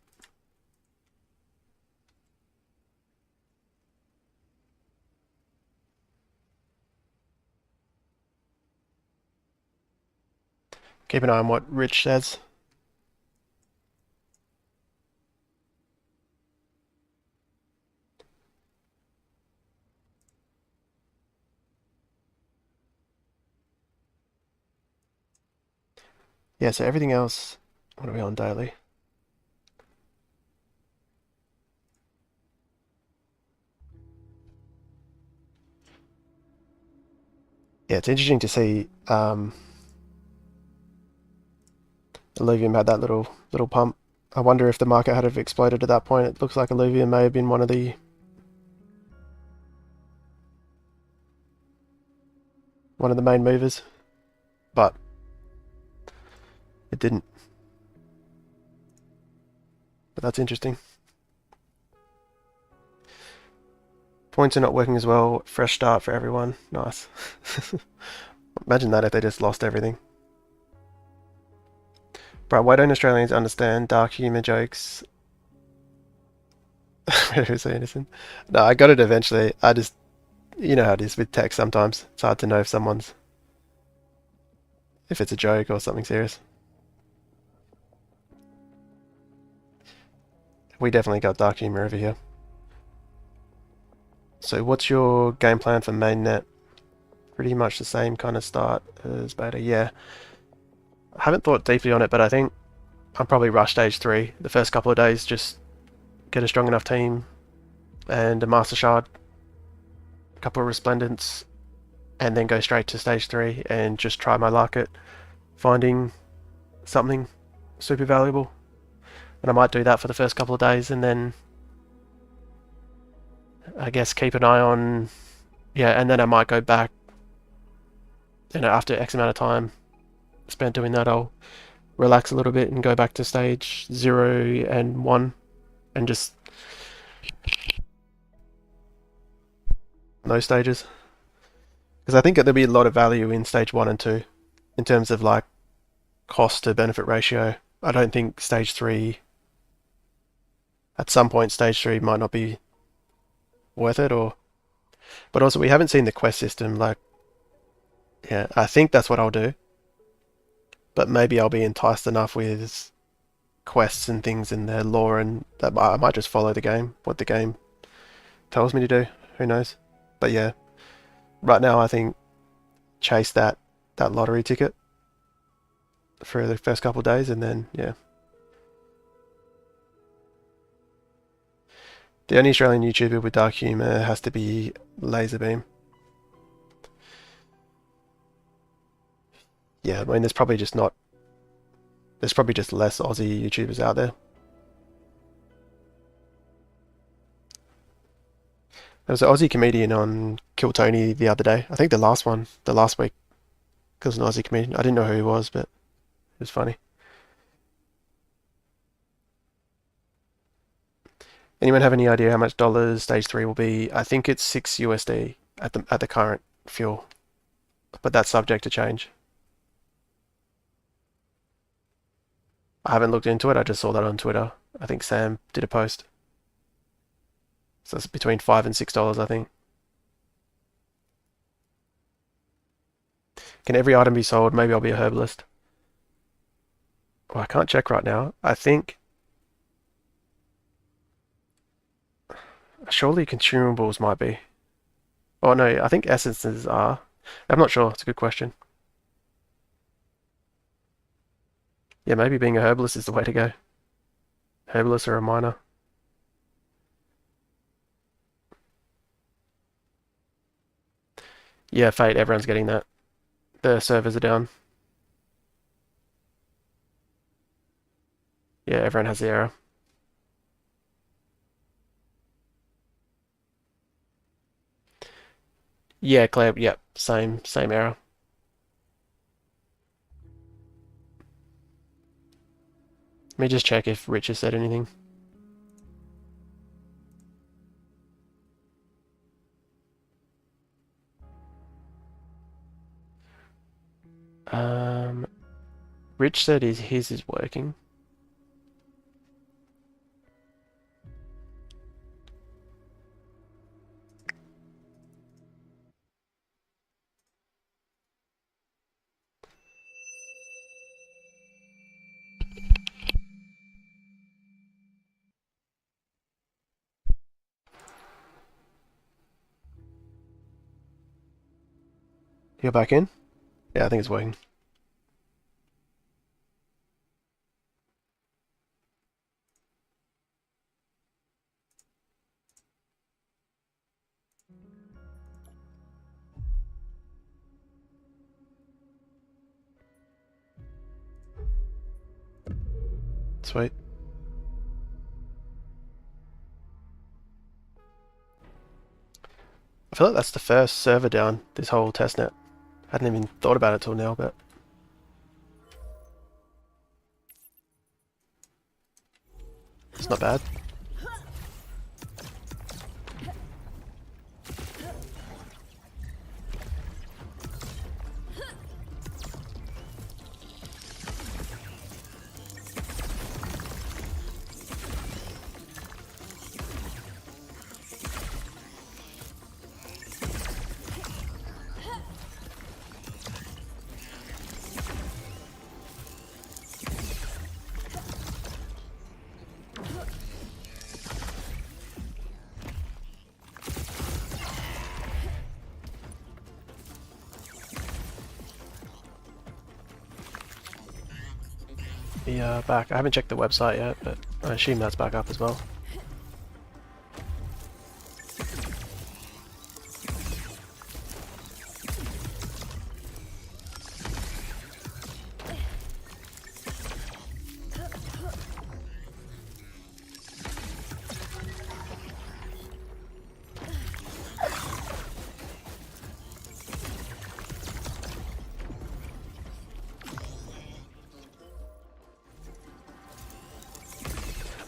Keep an eye on what Rich says. Yeah, so everything else, what are we on daily? Yeah, it's interesting to see Illuvium had that little pump. I wonder if the market had have exploded at that point. It looks like Illuvium may have been one of the main movers, but it didn't. But that's interesting. Points are not working as well. Fresh start for everyone. Nice. Imagine that if they just lost everything. Bro, why don't Australians understand dark humour jokes? Who's so innocent? No, I got it eventually. I just, you know how it is with text sometimes. It's hard to know if it's a joke or something serious. We definitely got dark humour over here. So what's your game plan for mainnet? Pretty much the same kind of start as beta, yeah. I haven't thought deeply on it, but I think I'll probably rush stage 3 the first couple of days, just get a strong enough team and a master shard, a couple of resplendents, and then go straight to stage 3 and just try my luck at finding something super valuable. And I might do that for the first couple of days, and then I guess keep an eye on, yeah, and then I might go back, after X amount of time spent doing that, I'll relax a little bit and go back to stage 0 and 1 and just those stages. Because I think there'll be a lot of value in stage 1 and 2 in terms of like cost to benefit ratio. I don't think stage 3, at some point stage 3 might not be worth it, but also we haven't seen the quest system. Like, yeah, I think that's what I'll do, but maybe I'll be enticed enough with quests and things in their lore, and that I might just follow the game, what the game tells me to do. Who knows? But yeah, right now I think chase that lottery ticket for the first couple of days, and then yeah. The only Australian YouTuber with dark humour has to be Laserbeam. Yeah, I mean there's probably just less Aussie YouTubers out there. There was an Aussie comedian on Kill Tony the other day. I think the last week, because an Aussie comedian. I didn't know who he was, but it was funny. Anyone have any idea how much dollars stage 3 will be? I think it's 6 USD at the current fuel, but that's subject to change. I haven't looked into it. I just saw that on Twitter. I think Sam did a post. So it's between $5 and $6, I think. Can every item be sold? Maybe I'll be a herbalist. Well, I can't check right now. I think surely consumables might be. Oh no, I think essences are. I'm not sure. It's a good question. Yeah, maybe being a herbalist is the way to go. Herbalist or a miner. Yeah, Fate, everyone's getting that. The servers are down. Yeah, everyone has the error. Yeah, Claire, yep, same error. Let me just check if Rich has said anything. Um, Rich said his is working. You're back in? Yeah, I think it's working. Sweet. I feel like that's the first server down this whole testnet. Hadn't even thought about it till now, but it's not bad. Back. I haven't checked the website yet, but I assume that's back up as well.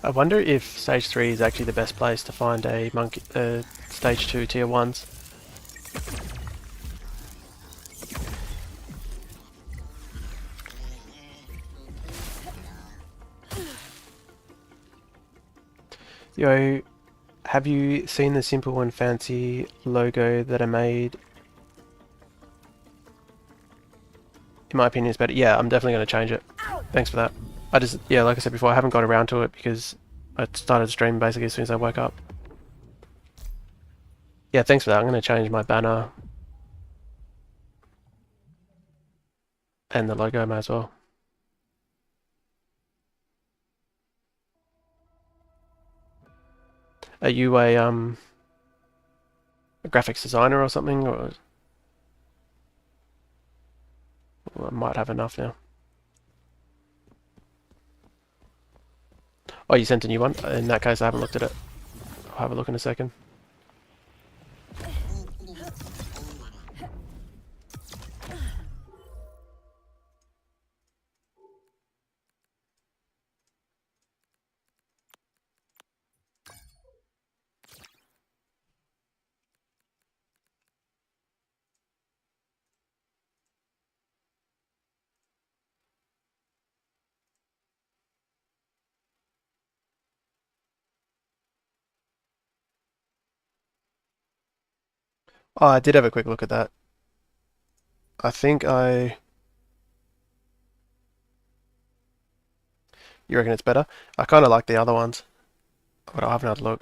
I wonder if Stage 3 is actually the best place to find a monkey, Stage 2 Tier 1s. Yo, have you seen the simple and fancy logo that I made? In my opinion, it's better. Yeah, I'm definitely going to change it. Thanks for that. I just, yeah, like I said before, I haven't got around to it because I started streaming basically as soon as I woke up. Yeah, thanks for that. I'm going to change my banner and the logo may as well. Are you a graphics designer or something? Or well, I might have enough now. Oh, you sent a new one? In that case, I haven't looked at it. I'll have a look in a second. Oh, I did have a quick look at that. I think I You reckon it's better? I kind of like the other ones, but I haven't had a look.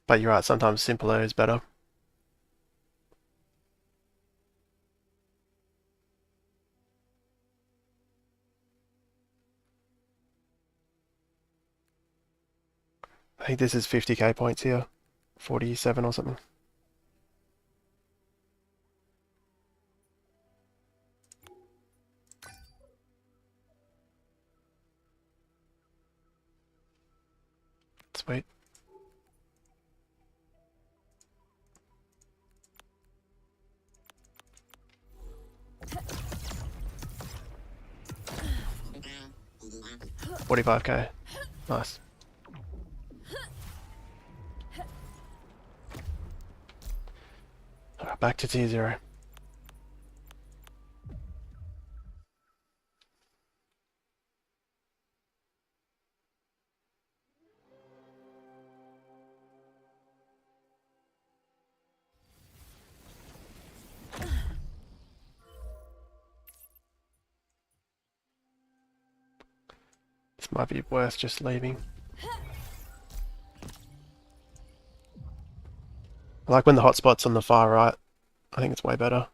But you're right, sometimes simpler is better. I think this is 50k points here. 47 or something. Sweet. $45k. Nice. Alright, back to T0. This might be worth just leaving. I like when the hotspot's on the far right. I think it's way better.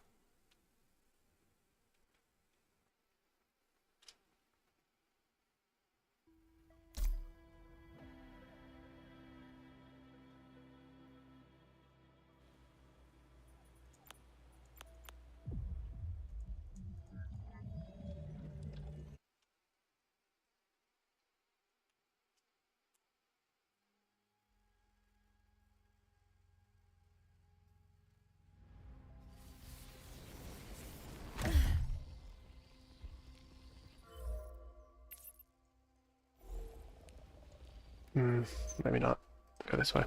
Maybe not. Go this way.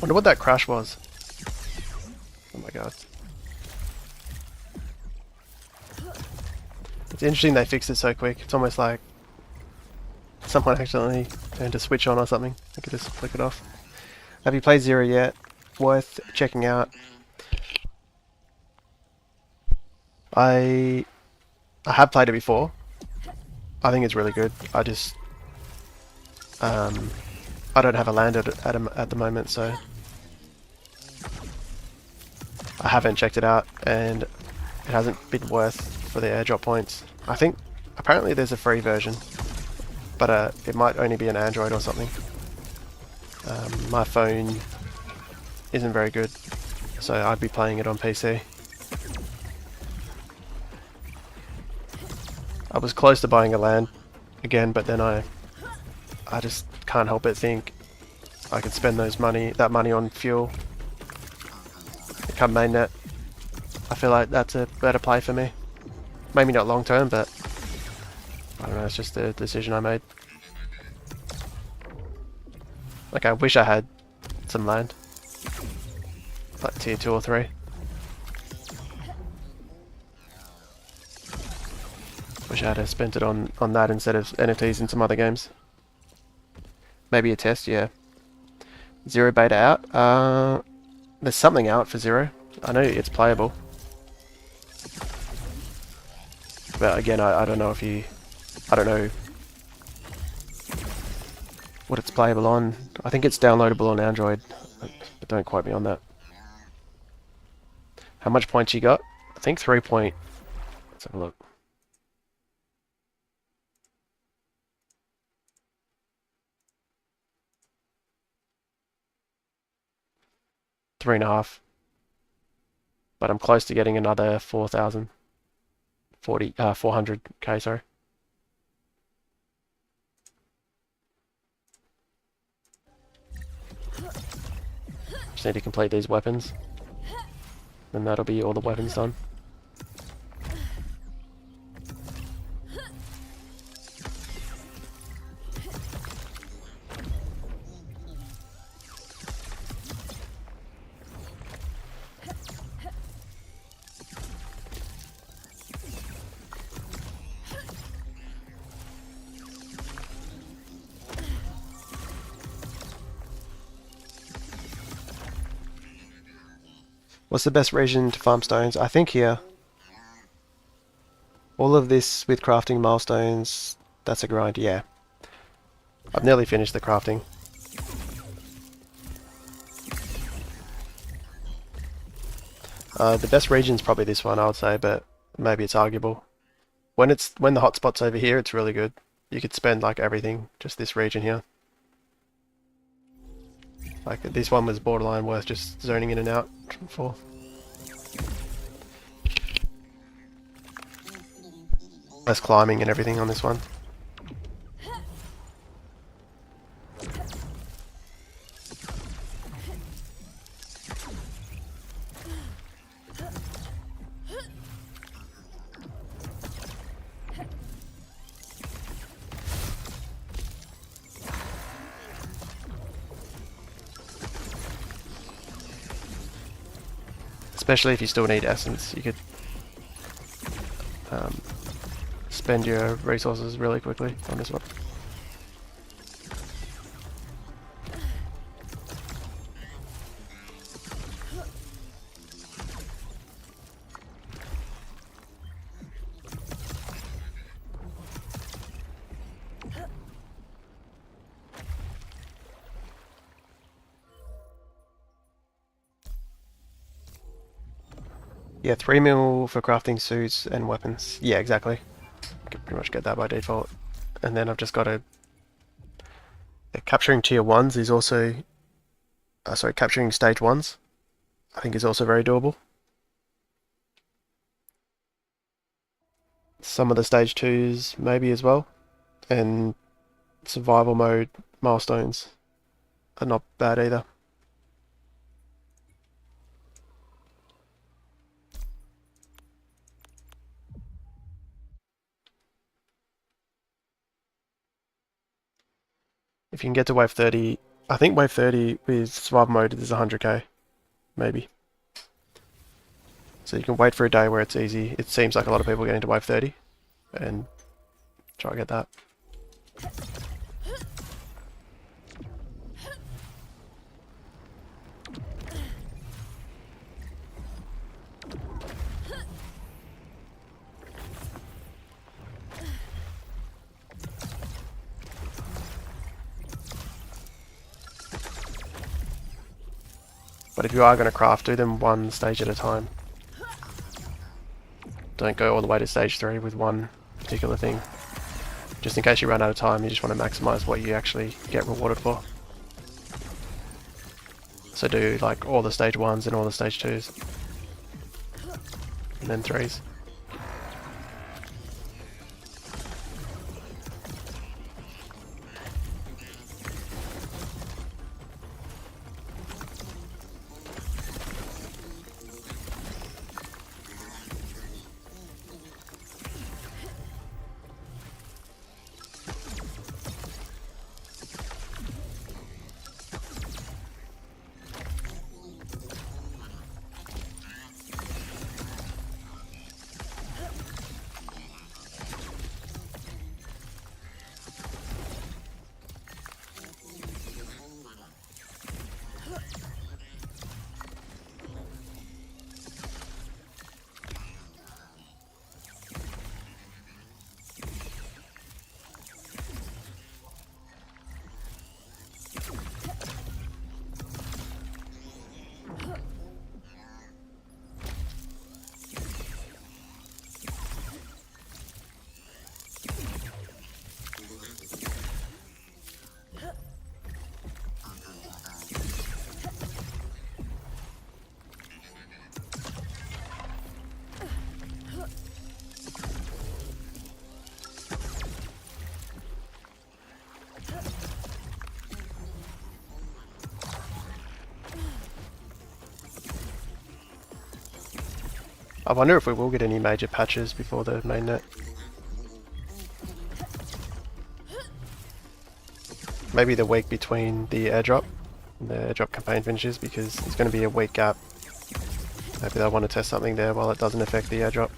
Wonder what that crash was. Oh my god. It's interesting they fixed it so quick. It's almost like someone accidentally turned a switch on or something. I could just flick it off. Have you played Zero yet? Worth checking out. I have played it before. I think it's really good. I just I don't have a land at the moment, so I haven't checked it out, and it hasn't been worth for the airdrop points. I think apparently there's a free version, but it might only be an Android or something. My phone isn't very good, so I'd be playing it on PC. I was close to buying a land again, but then I just can't help but think I could spend that money on fuel. Come mainnet. I feel like that's a better play for me. Maybe not long term, but I don't know, it's just a decision I made. Like, I wish I had some land. Like tier 2 or 3. Wish I had spent it on that instead of NFTs in some other games. Maybe a test, yeah. Zero beta out. There's something out for Zero. I know it's playable. But again, I don't know if you... I don't know what it's playable on. I think it's downloadable on Android, but don't quote me on that. How much points you got? I think 3 point... Let's have a look. Three and a half. But I'm close to getting another 400k, sorry. Just need to complete these weapons. And that'll be all the weapons done. What's the best region to farm stones? I think here. All of this with crafting milestones, that's a grind, yeah. I've nearly finished the crafting. The best region's probably this one, I would say, but maybe it's arguable. When the hotspot's over here, it's really good. You could spend like everything, just this region here. Like this one was borderline worth just zoning in and out for. Less climbing and everything on this one. Especially if you still need essence, you could spend your resources really quickly on this one. Yeah, 3 mil for crafting suits and weapons. Yeah, exactly. Can pretty much get that by default. And then I've just got to... capturing tier 1s is also... sorry, capturing stage 1s I think is also very doable. Some of the stage 2s maybe as well. And survival mode milestones are not bad either. If you can get to wave 30, I think wave 30 with survival mode is 100k, maybe. So you can wait for a day where it's easy. It seems like a lot of people get into wave 30 and try to get that. But if you are going to craft, do them one stage at a time. Don't go all the way to stage 3 with one particular thing. Just in case you run out of time, you just want to maximize what you actually get rewarded for. So do like all the stage 1s and all the stage 2s. And then 3s. I wonder if we will get any major patches before the mainnet. Maybe the week between the airdrop and the airdrop campaign finishes, because there's going to be a week gap. Maybe they'll want to test something there while it doesn't affect the airdrop.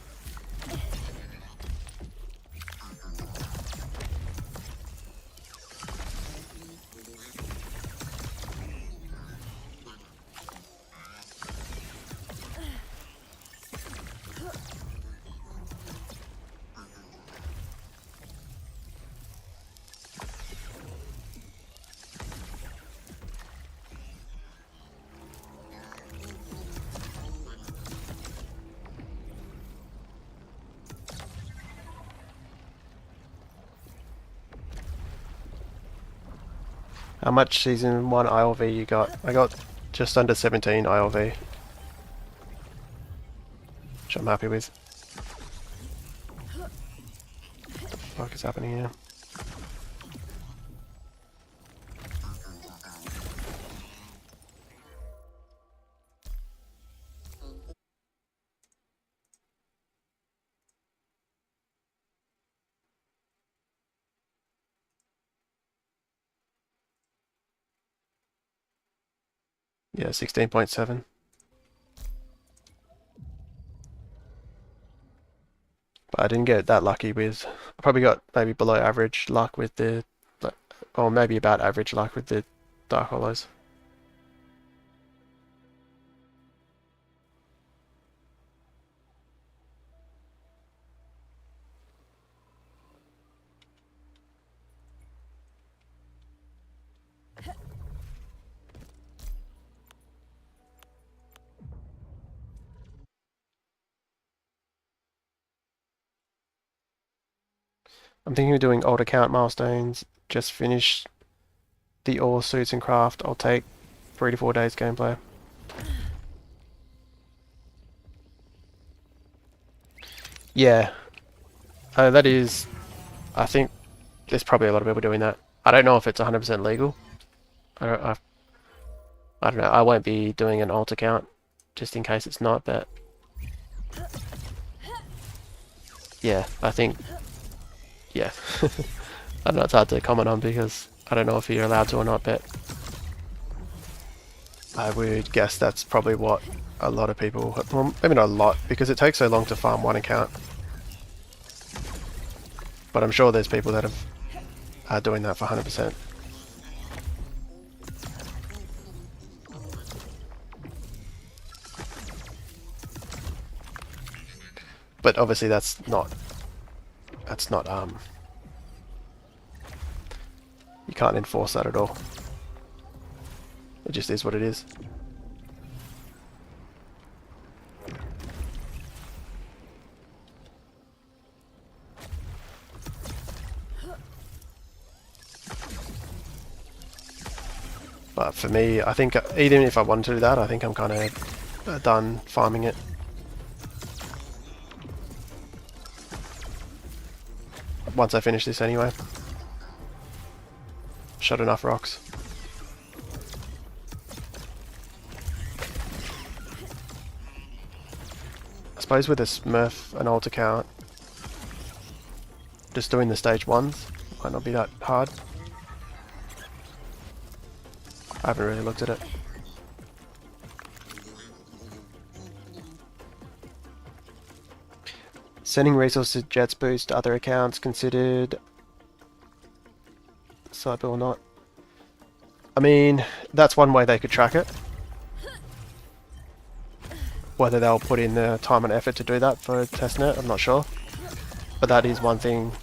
How much Season 1 ILV you got? I got just under 17 ILV, which I'm happy with. What the fuck is happening here? Yeah, 16.7. But I didn't get that lucky with... I probably got maybe below average luck with the... or maybe about average luck with the Dark Hollows. I'm thinking of doing old account milestones, just finish the ore suits and craft. I'll take 3 to 4 days gameplay. Yeah, that is, I think there's probably a lot of people doing that. I don't know if it's 100% legal. I don't know, I won't be doing an alt account just in case it's not, but yeah, I think, yeah. I don't know, it's hard to comment on because I don't know if you're allowed to or not, but I would guess that's probably what a lot of people, well, maybe not a lot, because it takes so long to farm one account. But I'm sure there's people that are doing that for 100%. But obviously that's not you can't enforce that at all. It just is what it is. But for me, I think even if I wanted to do that, I think I'm kind of done farming it. Once I finish this anyway. Shot enough rocks. I suppose with a Smurf and alt account, just doing the stage 1s might not be that hard. I haven't really looked at it. Sending resources to Jets boost to other accounts considered cyber or not? I mean, that's one way they could track it. Whether they'll put in the time and effort to do that for testnet, I'm not sure. But that is one thing,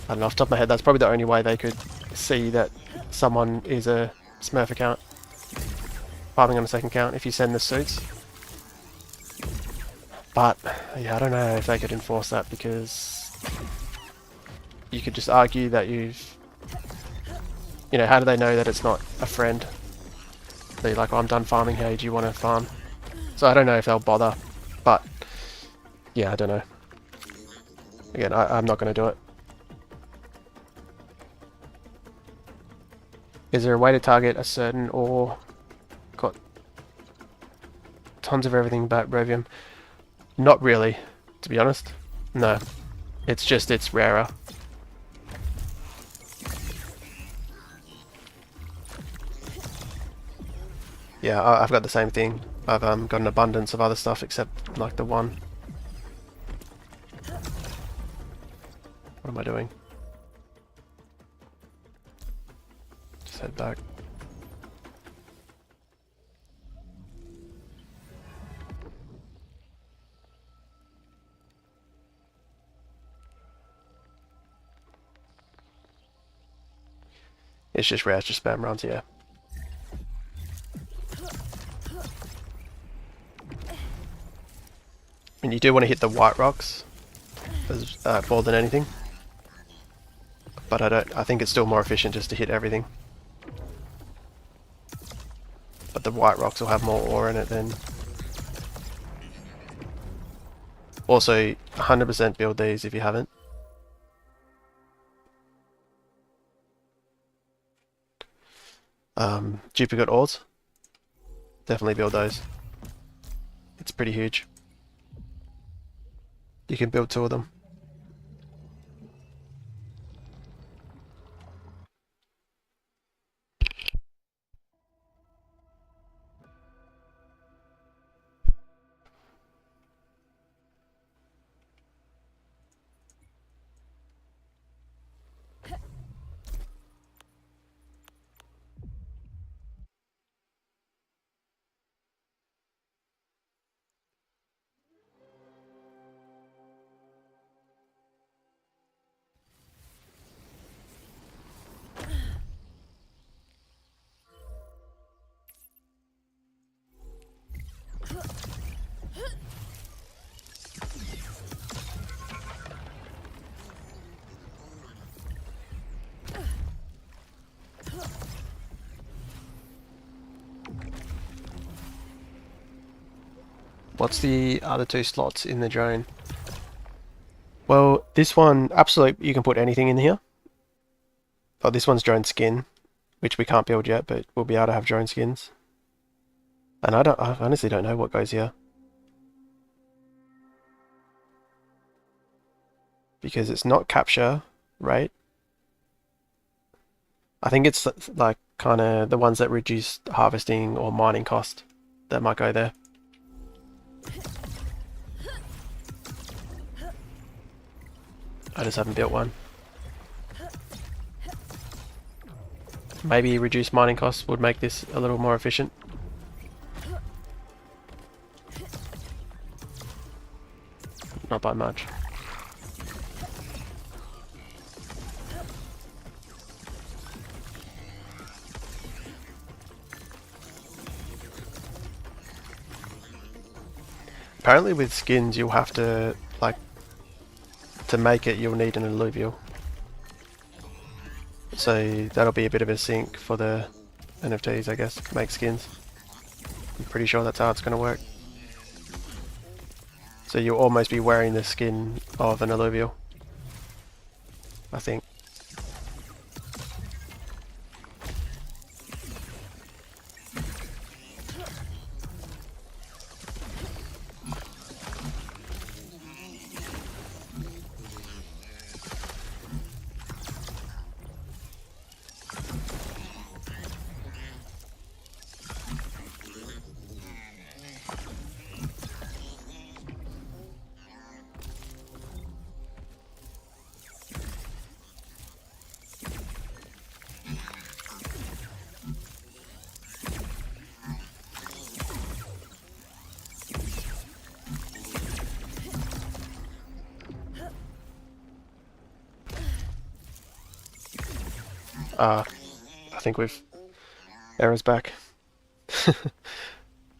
I don't know, off the top of my head, that's probably the only way they could see that someone is a Smurf account farming on a second account if you send the suits. But yeah, I don't know if they could enforce that, because you could just argue that you've, you know, how do they know that it's not a friend? They're like, oh, I'm done farming, hey, do you want to farm? So I don't know if they'll bother, but yeah, I don't know. Again, I'm not going to do it. Is there a way to target a certain ore? Got tons of everything but Revium. Not really, to be honest. No. It's just, it's rarer. Yeah, I've got the same thing. I've got an abundance of other stuff except like the one. What am I doing? Just head back. It's just rare, it's just spam runs, yeah. And you do want to hit the white rocks as more than anything. But I think it's still more efficient just to hit everything. But the white rocks will have more ore in it then. Also, 100% build these if you haven't. Duplicate ores. Definitely build those. It's pretty huge. You can build 2 of them. What's the other 2 slots in the drone? Well, this one, absolutely, you can put anything in here. Oh, this one's drone skin, which we can't build yet, but we'll be able to have drone skins. And I honestly don't know what goes here. Because it's not capture, right? I think it's like kind of the ones that reduce harvesting or mining cost that might go there. I just haven't built one. Maybe reduced mining costs would make this a little more efficient. Not by much. Apparently with skins you'll have to, like, to make it you'll need an Illuvial. So that'll be a bit of a sink for the NFTs, I guess, make skins. I'm pretty sure that's how it's going to work. So you'll almost be wearing the skin of an Illuvial, I think. I think we've errors back.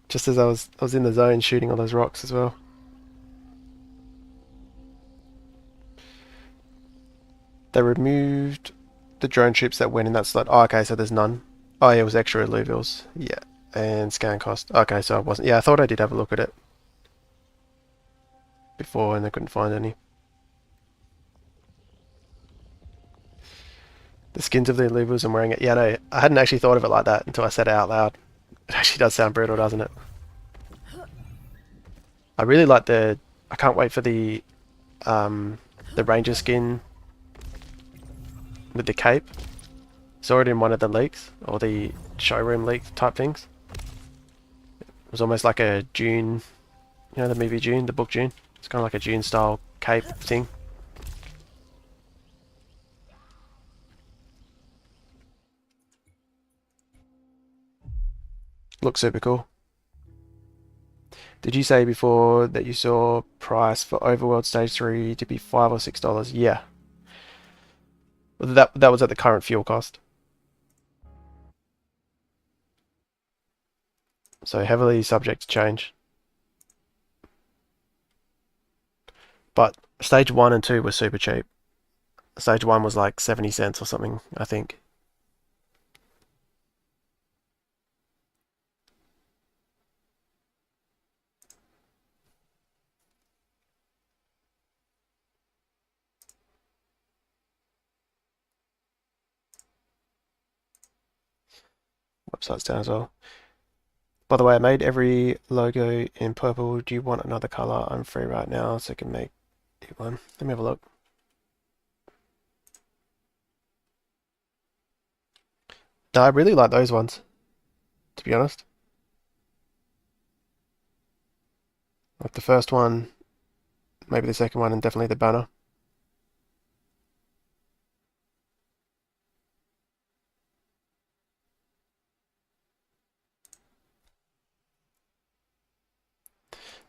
Just as I was in the zone shooting all those rocks as well. They removed the drone troops that went in that slot. Oh, okay, so there's none. Oh, yeah, it was extra Illuvials. Yeah, and scan cost. Okay, so I wasn't. Yeah, I thought I did have a look at it before, and I couldn't find any. The skins of the Illuvials I'm wearing it. Yeah, no, I hadn't actually thought of it like that until I said it out loud. It actually does sound brutal, doesn't it? I really like the I can't wait for the ranger skin with the cape. Saw it in one of the leaks, or the showroom leak type things. It was almost like a Dune, you know, the movie Dune, the book Dune. It's kind of like a Dune style cape thing. Looks super cool. Did you say before that you saw price for Overworld Stage 3 to be $5 or $6? Yeah. That was at the current fuel cost. So heavily subject to change. But stage 1 and 2 were super cheap. Stage 1 was like 70 cents or something, I think. Website's down as well. By the way, I made every logo in purple. Do you want another color? I'm free right now, so I can make one. Let me have a look. No, I really like those ones, to be honest. Like the first one, maybe the second one, and definitely the banner.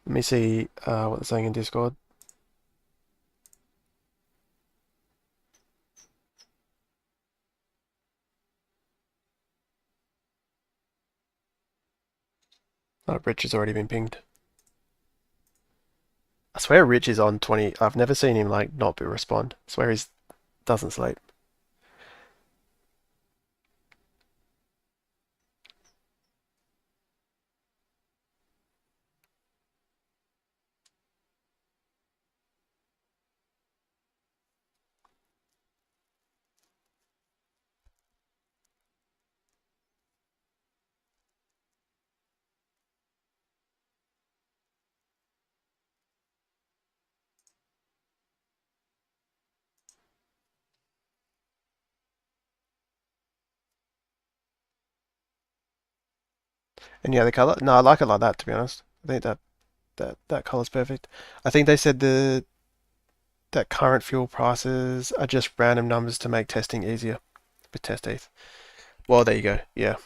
Let me see what they're saying in Discord. Oh, Rich has already been pinged. I swear Rich is on 20. I've never seen him like not respond. I swear he doesn't sleep. Any other color? No, I like it like that, to be honest. I think that color's perfect. I think they said that current fuel prices are just random numbers to make testing easier with test ETH. Well, there you go. Yeah,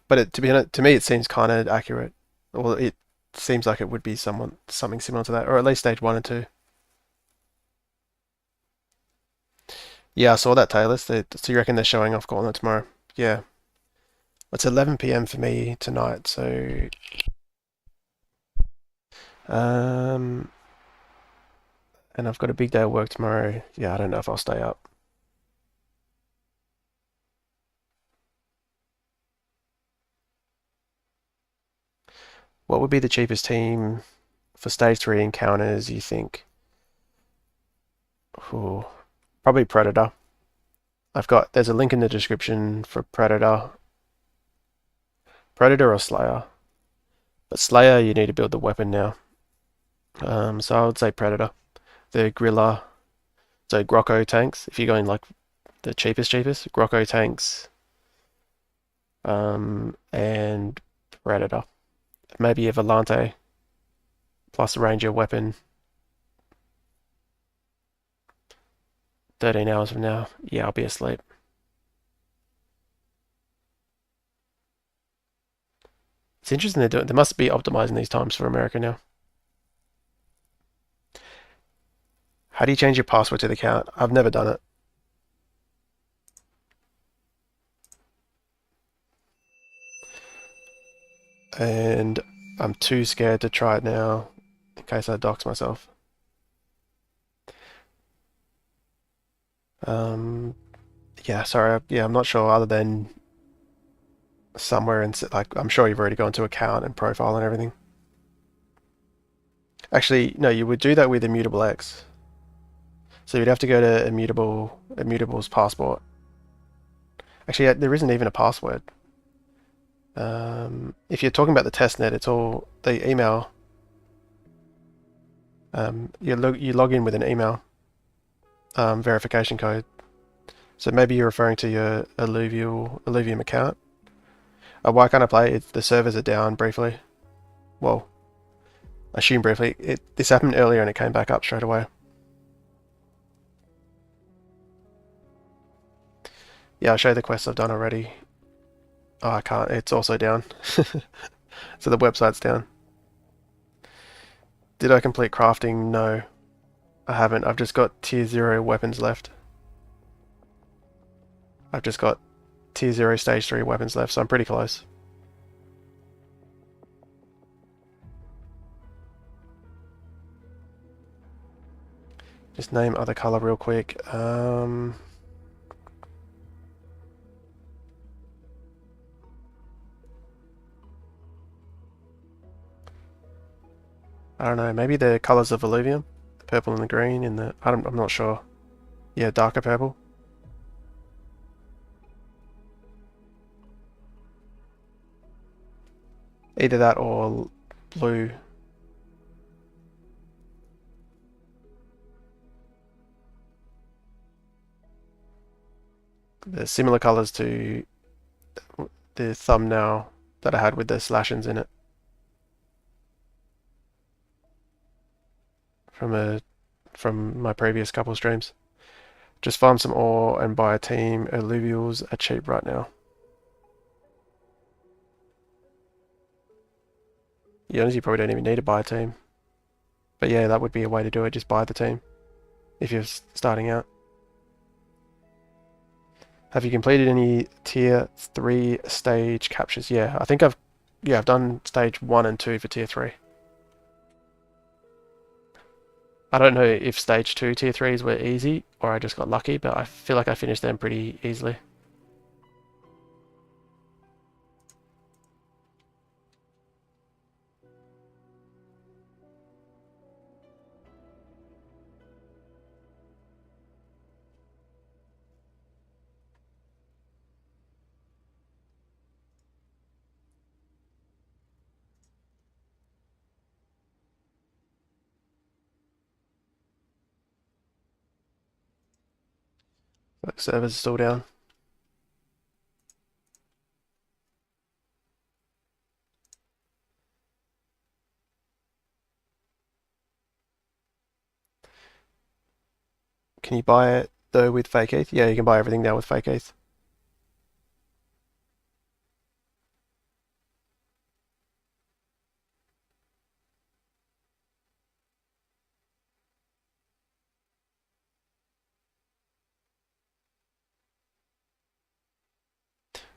but to be honest, to me, it seems kind of accurate. Well, it seems like it would be something similar to that, or at least stage 1 and 2. Yeah, I saw that, Taylor. So you reckon they're showing off Gauntlet tomorrow? Yeah. It's 11 p.m. for me tonight, so um, and I've got a big day of work tomorrow. Yeah, I don't know if I'll stay up. What would be the cheapest team for stage 3 encounters, you think? Ooh, probably Predator. There's a link in the description for Predator. Predator or Slayer. But Slayer, you need to build the weapon now. So I would say Predator. The Gorilla, so Grocko tanks, if you're going like the cheapest, Grocko tanks, and Predator. Maybe a Volante plus a Ranger weapon. 13 hours from now, yeah, I'll be asleep. It's interesting they're doing. They must be optimizing these times for America now. How do you change your password to the account? I've never done it. And I'm too scared to try it now in case I dox myself. Yeah, sorry. Yeah, I'm not sure other than somewhere in, like, I'm sure you've already gone to account and profile and everything. Actually, no, you would do that with Immutable X. So you'd have to go to Immutable's passport. Actually, there isn't even a password. If you're talking about the testnet, it's all the email. You log in with an email verification code. So maybe you're referring to your Illuvium account. Why can't I play? The servers are down briefly. Well, I assume briefly. This happened earlier and it came back up straight away. Yeah, I'll show you the quests I've done already. Oh, I can't. It's also down. So the website's down. Did I complete crafting? No, I haven't. I've just got tier 0 weapons left. I've just got tier 0 stage 3 weapons left, so I'm pretty close. Just name other color real quick. I don't know, maybe the colors of Illuvium? The purple and the green and I'm not sure. Yeah, darker purple. Either that or blue. They're similar colors to the thumbnail that I had with the slashings in it. From my previous couple streams. Just farm some ore and buy a team. Illuvials are cheap right now. You honestly probably don't even need to buy a team. But yeah, that would be a way to do it. Just buy the team if you're starting out. Have you completed any tier 3 stage captures? Yeah, I think I've done stage 1 and 2 for tier 3. I don't know if stage 2 tier 3s were easy or I just got lucky, but I feel like I finished them pretty easily. Like servers are still down. Can you buy it though with fake ETH? Yeah, you can buy everything now with fake ETH.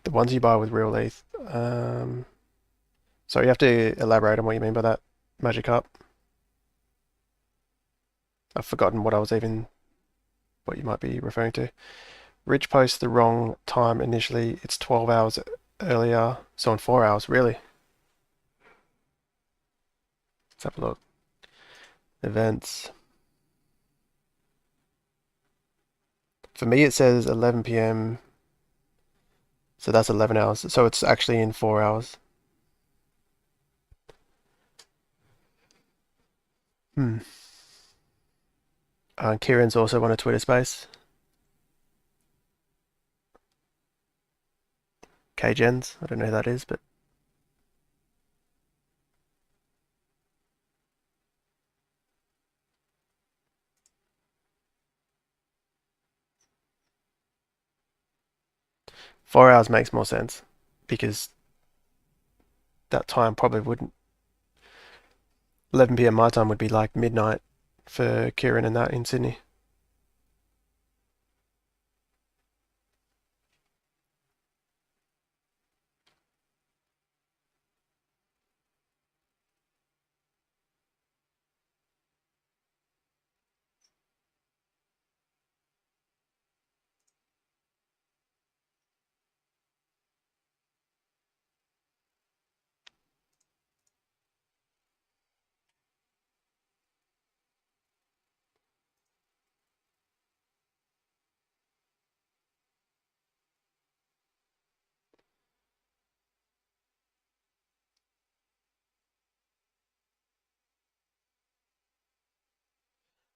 The ones you buy with real ETH. So you have to elaborate on what you mean by that, Magic Up. I've forgotten what you might be referring to. Rich posts the wrong time initially. It's 12 hours earlier. So in 4 hours, really? Let's have a look. Events. For me, it says 11 p.m. So that's 11 hours. So it's actually in 4 hours. Hmm. Kieran's also on a Twitter space. KGens. I don't know who that is, but 4 hours makes more sense because that time probably wouldn't. 11 p.m. my time would be like midnight for Kieran and that in Sydney.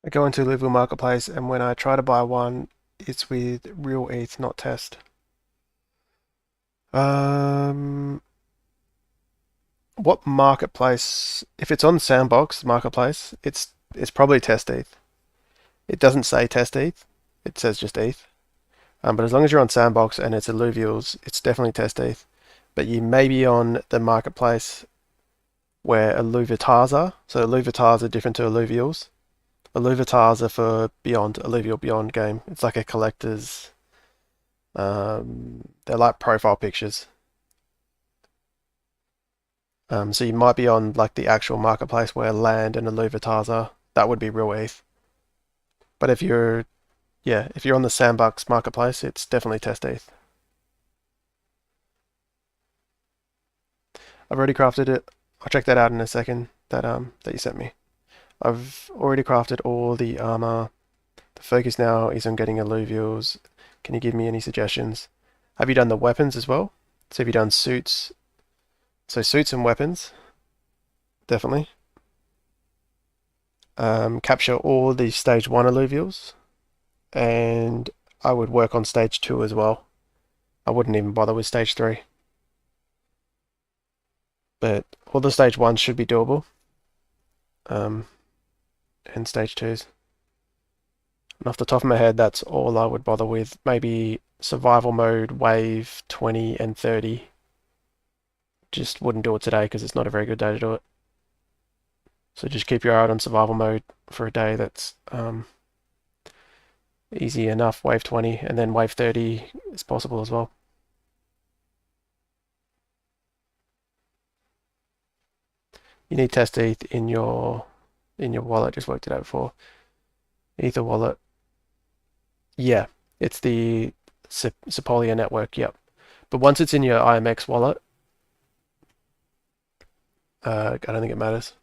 I go into Illuvial Marketplace, and when I try to buy one, it's with real ETH, not test. What marketplace? If it's on Sandbox Marketplace, it's probably test ETH. It doesn't say test ETH. It says just ETH. But as long as you're on Sandbox and it's Illuvials, it's definitely test ETH. But you may be on the marketplace where Illuviatars are. So Illuviatars are different to Illuvials. Illuviatars are for Beyond, Illuvial Beyond game. It's like a collector's. They're like profile pictures. So you might be on like the actual marketplace where land and Illuviatars are. That would be real ETH. But if you're on the Sandbox marketplace, it's definitely test ETH. I've already crafted it. I'll check that out in a second. That you sent me. I've already crafted all the armor. The focus now is on getting Illuvials. Can you give me any suggestions? Have you done the weapons as well? So have you done suits? So suits and weapons, definitely. Capture all the stage 1 Illuvials, and I would work on stage 2 as well. I wouldn't even bother with stage 3. But all the stage 1s should be doable. And stage 2s. And off the top of my head, that's all I would bother with. Maybe survival mode, wave 20 and 30. Just wouldn't do it today because it's not a very good day to do it. So just keep your eye out on survival mode for a day that's easy enough, wave 20, and then wave 30 is possible as well. You need test ETH in your wallet. Just worked it out before. Ether wallet. Yeah, it's the Sepolia network. Yep. But once it's in your IMX wallet, I don't think it matters.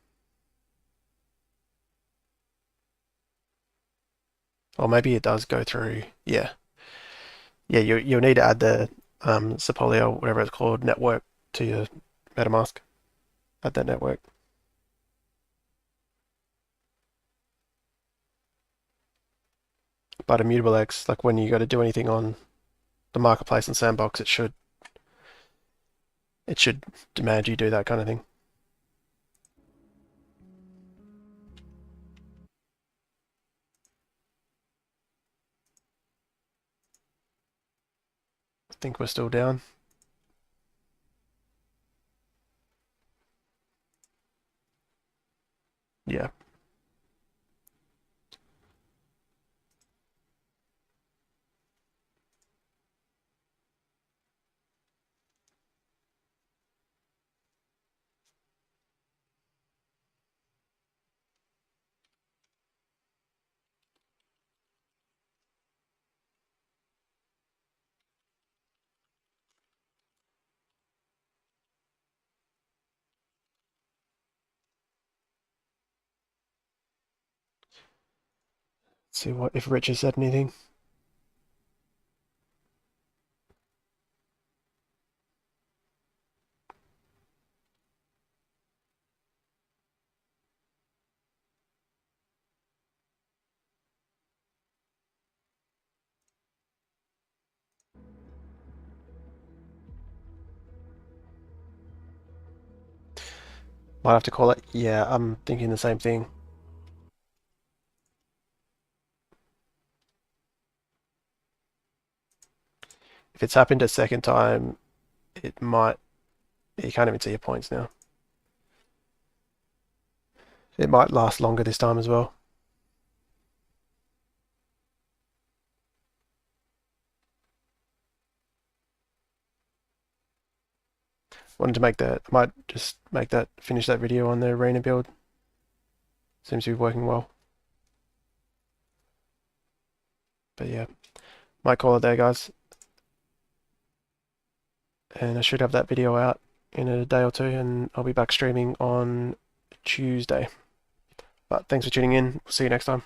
Or maybe it does go through. Yeah. Yeah, you'll need to add the Sepolia, whatever it's called, network to your MetaMask. Add that network. But Immutable X, like when you got to do anything on the marketplace and Sandbox, it should demand you do that kind of thing. I think we're still down. Yeah. Let's see what if Rich has said anything. Might have to call it. Yeah, I'm thinking the same thing. If it's happened a second time, it might. You can't even see your points now. It might last longer this time as well. Wanted to make that. I might just make that, finish that video on the arena build. Seems to be working well. But yeah, might call it there, guys. And I should have that video out in a day or two, and I'll be back streaming on Tuesday. But thanks for tuning in. We'll see you next time.